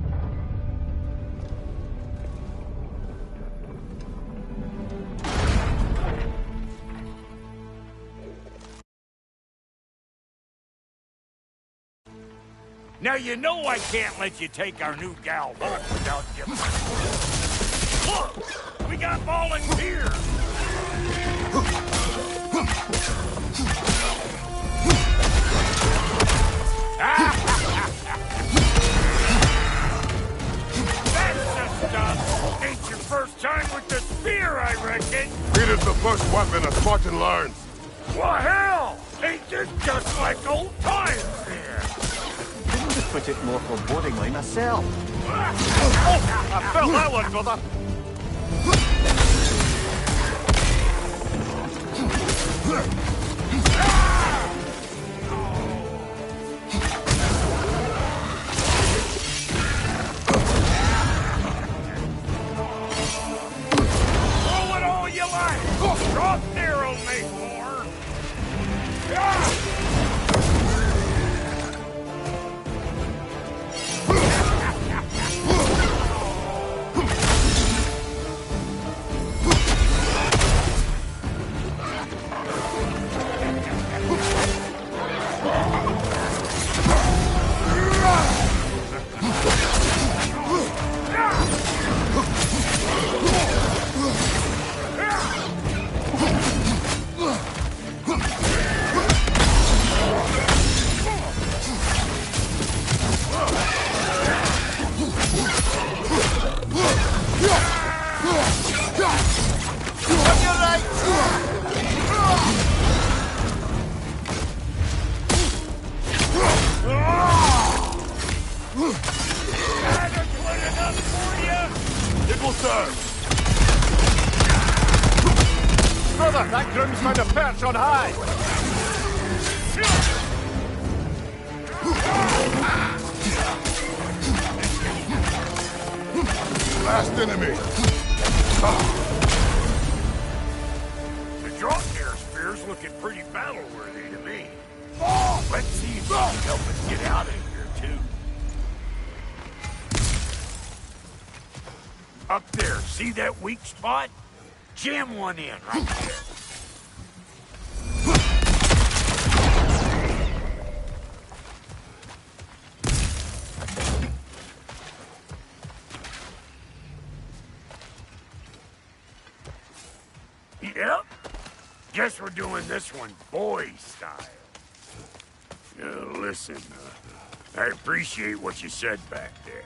Now you know I can't let you take our new gal home without giving her. Look! We got volunteers! That's the stuff! Ain't your first time with the spear, I reckon! It is the first weapon a Spartan learns. Well, hell! Ain't this just like old times here? To put it more forebodingly myself. I felt that one, brother. Throw it all you like! Draupnir will make more! It will serve. Brother, that groom's found a perch on high. Last enemy. The Draupnir spear's looking pretty battle-worthy to me. Oh, let's see if you can help us get out of here, too. Up there, see that weak spot? Jam one in right there. Guess we're doing this one boy style. Listen, I appreciate what you said back there.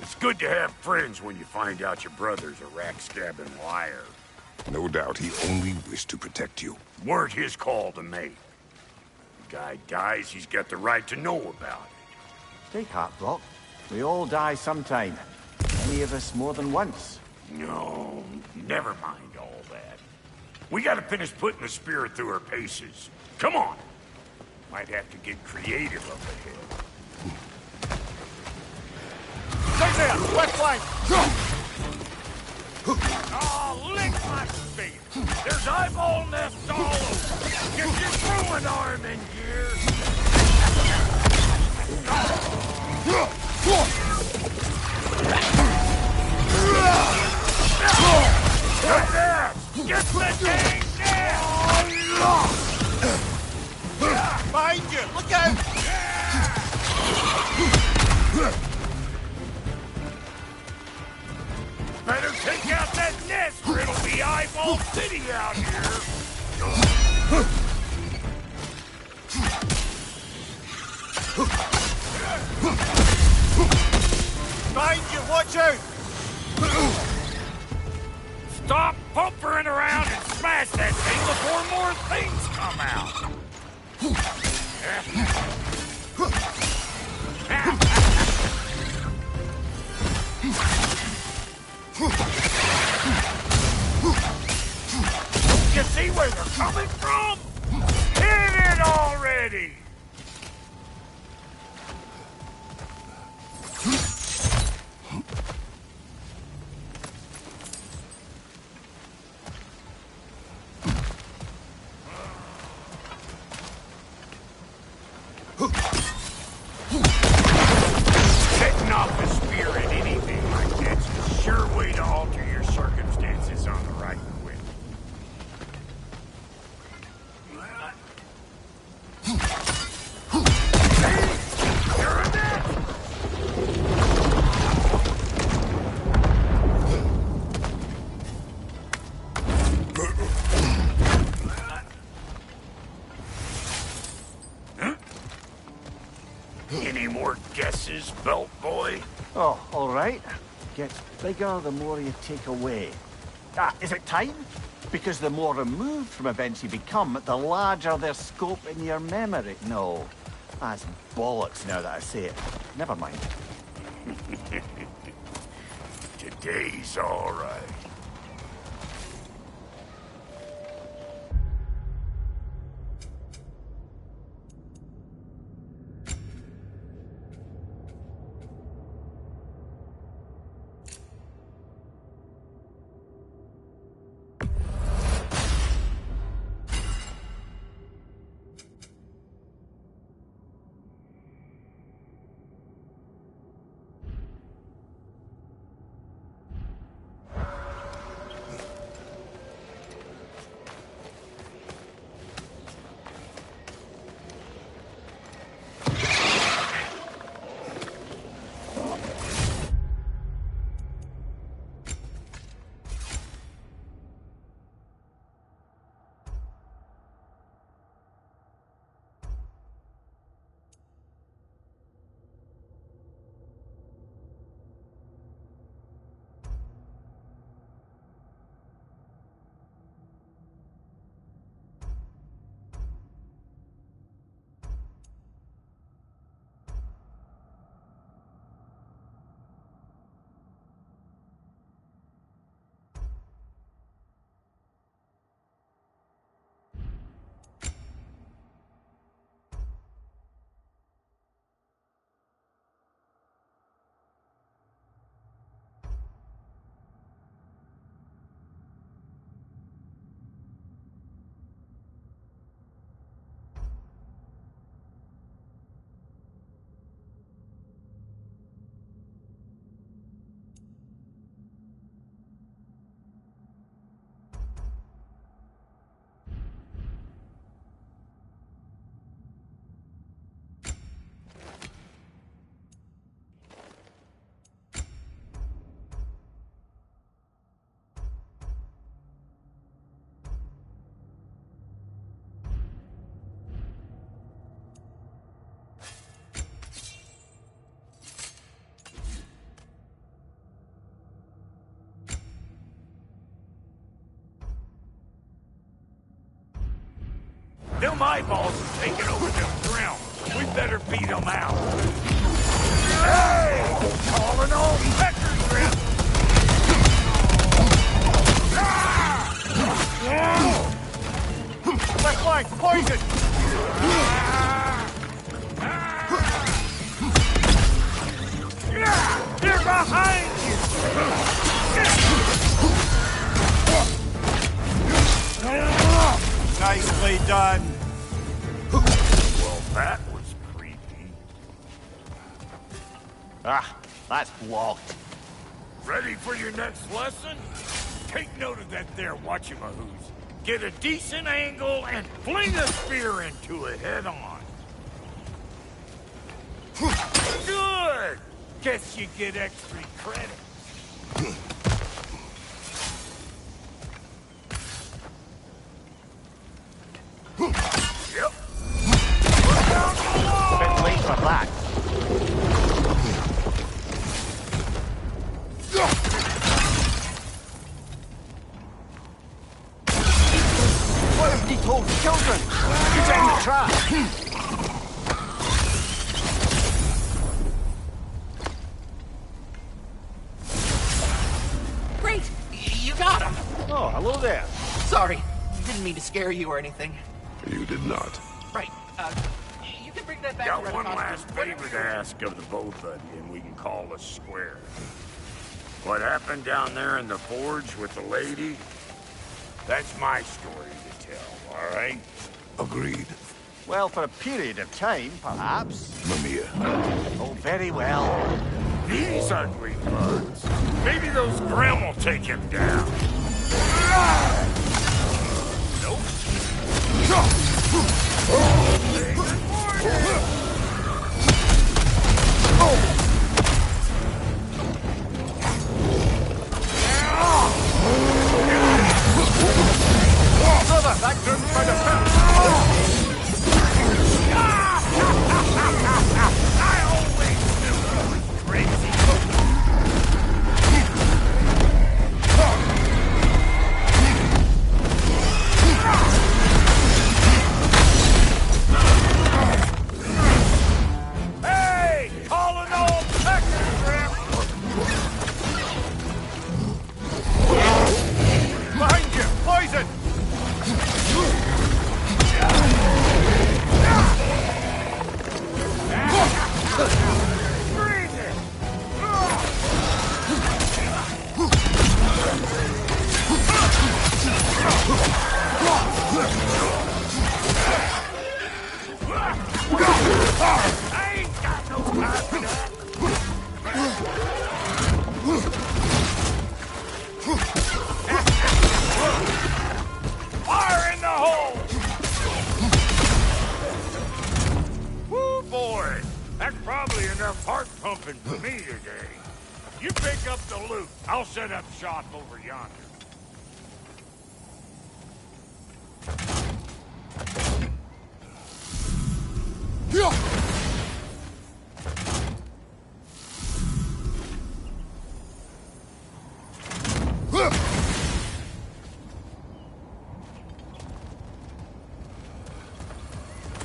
It's good to have friends when you find out your brother's a rack-scabbing liar. No doubt he only wished to protect you. Weren't his call to make. The guy dies, he's got the right to know about it. Take heart, Brok. We all die sometime. Many of us more than once. No, never mind all that. We gotta finish putting the spirit through her paces. Come on! Might have to get creative up ahead. Stay there! Left flank! Oh, lick my face! There's eyeball nests all over! Get your ruined arm in gear! Get there! Get the dang nest! Behind you! Look out! Better take out that nest or it'll be eyeball city out here! Behind you! Watch out! Stop pumpering around and smash that thing before more things come out! You see where they're coming from? Hit it already! Setting off the spear at anything like that's a sure way to alter your circumstances on the right quick. You're a net! Any more guesses, belt boy? Oh, all right. Gets bigger the more you take away. Ah, is it time? Because the more removed from events you become, the larger their scope in your memory. No, that's bollocks now that I say it. Never mind. Today's all right. Them eyeballs are taking over them realms. We better beat them out. Hey! Calling all pecker grip! Left flank, poison! They're behind you! Nicely done. Well, that was creepy. Ah, that's blocked. Ready for your next lesson? Take note of that there whatchamahoos. Get a decent angle and fling a spear into it head on. Good! Guess you get extra credit. Yep. Bit late for that. What have they told children? Get in the trap! Great! You got him! Oh, hello there. Sorry, didn't mean to scare you or anything. You did not. Right, you can bring that back Got to one Red last favor to ask of the both of you, and we can call us square. What happened down there in the forge with the lady? That's my story to tell, all right? Agreed. Well, for a period of time, perhaps. Mimir. Oh, very well. These ugly bugs. Maybe those Grim will take him down. Nope. Brother, that group by the I always knew you was crazy. Hey! Calling all pecker grip! behind you! Poison! I ain't got no time for that. Fire in the hole! Woo, boy! That's probably enough heart pumping for me today. You pick up the loot. I'll set up shop over yonder.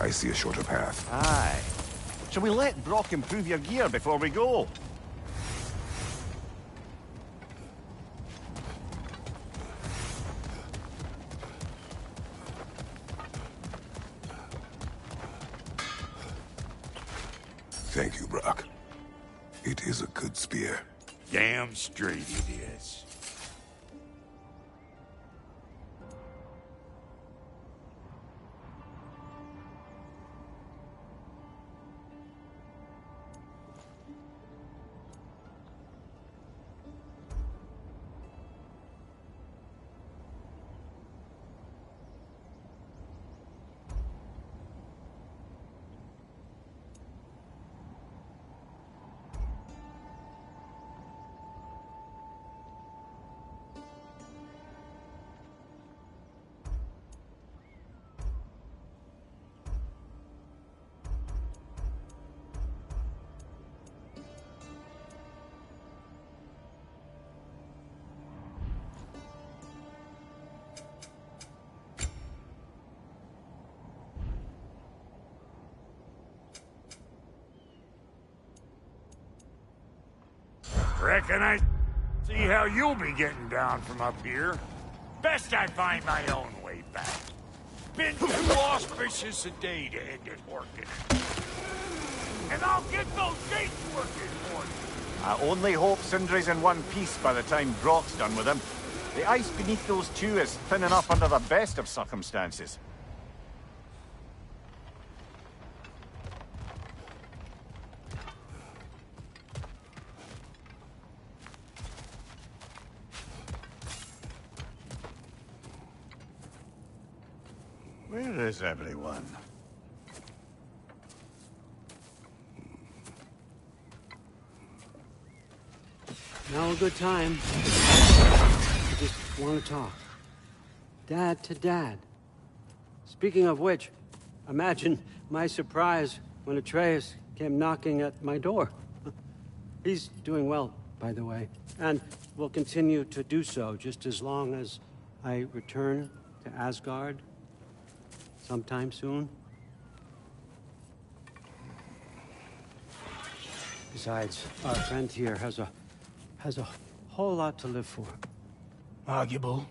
I see a shorter path. Aye. Shall we let Brok improve your gear before we go? Thank you, Brok. It is a good spear. Damn straight it is. Reckon I see how you'll be getting down from up here. Best I find my own way back. Been too auspicious a day to end it working. And I'll get those gates working for you. I only hope Sindri's in one piece by the time Brok's done with him. The ice beneath those two is thin enough under the best of circumstances. Where is everyone? Now a good time. I just want to talk. Dad to dad. Speaking of which, imagine my surprise when Atreus came knocking at my door. He's doing well, by the way, and will continue to do so just as long as I return to Asgard sometime soon. Besides, our friend here has a whole lot to live for. Arguable.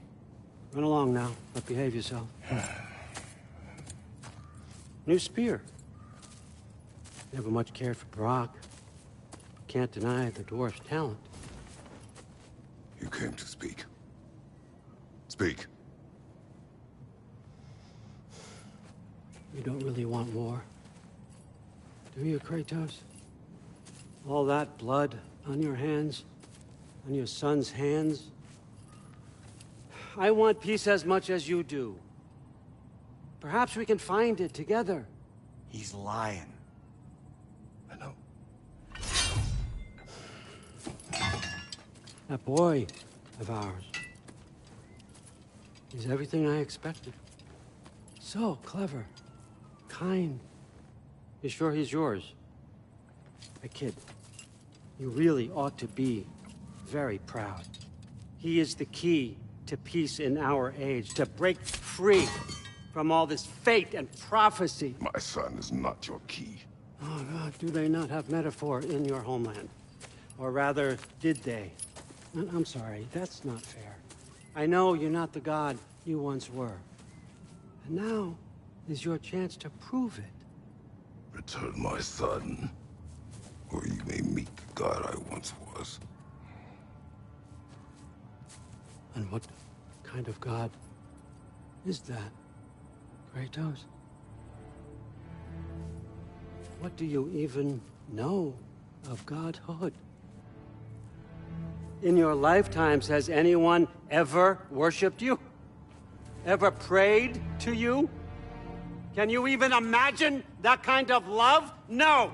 Run along now, but behave yourself. New spear. Never much cared for Brok. Can't deny the dwarf's talent. You came to speak. Speak. You don't really want war, do you, Kratos? All that blood on your hands, on your son's hands. I want peace as much as you do. Perhaps we can find it together. He's lying. I know. That boy of ours. He's everything I expected. So clever. Kind. You sure he's yours? A kid. You really ought to be very proud. He is the key to peace in our age, to break free from all this fate and prophecy. My son is not your key. Oh, God, do they not have metaphor in your homeland? Or rather, did they? I'm sorry, that's not fair. I know you're not the god you once were. And now is your chance to prove it. Return my son, or you may meet the god I once was. And what kind of god is that, Kratos? What do you even know of godhood? In your lifetimes, has anyone ever worshipped you? Ever prayed to you? Can you even imagine that kind of love? No!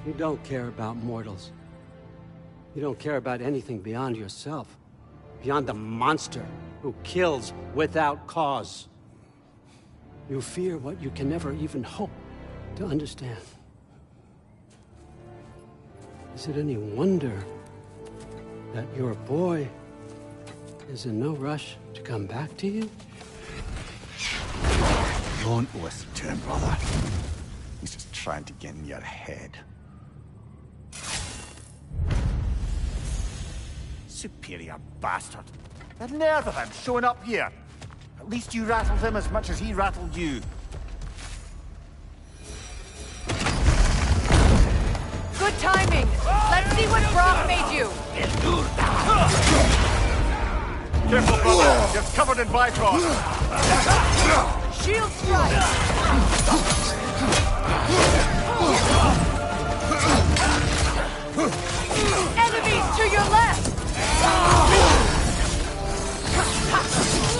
You don't care about mortals. You don't care about anything beyond yourself. Beyond the monster who kills without cause. You fear what you can never even hope to understand. Is it any wonder that your boy is in no rush to come back to you? Don't listen to him, brother. He's just trying to get in your head. Superior bastard. The nerve of him showing up here. At least you rattled him as much as he rattled you. Good timing! Let's see what Brok made you! Careful, brother. You're covered in Bifrost. Shield strike! Enemies to your left!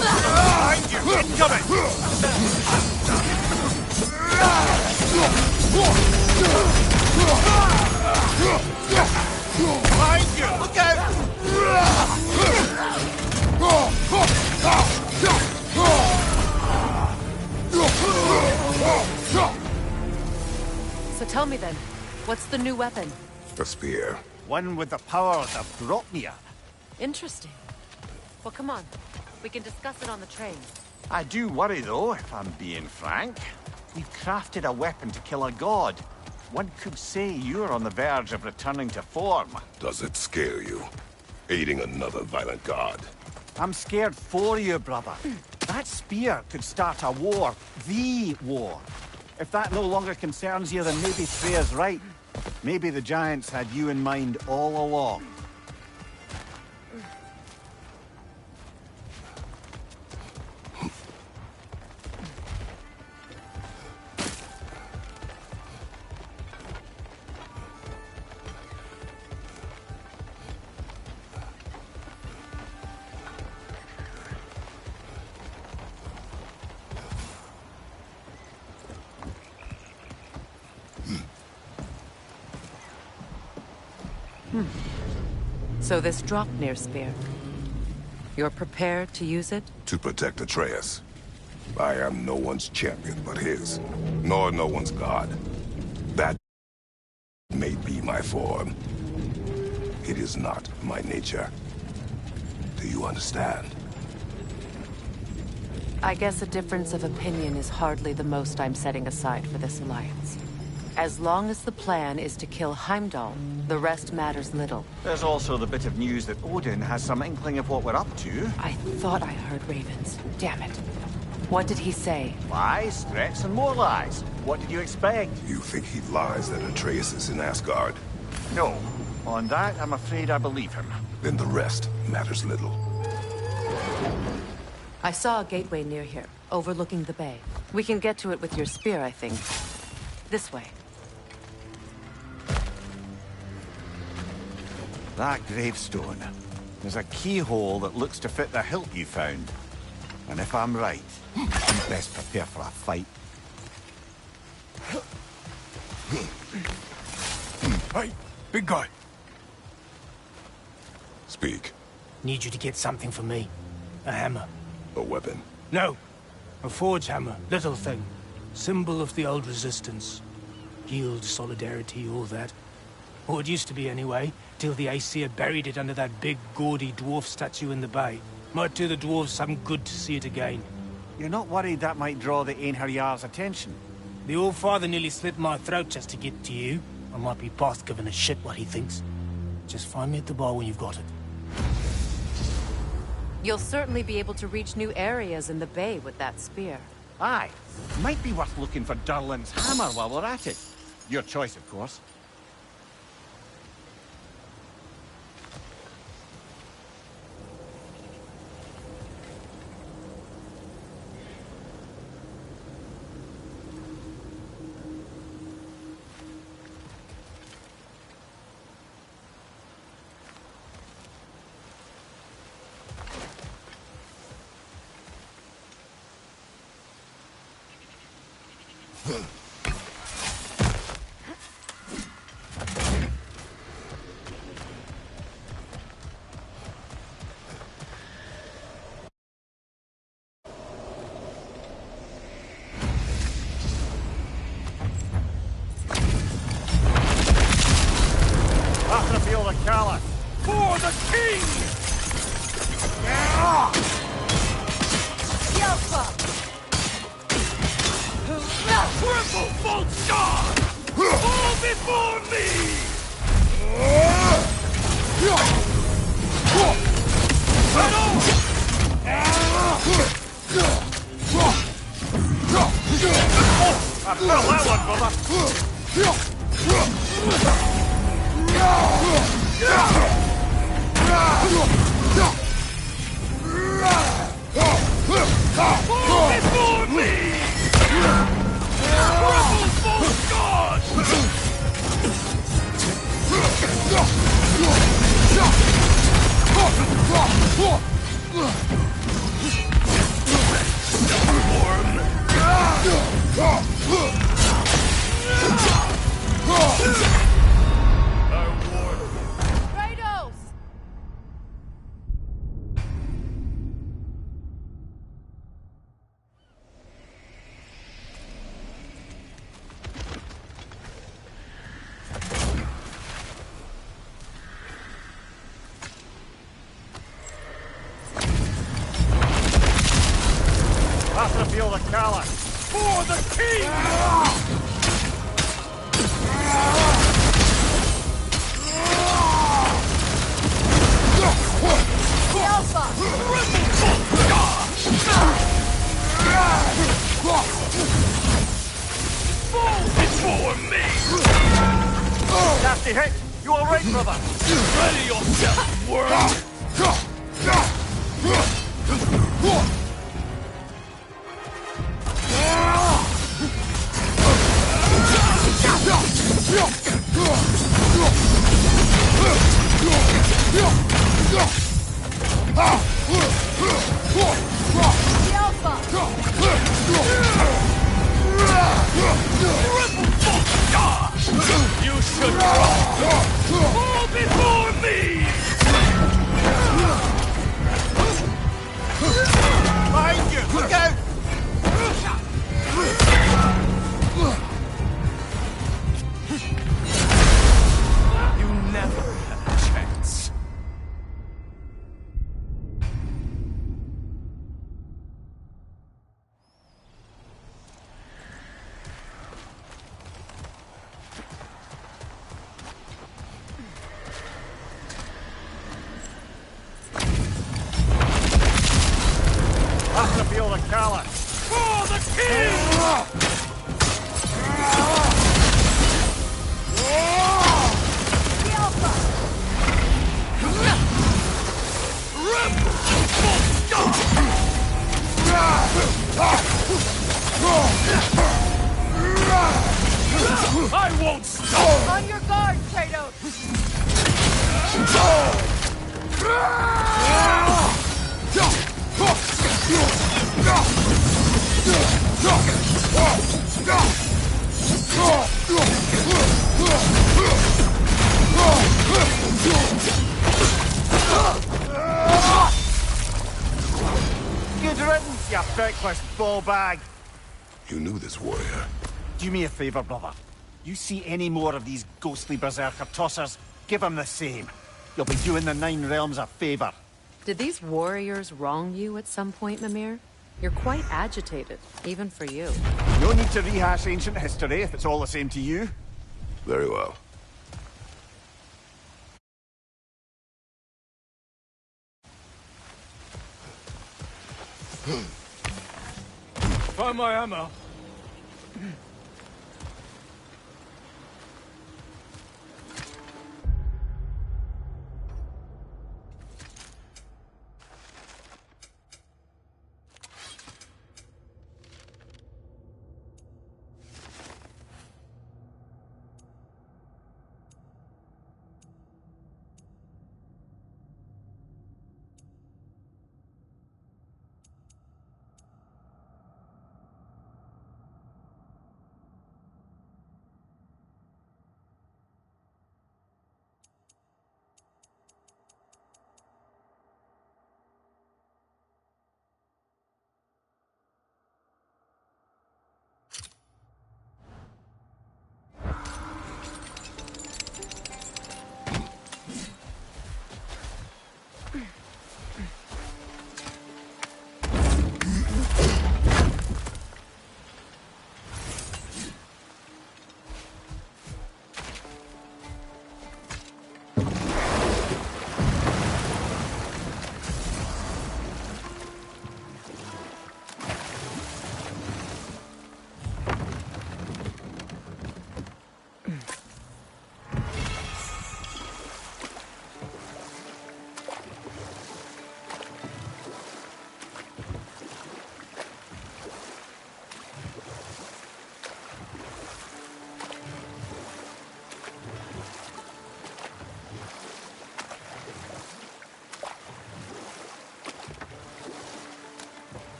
Behind you! Incoming! Behind you! Look out! So tell me then, what's the new weapon? A spear. One with the power of the draupnir. Interesting. Well, come on. We can discuss it on the train. I do worry, though, if I'm being frank. We've crafted a weapon to kill a god. One could say you're on the verge of returning to form. Does it scare you? Aiding another violent god? I'm scared for you, brother. That spear could start a war. The war. If that no longer concerns you, then maybe Freya's right. Maybe the giants had you in mind all along. So this draupnir spear, you're prepared to use it? To protect Atreus. I am no one's champion but his, nor no one's god. That may be my form. It is not my nature. Do you understand? I guess a difference of opinion is hardly the most I'm setting aside for this alliance. As long as the plan is to kill Heimdall, the rest matters little. There's also the bit of news that Odin has some inkling of what we're up to. I thought I heard ravens. Damn it. What did he say? Lies, threats, and more lies. What did you expect? You think he lies that Atreus is in Asgard? No. On that, I'm afraid I believe him. Then the rest matters little. I saw a gateway near here, overlooking the bay. We can get to it with your spear, I think. This way. That gravestone. There's a keyhole that looks to fit the hilt you found. And if I'm right, you best prepare for a fight. Hey, big guy. Speak. Need you to get something for me. A hammer. A weapon? No. A forge hammer. Little thing. Symbol of the old resistance. Guild, solidarity, all that. Or it used to be anyway, till the Aesir buried it under that big, gaudy dwarf statue in the bay. Might do the dwarves some good to see it again. You're not worried that might draw the Einherjar's attention? The All-Father nearly slit my throat just to get to you. I might be past giving a shit what he thinks. Just find me at the bar when you've got it. You'll certainly be able to reach new areas in the bay with that spear. Aye. Might be worth looking for Durlin's hammer while we're at it. Your choice, of course. Rafrafill the callous. For the king! Yelpa! Triple bolt star! Fall before me! Right on! I felt that one, brother. Fall before me! Triple bolt god! before me! Nasty hit! You alright, brother? Ready yourself, worm! You should fall before me! Behind you! Look out! You never had a chance. Atreus the callous! For the king! I won't stop! On your guard, Kratos! Good riddance, you feckless ball bag! You knew this warrior. Do me a favour, brother. You see any more of these ghostly berserker tossers, give them the same. You'll be doing the Nine Realms a favour. Did these warriors wrong you at some point, Mimir? You're quite agitated, even for you. No need to rehash ancient history if it's all the same to you. Very well. Find my ammo.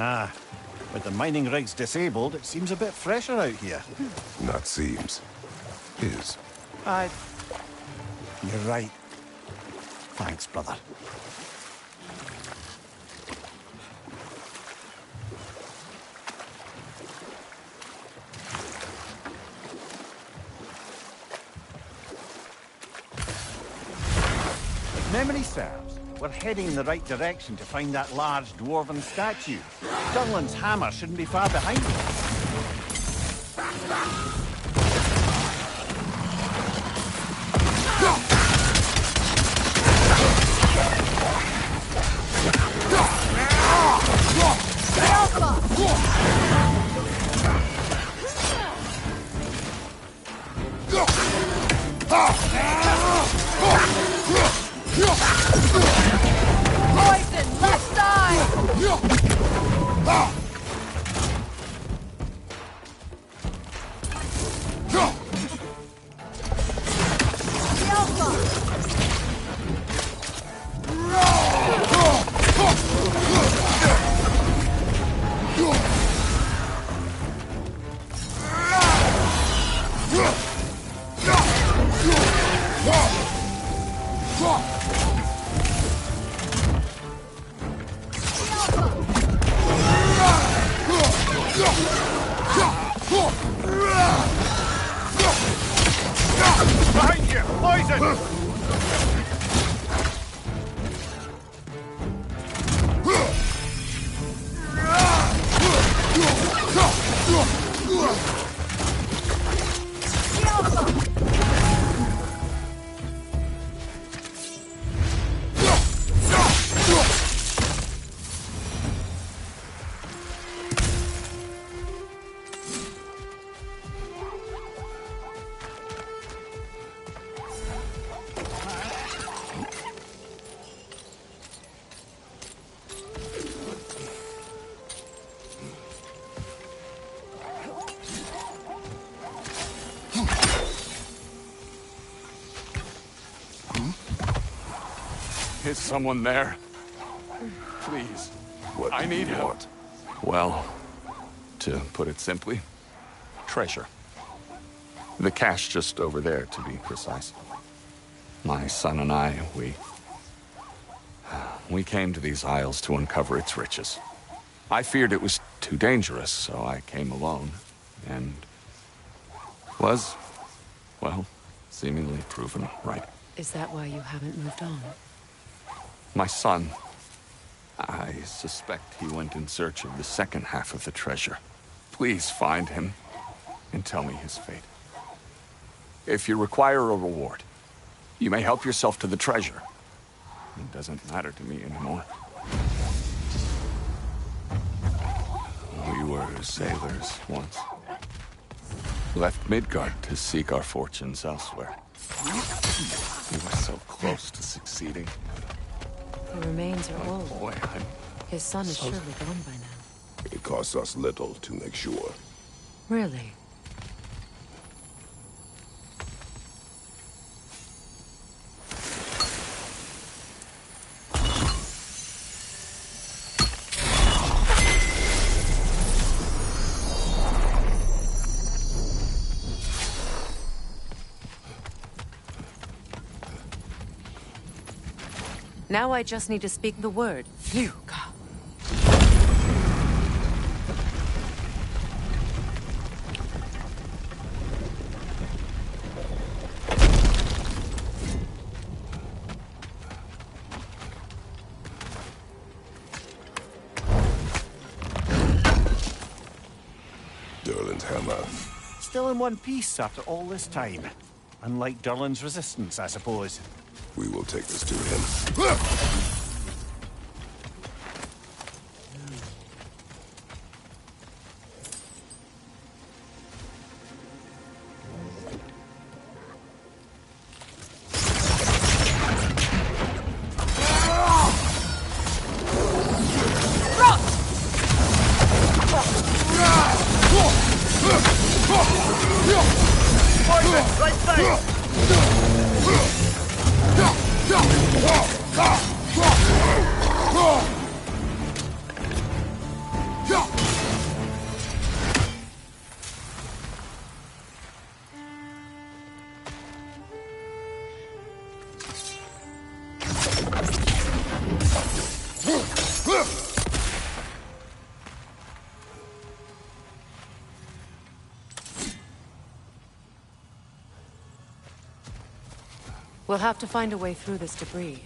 Ah, with the mining rigs disabled, it seems a bit fresher out here. Not seems. Is. You're right. Thanks, brother. If memory serves, we're heading in the right direction to find that large dwarven statue. Dunland's hammer shouldn't be far behind us. Poison, let's die! Behind you! Poison! Is someone there? Please. What I do you need help. want? Well, to put it simply, treasure. The cache just over there, to be precise. My son and I, we came to these isles to uncover its riches. I feared it was too dangerous, so I came alone, and was, well, seemingly proven right. Is that why you haven't moved on? My son, I suspect he went in search of the second half of the treasure. Please find him and tell me his fate. If you require a reward, you may help yourself to the treasure. It doesn't matter to me anymore. We were sailors once. Left Midgard to seek our fortunes elsewhere. We were so close to succeeding. The remains are old. Boy, His son is surely gone by now. It costs us little to make sure. Really? Now I just need to speak the word. Phew, God. Durlin's hammer. Still in one piece after all this time. Unlike Durlin's resistance, I suppose. We will take this to him. We'll have to find a way through this debris.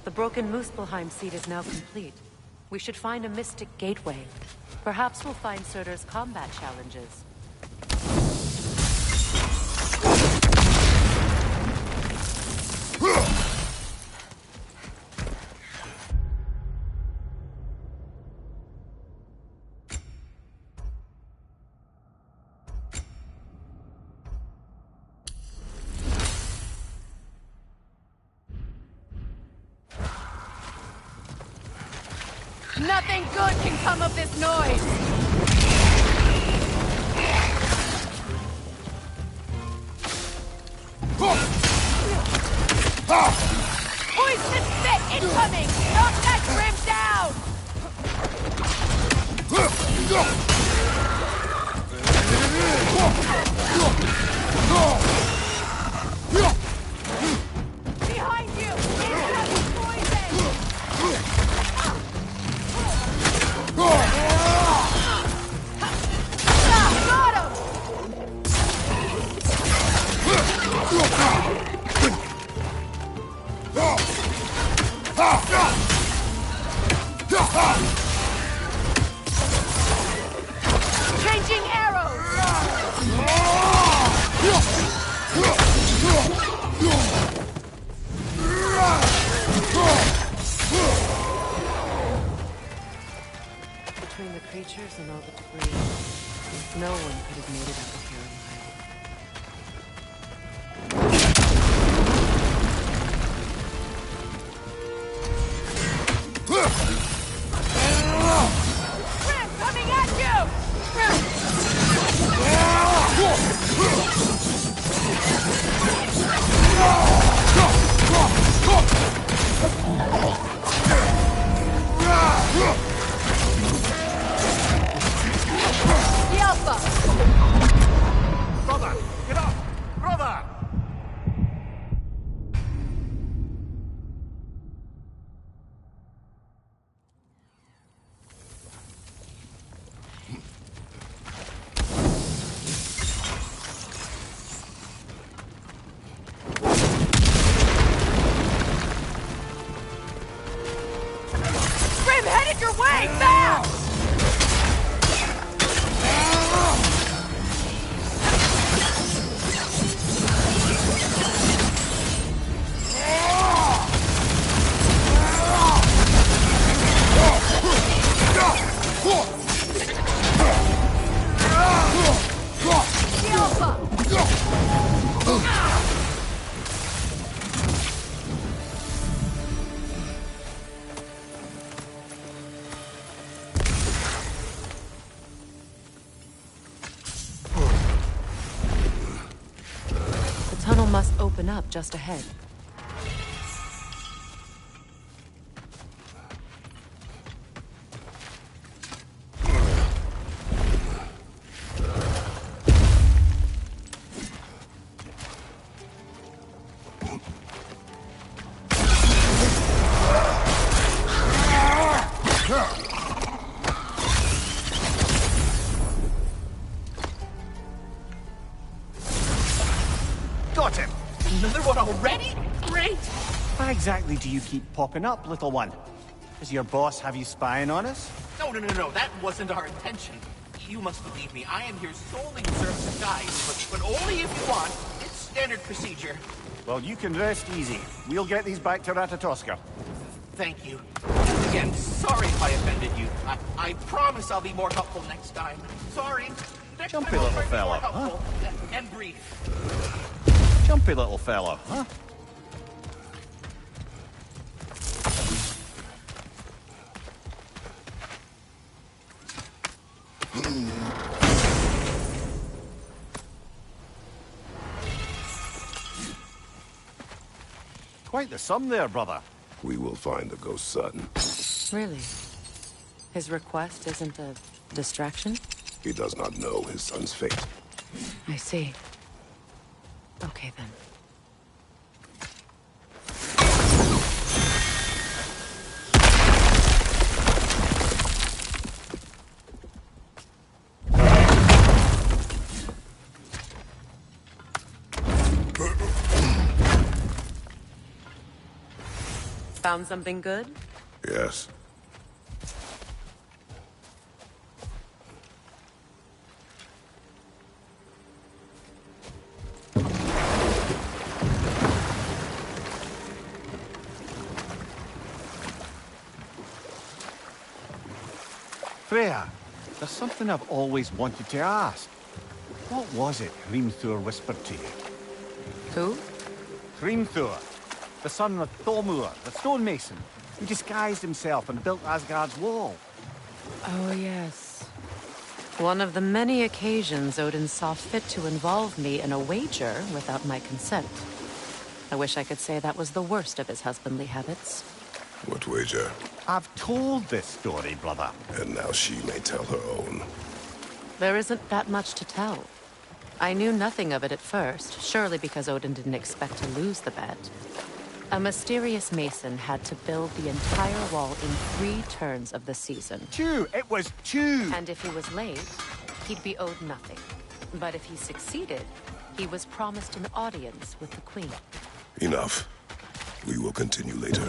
The broken Muspelheim seed is now complete. We should find a mystic gateway. Perhaps we'll find Surtur's combat challenges. Nothing good can come of this noise! Poison spit incoming! Knock that grim down! Behind you! Incoming poison! Got him! Changing arrows! Between the creatures and all the debris, no one could have made it up of here Grim coming at you! The Alpha! Brother, get up! Brother! Grim headed your way! Fast! The Alpha! The tunnel must open up just ahead. Got him! Another one already? Great! Why exactly do you keep popping up, little one? Does your boss have you spying on us? No, that wasn't our intention. You must believe me, I am here solely to serve as a guide, but only if you want. It's standard procedure. Well, you can rest easy. We'll get these back to Ratatoska. Thank you. Again, sorry if I offended you. I promise I'll be more helpful next time. Sorry. Next Jumpy time I'll little try to be more fella, huh? helpful and brief. Jumpy little fellow, huh? Quite the sum there, brother. We will find the ghost son. Really? His request isn't a distraction? He does not know his son's fate. I see. Okay, then. Found something good? Yes. Freya, there's something I've always wanted to ask. What was it Hrimthur whispered to you? Who? Hrimthur. the son of Thormur, the stonemason, who disguised himself and built Asgard's wall. Oh, yes. One of the many occasions Odin saw fit to involve me in a wager without my consent. I wish I could say that was the worst of his husbandly habits. What wager? I've told this story, brother. And now she may tell her own. There isn't that much to tell. I knew nothing of it at first, surely because Odin didn't expect to lose the bet. A mysterious mason had to build the entire wall in 3 turns of the season. 2! It was 2! And if he was late, he'd be owed nothing. But if he succeeded, he was promised an audience with the queen. Enough. We will continue later.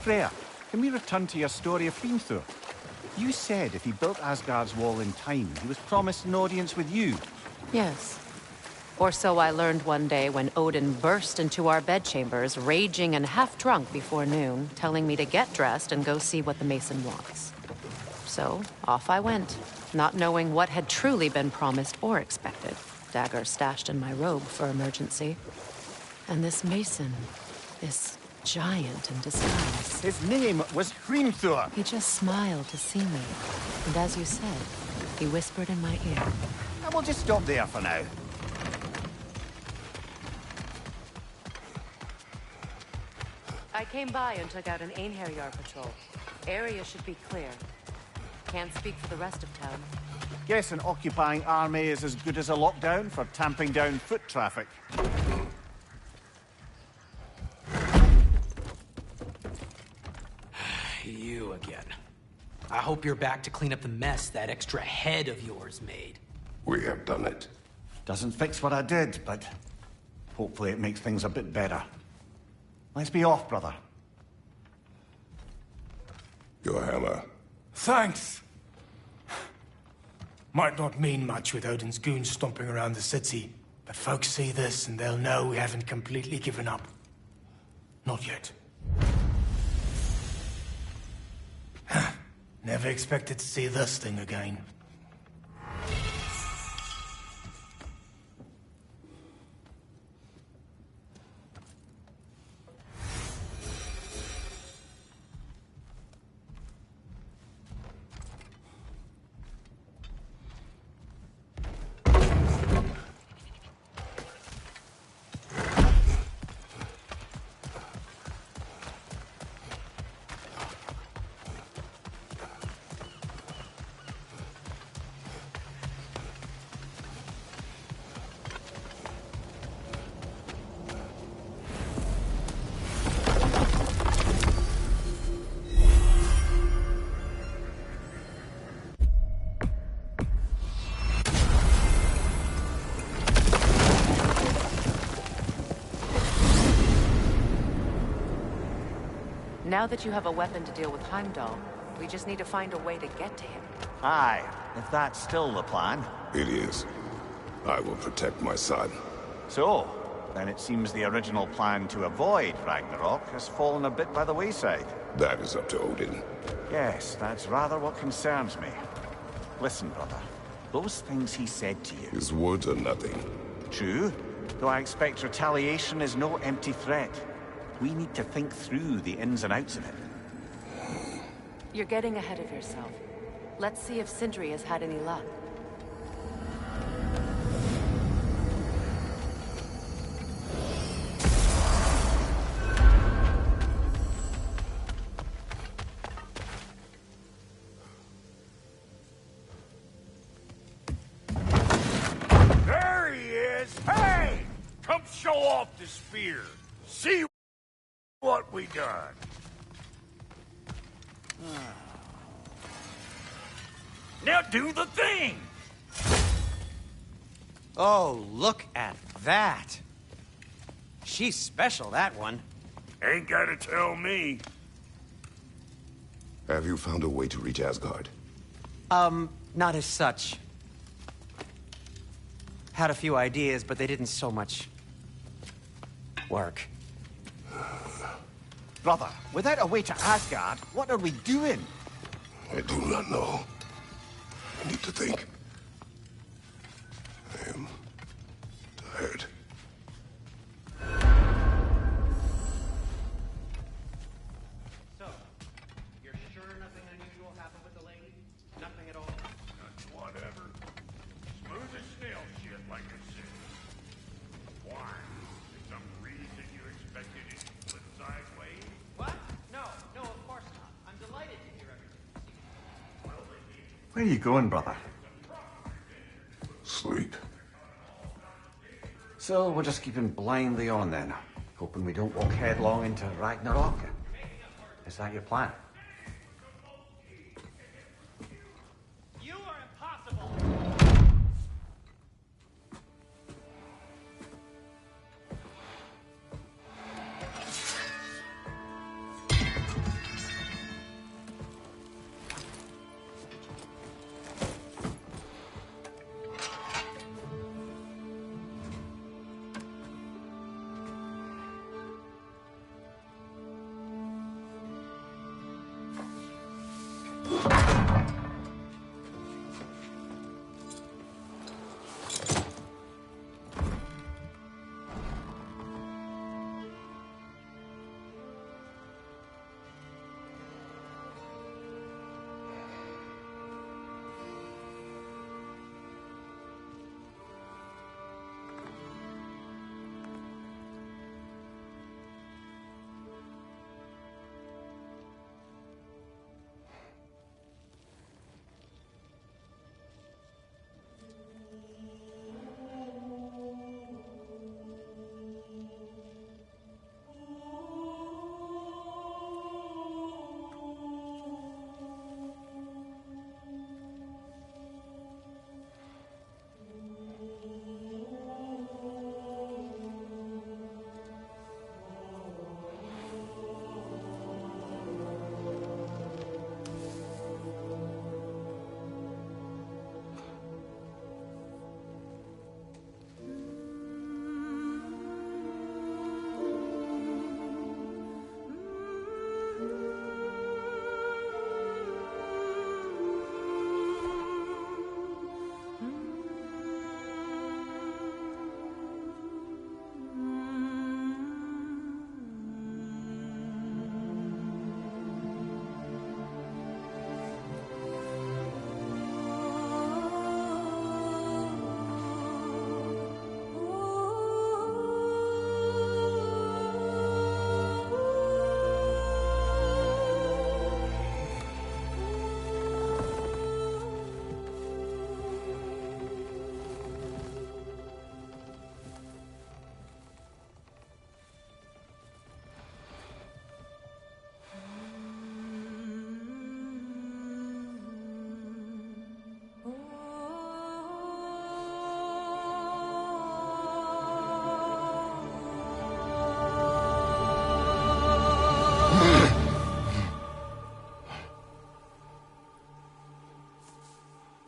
Freya, can we return to your story of Hrimthur? You said if he built Asgard's wall in time, he was promised an audience with you. Yes. Or so I learned one day when Odin burst into our bedchambers, raging and half-drunk before noon, telling me to get dressed and go see what the mason wants. So, off I went, not knowing what had truly been promised or expected. Dagger stashed in my robe for emergency. And this mason, this giant in disguise. His name was Hrimthur. He just smiled to see me. And as you said, he whispered in my ear. And we'll just stop there for now. I came by and took out an Einherjar patrol. Area should be clear. Can't speak for the rest of town. Guess an occupying army is as good as a lockdown for tamping down foot traffic. You again. I hope you're back to clean up the mess that extra head of yours made. We have done it. Doesn't fix what I did, but hopefully it makes things a bit better. Let's be off, brother. Your hammer. Thanks. Might not mean much with Odin's goons stomping around the city, but folks see this and they'll know we haven't completely given up. Not yet. Never expected to see this thing again. Now that you have a weapon to deal with Heimdall, we just need to find a way to get to him. Aye, if that's still the plan. It is. I will protect my son. So, then it seems the original plan to avoid Ragnarok has fallen a bit by the wayside. That is up to Odin. Yes, that's rather what concerns me. Listen, brother. Those things he said to you... His words are nothing. True, though I expect retaliation is no empty threat. We need to think through the ins and outs of it. You're getting ahead of yourself. Let's see if Sindri has had any luck. There he is! Hey! Come show off the spear. See what we done. Now do the thing! Oh, look at that. She's special, that one. Ain't gotta tell me. Have you found a way to reach Asgard? Not as such. Had a few ideas, but they didn't so much work. Brother, without a way to Asgard, what are we doing? I do not know. I need to think. I am tired. So, you're sure nothing unusual happened with the lady? Nothing at all? Whatever. Smooth as snail shit, like I said. Why? For some reason you expected it to flip sideways? What? No, of course not. I'm delighted to hear everything. Where are you going, brother? Sleep. So we're just keeping blindly on then, hoping we don't walk headlong into Ragnarok. Is that your plan? You are impossible!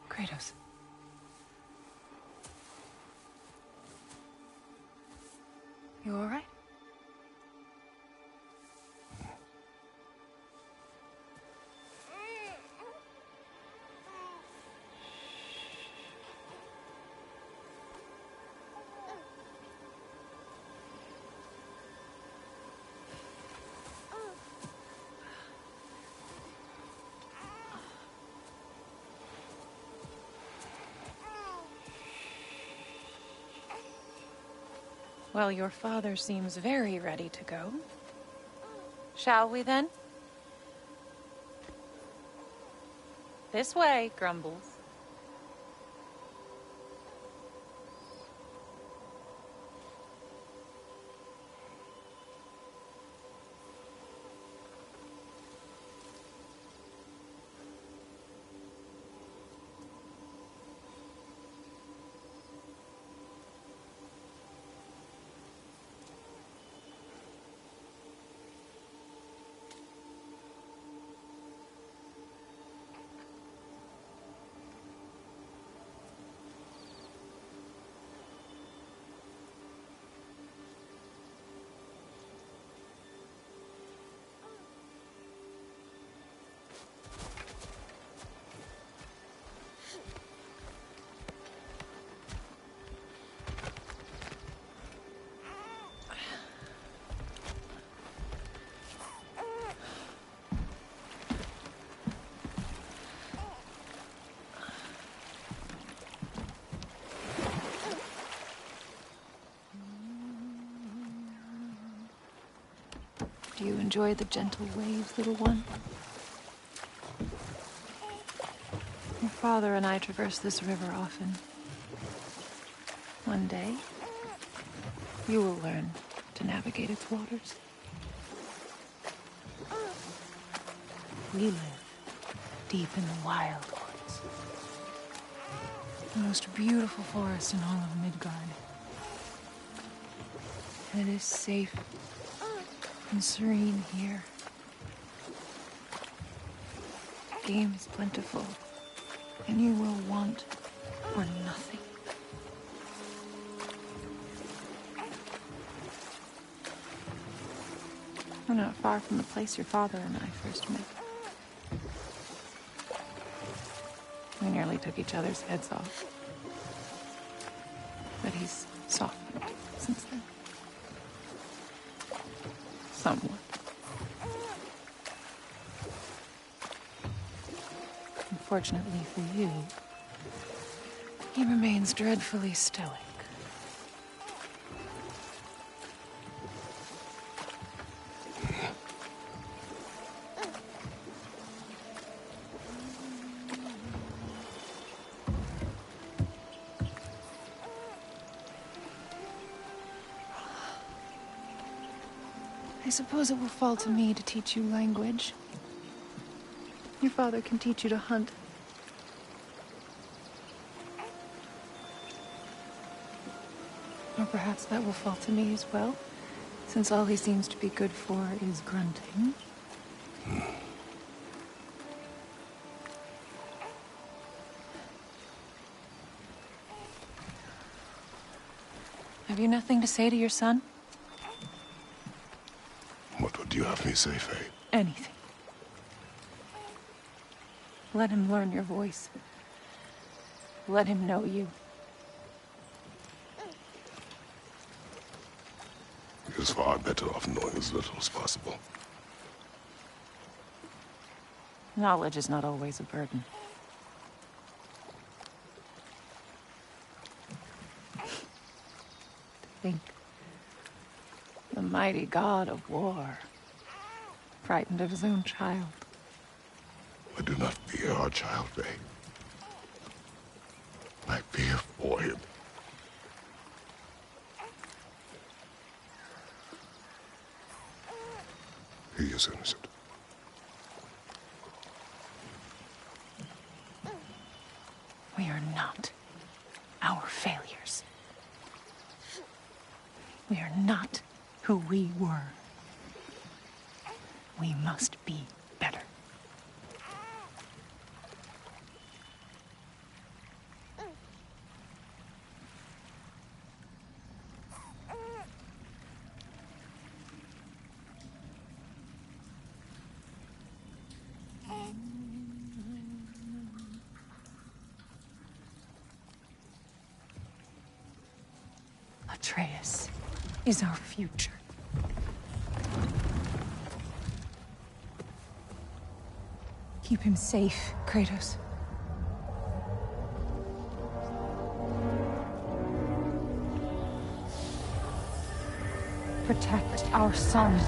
Kratos. You all right? Well, your father seems very ready to go. Shall we then? This way, Grumbles. Do you enjoy the gentle waves, little one? Your father and I traverse this river often. One day, you will learn to navigate its waters. We live deep in the wild woods. The most beautiful forest in all of Midgard. And it is safe and serene here. Game is plentiful, and you will want for nothing. We're not far from the place your father and I first met. We nearly took each other's heads off. But he's softened since then. Somewhat. Unfortunately for you, he remains dreadfully stoic. I suppose it will fall to me to teach you language. Your father can teach you to hunt. Or perhaps that will fall to me as well, since all he seems to be good for is grunting. Have you nothing to say to your son? What would you have me say, Faye? Anything. Let him learn your voice. Let him know you. He is far better off knowing as little as possible. Knowledge is not always a burden. To think the mighty God of War, frightened of his own child. I do not fear our child, Faye. I fear for him. He is innocent. We are not our failures. We are not who we were. We must be better. Atreus is our future. Keep him safe, Kratos. Protect our son.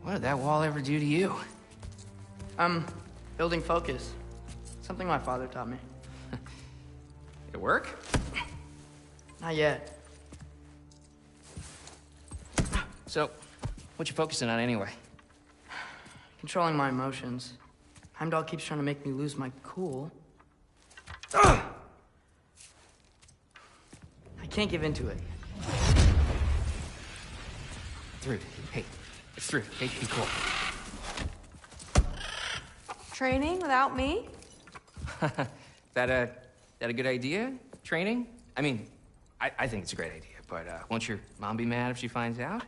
What did that wall ever do to you? Building focus. Something my father taught me. Did it work? Not yet. So, what you focusing on anyway? Controlling my emotions. Heimdall keeps trying to make me lose my cool. I can't give into it. Thrud, hey. It's Thrud. Hey, be cool. Training without me? That a good idea? Training? I mean, I think it's a great idea, but won't your mom be mad if she finds out?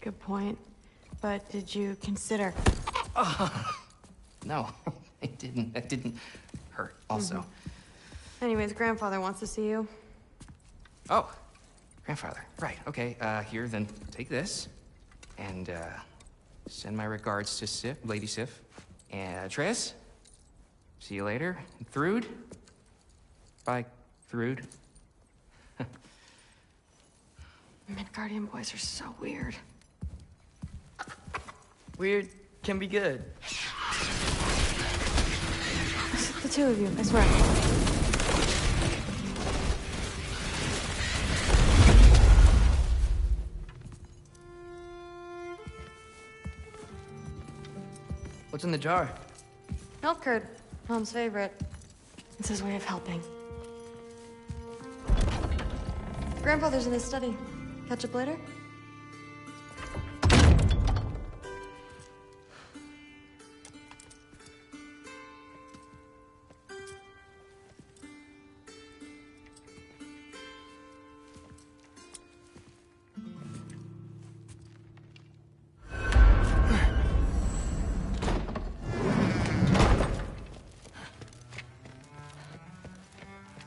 Good point. But did you consider? No, it didn't. That didn't hurt, also. Anyways, grandfather wants to see you. Oh, grandfather. Right, okay. Here, then take this. And, send my regards to Sif, Lady Sif. And Atreus. See you later. And Thrud. Bye, Thrud. Midgardian boys are so weird. Weird can be good. It's the two of you, I swear. What's in the jar? Milk curd, Mom's favorite. It's his way of helping. Grandfather's in his study. Catch up later?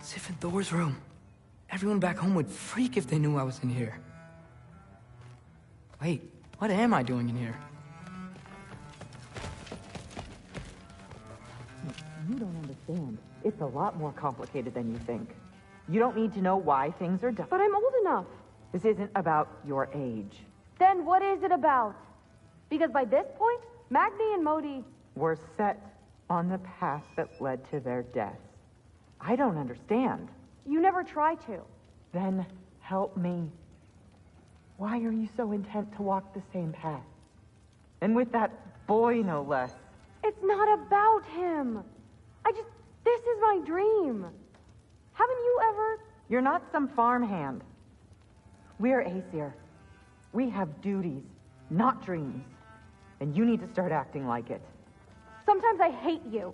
Sif in Thor's room. Everyone back home would freak if they knew I was in here. Wait, what am I doing in here? You don't understand. It's a lot more complicated than you think. You don't need to know why things are done. But I'm old enough. This isn't about your age. Then what is it about? Because by this point, Magni and Modi... Were set on the path that led to their deaths. I don't understand. You never try to. Then help me. Why are you so intent to walk the same path? And with that boy, no less. It's not about him. This is my dream. Haven't you ever... You're not some farmhand. We're Aesir. We have duties, not dreams. And you need to start acting like it. Sometimes I hate you.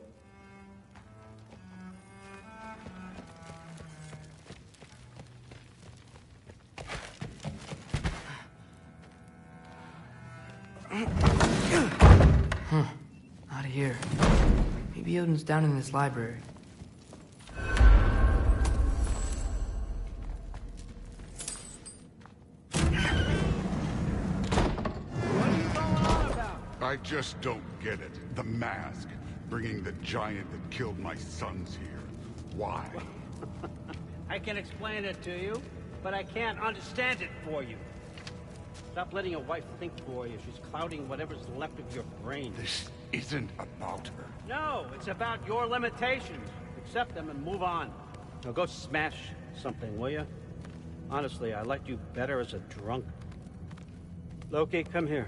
Out of here. Maybe Odin's down in this library. I just don't get it. The mask. Bringing the giant that killed my sons here. Why? I can explain it to you, but I can't understand it for you. Stop letting your wife think for you. She's clouding whatever's left of your brain. This isn't about her. No, it's about your limitations. Accept them and move on. Now go smash something, will you? Honestly, I liked you better as a drunk. Loki, come here.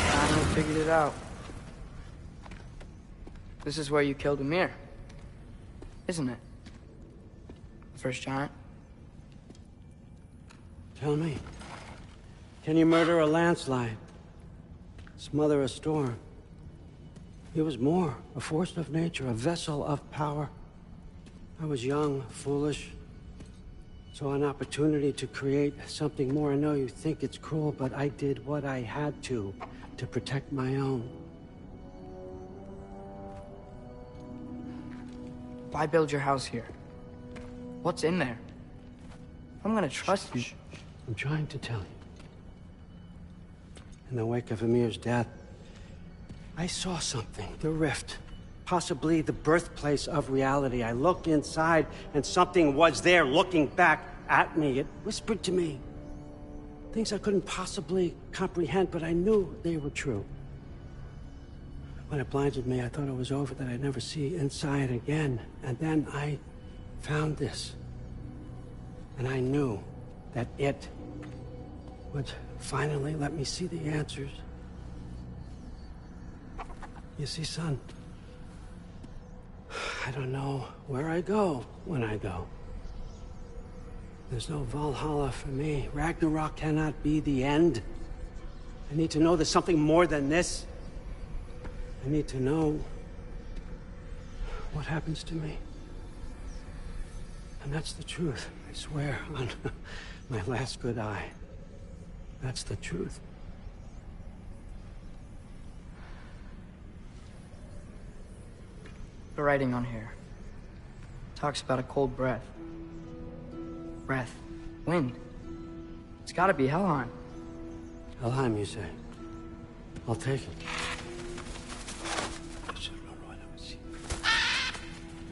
I figured it out. This is where you killed Mimir. Isn't it? The first giant? Tell me, can you murder a landslide? Smother a storm? He was more, a force of nature, a vessel of power. I was young, foolish, saw an opportunity to create something more. I know you think it's cruel, but I did what I had to protect my own. Why build your house here? What's in there? I'm gonna trust you. I'm trying to tell you. In the wake of Mimir's death, I saw something. The rift. possibly the birthplace of reality. I looked inside, and something was there looking back at me. It whispered to me things I couldn't possibly comprehend, but I knew they were true. When it blinded me, I thought it was over, that I'd never see inside again. And then I found this. And I knew that it would finally let me see the answers. You see, son, I don't know where I go when I go. There's no Valhalla for me. Ragnarok cannot be the end. I need to know there's something more than this. I need to know what happens to me. And that's the truth, I swear, on my last good eye. That's the truth. The writing on here talks about a cold breath. Breath. Wind. It's gotta be Helheim. Helheim, you say? I'll take it.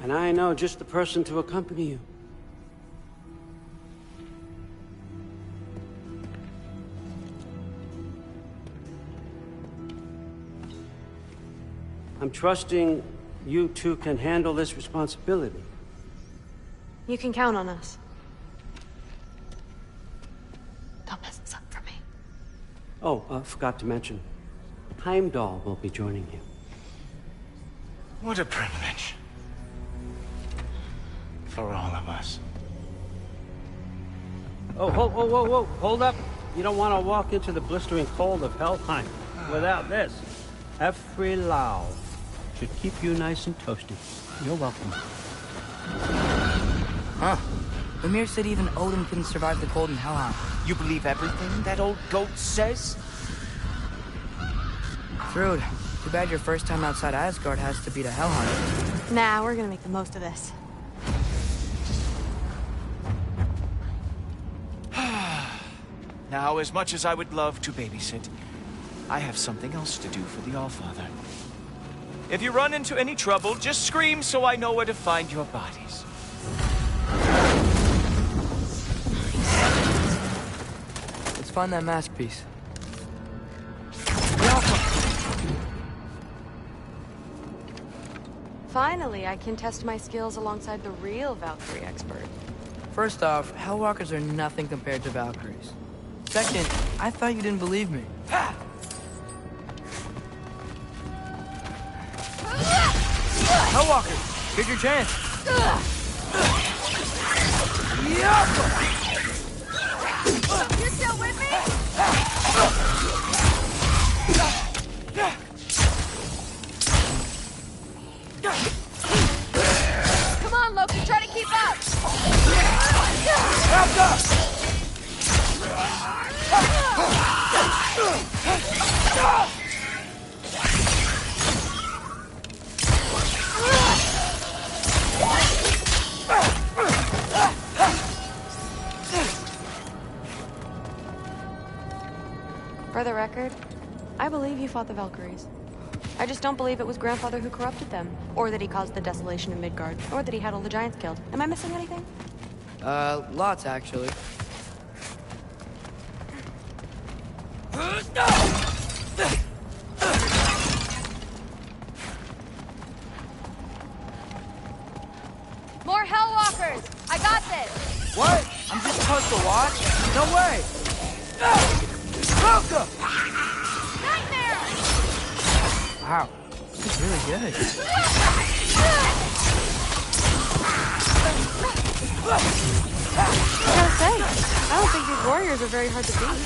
And I know just the person to accompany you. I'm trusting you two can handle this responsibility. You can count on us. Don't mess this up for me. Oh, forgot to mention, Heimdall will be joining you. What a privilege. For all of us. Oh, whoa, hold up. You don't want to walk into the blistering cold of Helheim without this. Efrilau should keep you nice and toasty. You're welcome. Huh. Mimir said even Odin couldn't survive the cold in Helheim. You believe everything that old goat says? Thrud, too bad your first time outside Asgard has to be to Helheim. Nah, we're gonna make the most of this. Now, as much as I would love to babysit, I have something else to do for the Allfather. If you run into any trouble, just scream so I know where to find your bodies. Let's find that masterpiece. Finally, I can test my skills alongside the real Valkyrie expert. First off, Hellwalkers are nothing compared to Valkyries. Second, I thought you didn't believe me. Hellwalker, here's your chance. You still with me? Come on, Loki, try to keep up. Wrapped up. For the record, I believe you fought the Valkyries. I just don't believe it was Grandfather who corrupted them, or that he caused the desolation in Midgard, or that he had all the giants killed. Am I missing anything? Lots, actually. More Hellwalkers! I got this! What? I'm just supposed to watch? No way! Welcome! Nightmare! Wow, this is really good. I gotta say, I don't think these warriors are very hard to beat.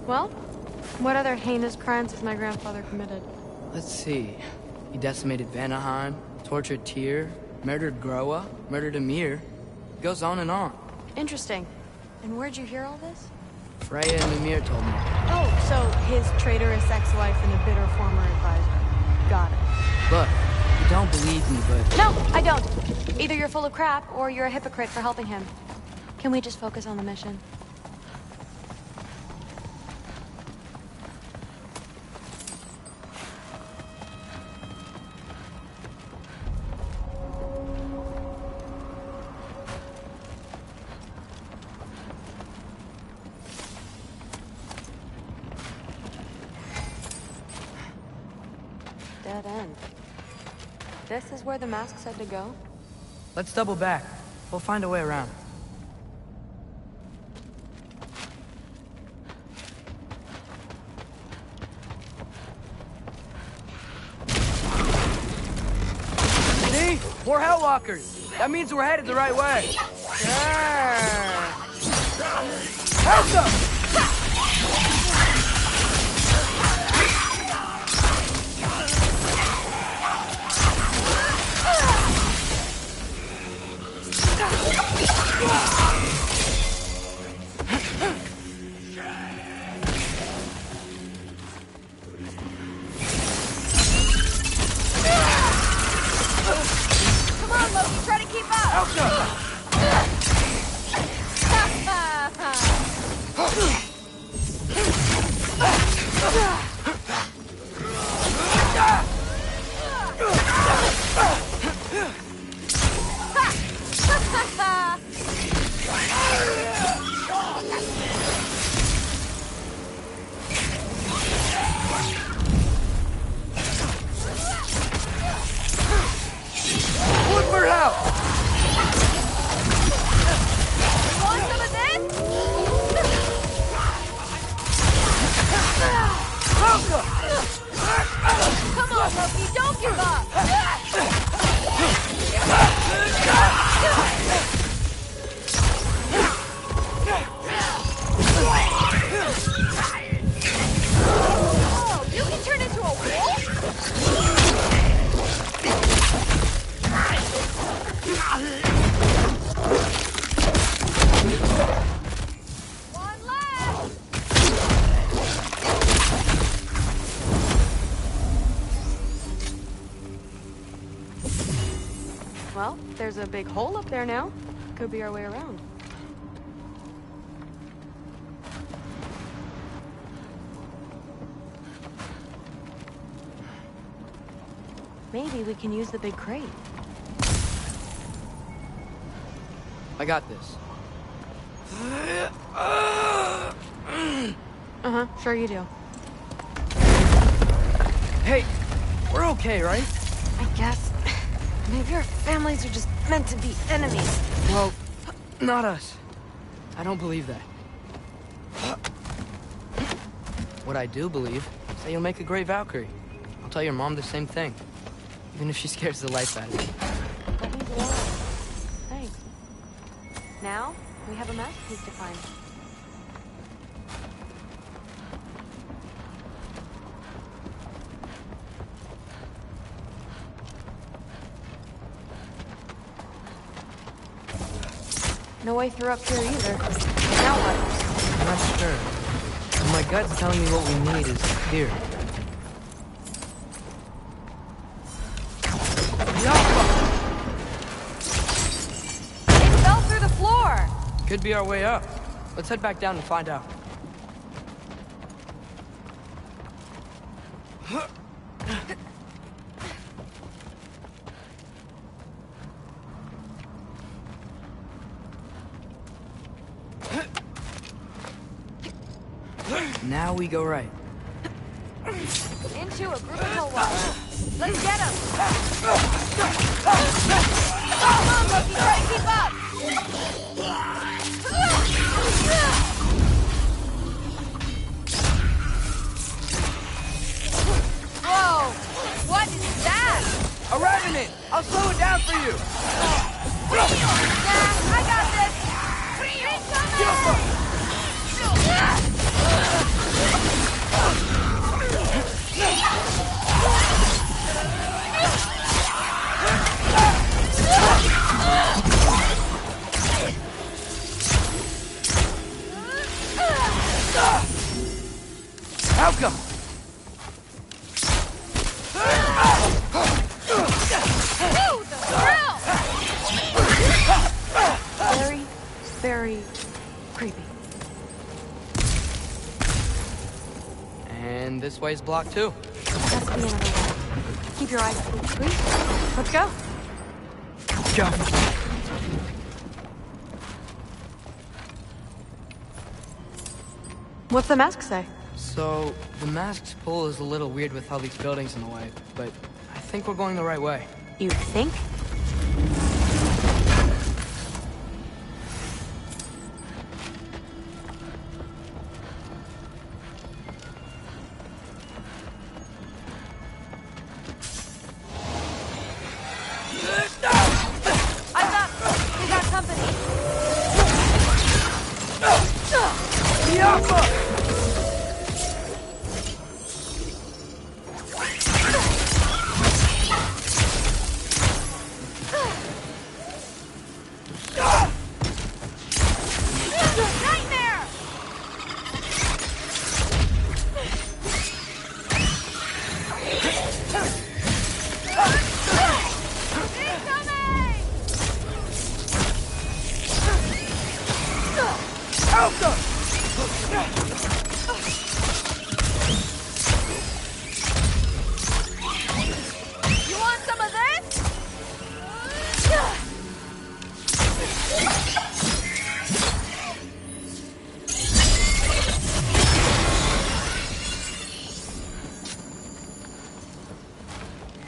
Well, what other heinous crimes has my grandfather committed? Let's see. He decimated Vanaheim, tortured Tyr, murdered Groa, murdered Mimir. It goes on and on. Interesting. And where'd you hear all this? Freya and Mimir told me. Oh, so his traitorous ex-wife and a bitter former advisor. Got it. Look, You don't believe me, but... No, I don't. Either you're full of crap, or you're a hypocrite for helping him. Can we just focus on the mission? Dead end. This is where the mask said to go? Let's double back. We'll find a way around. See? More Hellwalkers! That means we're headed the right way. Help them! Come on, Loki, try to keep up! Look for help! Want some of this? Come on, Loki, don't give up! Oh, you can turn into a wolf? One left! Well, there's a big hole up there now. Could be our way around. Maybe we can use the big crate. I got this. Uh-huh, sure you do. Hey, we're okay, right? I guess. Maybe our families are just meant to be enemies. Well, not us. I don't believe that. What I do believe is that you'll make a great Valkyrie. I'll tell your mom the same thing. Even if she scares the life out of me. That means a lot. Thanks. Now, we have a masterpiece to find. No way through up here either. Now what? I'm not sure. But my gut's telling me what we need is here. It fell through the floor! Could be our way up. Let's head back down and find out. Now we go right. Into a group of Hellwalkers. Let's get them! Come on, Loki, try to keep up! Whoa! What is that? A revenant! I'll slow it down for you! Yeah, I got this! How come? very creepy. And this way's blocked too. There has to be another way. Keep your eyes peeled, please. Let's go. Go. What's the mask say? So, the mask's pull is a little weird with all these buildings in the way, but I think we're going the right way. You think? We got company. Nightmare! You want some of this?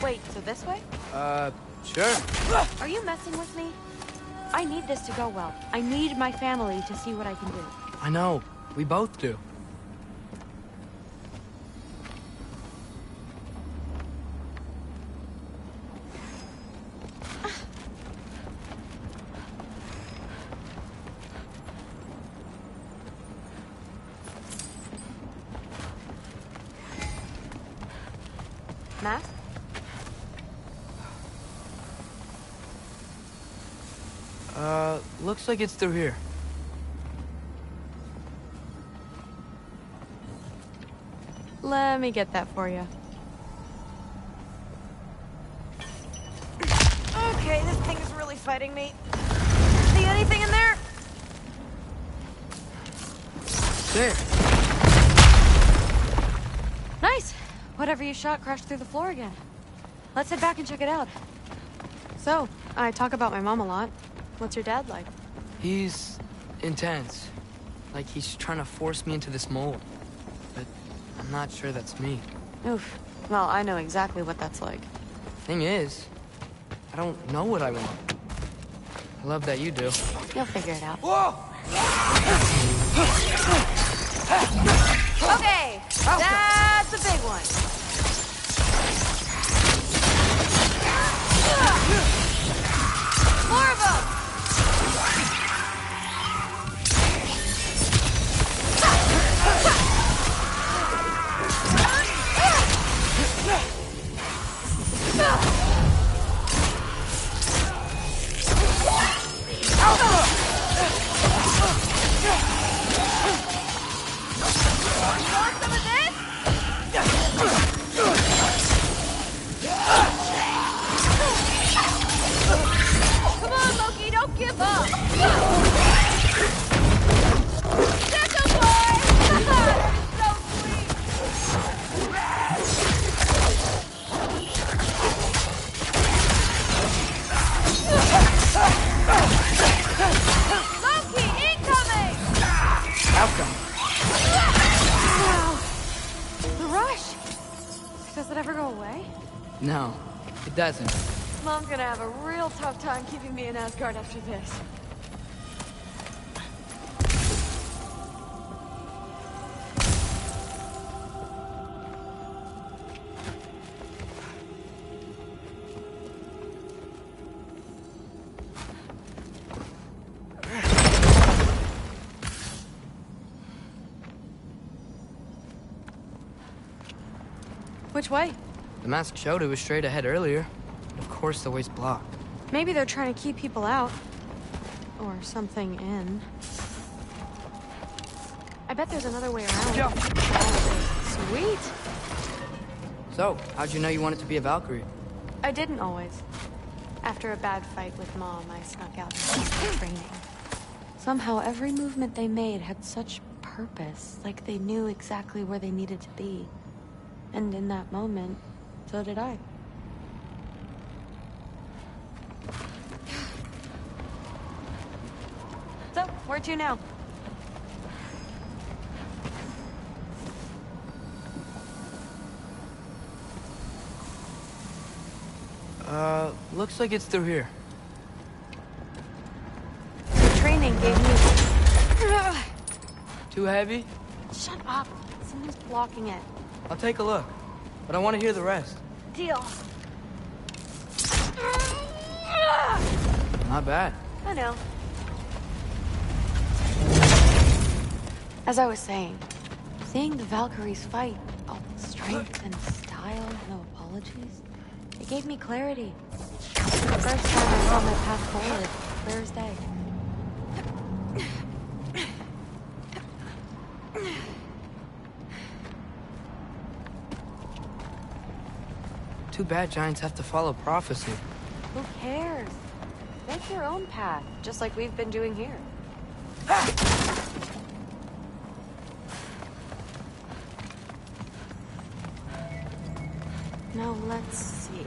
Wait, so this way? Sure. Are you messing with me? I need this to go well. I need my family to see what I can do. I know. We both do. Mask? Looks like it's through here. Let me get that for you. Okay, this thing is really fighting me. See anything in there? There. Nice. Whatever you shot crashed through the floor again. Let's head back and check it out. So, I talk about my mom a lot. What's your dad like? He's intense. Like he's trying to force me into this mold. But I'm not sure that's me. Oof. Well, I know exactly what that's like. Thing is, I don't know what I want. I love that you do. You'll figure it out. Whoa! Okay, that's a big one. More of them! Come on, Loki, don't give up! Little boy! So sweet! Loki, incoming! Outcome. Wow. The rush! Does it ever go away? No, it doesn't. Mom's gonna have a real tough time keeping me in Asgard after this. Which way? The mask showed it was straight ahead earlier. Of course the way's blocked. Maybe they're trying to keep people out. Or something in. I bet there's another way around. Yo. Sweet! So, how'd you know you wanted to be a Valkyrie? I didn't always. After a bad fight with Mom, I snuck out and started training. Somehow, every movement they made had such purpose, like they knew exactly where they needed to be. And in that moment, so did I. So, where to now? Looks like it's through here. The training gave me... Too heavy? Shut up. Someone's blocking it. I'll take a look, but I want to hear the rest. Deal. Not bad. I know. As I was saying, seeing the Valkyries fight, all the strength and style, no apologies, it gave me clarity. The first time I saw my path forward, clear as day. Too bad giants have to follow prophecy. Who cares? Make your own path, just like we've been doing here. Now let's see.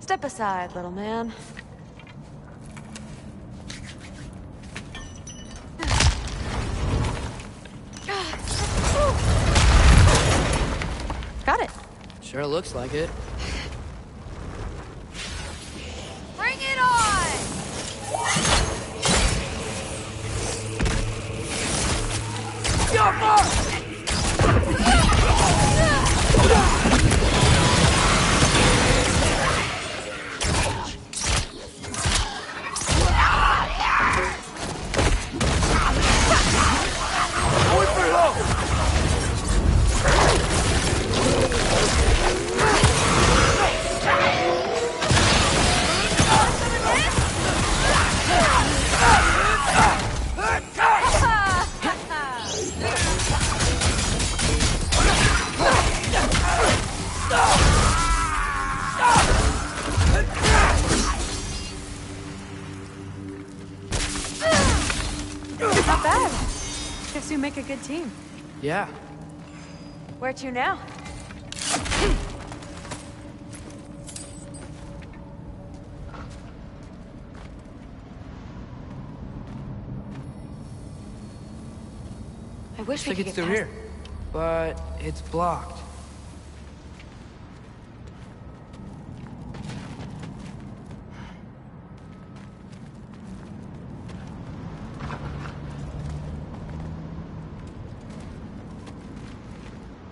Step aside, little man. Got it. Sure looks like it. Bring it on! Not bad. Guess you make a good team. Yeah. Where to now? I wish we Looks like could it's get through past... here, but it's blocked.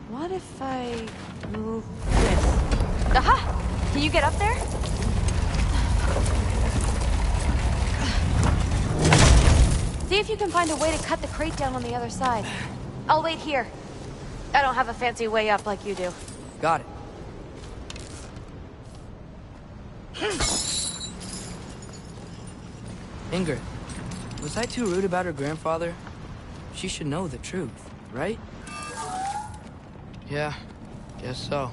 What if I move this? Aha! Can you get up there? See if you can find a way to cut the crate down on the other side. I'll wait here. I don't have a fancy way up like you do. Got it. Ingrid, was I too rude about her grandfather? She should know the truth, right? Yeah, guess so.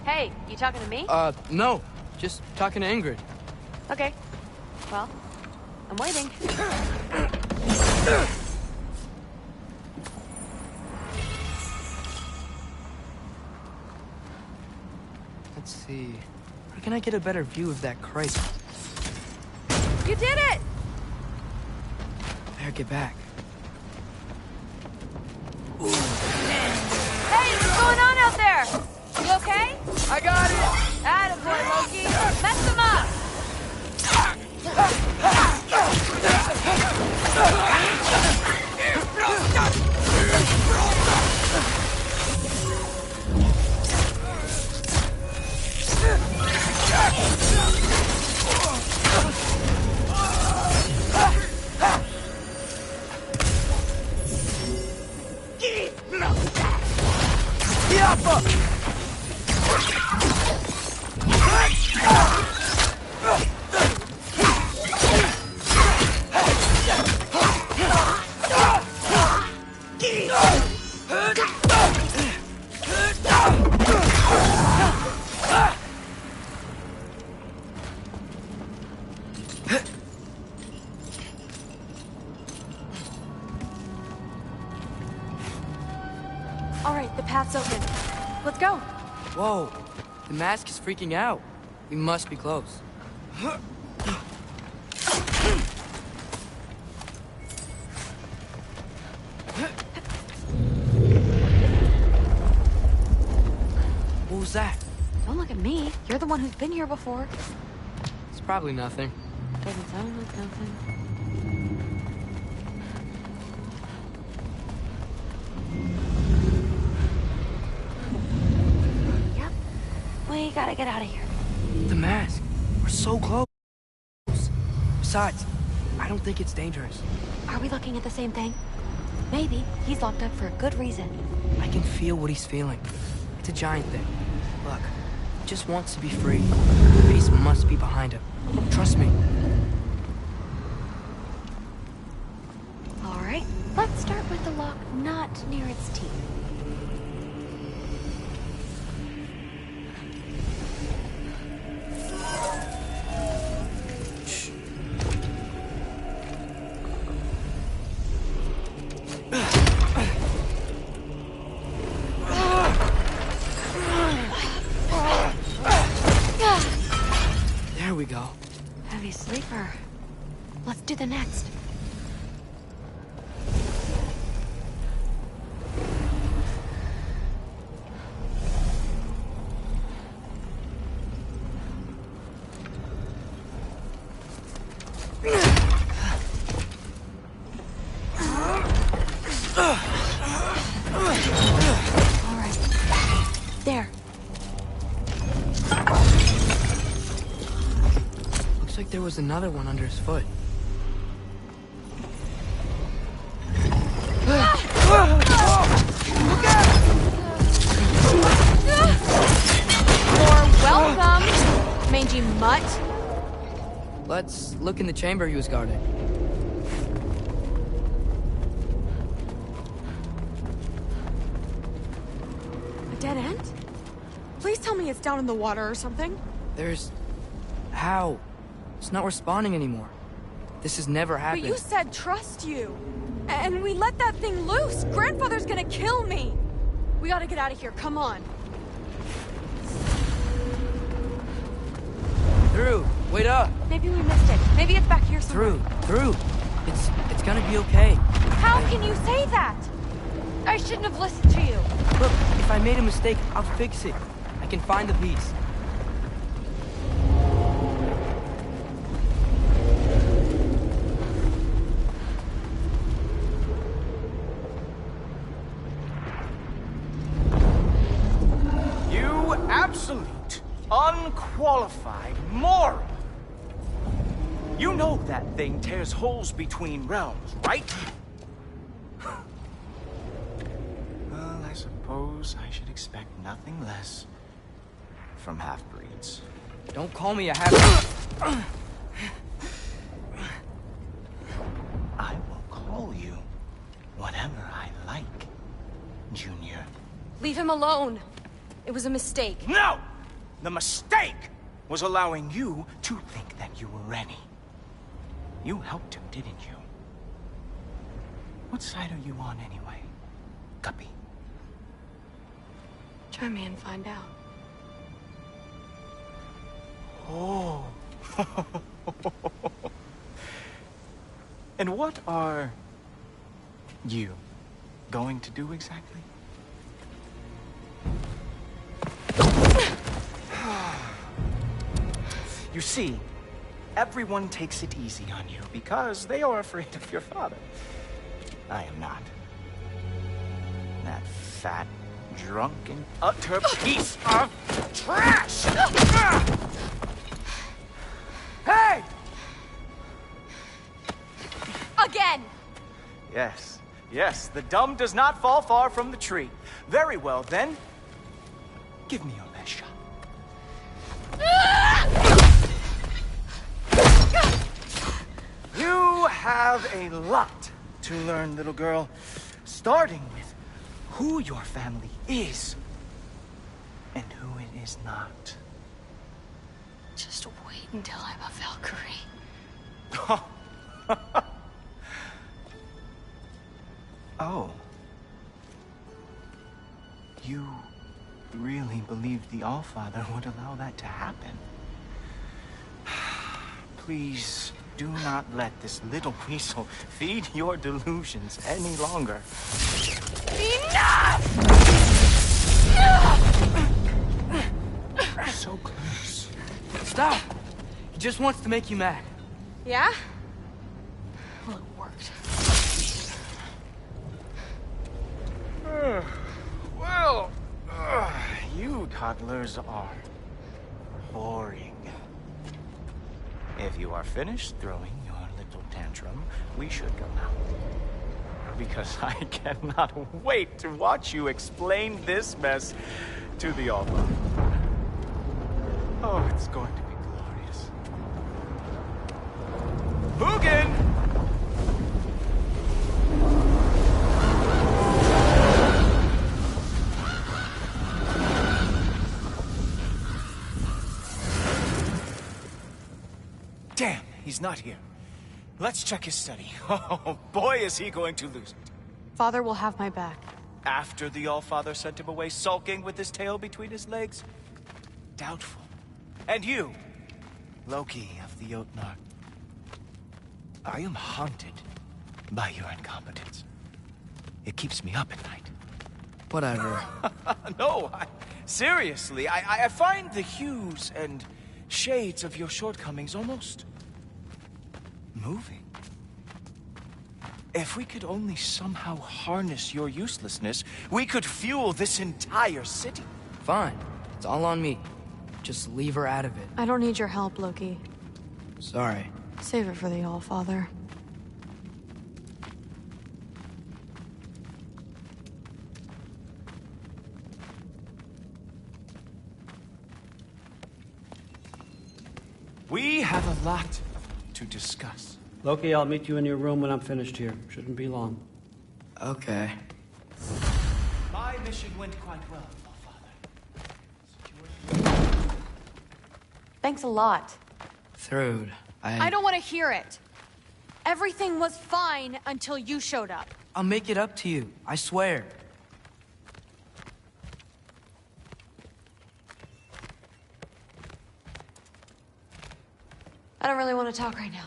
Hey, you talking to me? No. Just talking to Ingrid. Okay. Well, I'm waiting. Let's see. Where can I get a better view of that crate? You did it! Better get back. Hey, what's going on out there? You okay? I got it! Attaboy, Loki! Mess him up! The path's open. Let's go. Whoa, the mask is freaking out. We must be close. What was that? Don't look at me. You're the one who's been here before. It's probably nothing. Doesn't sound like nothing. Yep. We gotta get out of here. The mask. We're so close. Besides, I don't think it's dangerous. Are we looking at the same thing? Maybe. He's locked up for a good reason. I can feel what he's feeling. It's a giant thing. Look, he just wants to be free. Peace must be behind him. Trust me. All right. Let's start with the lock not near its teeth. There we go. Heavy sleeper. Let's do the next. All right. There. Looks like there was another one under his foot. You're welcome, mangy mutt. Let's look in the chamber he was guarding. A dead end? Please tell me it's down in the water or something. There's... How? It's not responding anymore. This has never happened. But you said trust you. And we let that thing loose. Grandfather's gonna kill me. We gotta get out of here. Come on. Through. Wait up. Maybe we missed it. Maybe it's back here somewhere. Through. It's gonna be okay. How can you say that? I shouldn't have listened to you. Look, if I made a mistake, I'll fix it. I can find the piece. You absolute, unqualified moron! You know that thing tears holes between realms, right? Well, I suppose I should expect nothing less from half-breeds. Don't call me a half... I will call you whatever I like, Junior. Leave him alone. It was a mistake. No! The mistake was allowing you to think that you were ready. You helped him, didn't you? What side are you on anyway, Guppy? Try me and find out. Oh. And what are you going to do exactly? You see, everyone takes it easy on you because they are afraid of your father. I am not. That fat, drunken, utter piece of trash! Hey! Again! Yes, yes, the dumb does not fall far from the tree. Very well, then. Give me your best shot. You have a lot to learn, little girl. Starting with who your family is and who it is not. Just wait until I'm a Valkyrie. Oh. don't believe the Allfather would allow that to happen. Please, do not let this little weasel feed your delusions any longer. Enough! So close. Stop! He just wants to make you mad. Yeah? Well, it worked. Well, you toddlers are boring. If you are finished throwing your little tantrum, we should go now. Because I cannot wait to watch you explain this mess to the Allfather. Oh, it's going to be glorious. Hugin! Damn, he's not here. Let's check his study. Oh, boy, is he going to lose it. Father will have my back. After the Allfather sent him away sulking with his tail between his legs? Doubtful. And you, Loki of the Draupnir. I am haunted by your incompetence. It keeps me up at night. Whatever. No, seriously, I find the hues and shades of your shortcomings almost moving. If we could only somehow harness your uselessness, we could fuel this entire city. Fine. It's all on me. Just leave her out of it. I don't need your help, Loki. Sorry. Save it for the Allfather. We have a lot to discuss. Loki, I'll meet you in your room when I'm finished here. Shouldn't be long. Okay. My mission went quite well, Thanks a lot. Thrud, I don't want to hear it. Everything was fine until you showed up. I'll make it up to you. I swear. I don't really want to talk right now.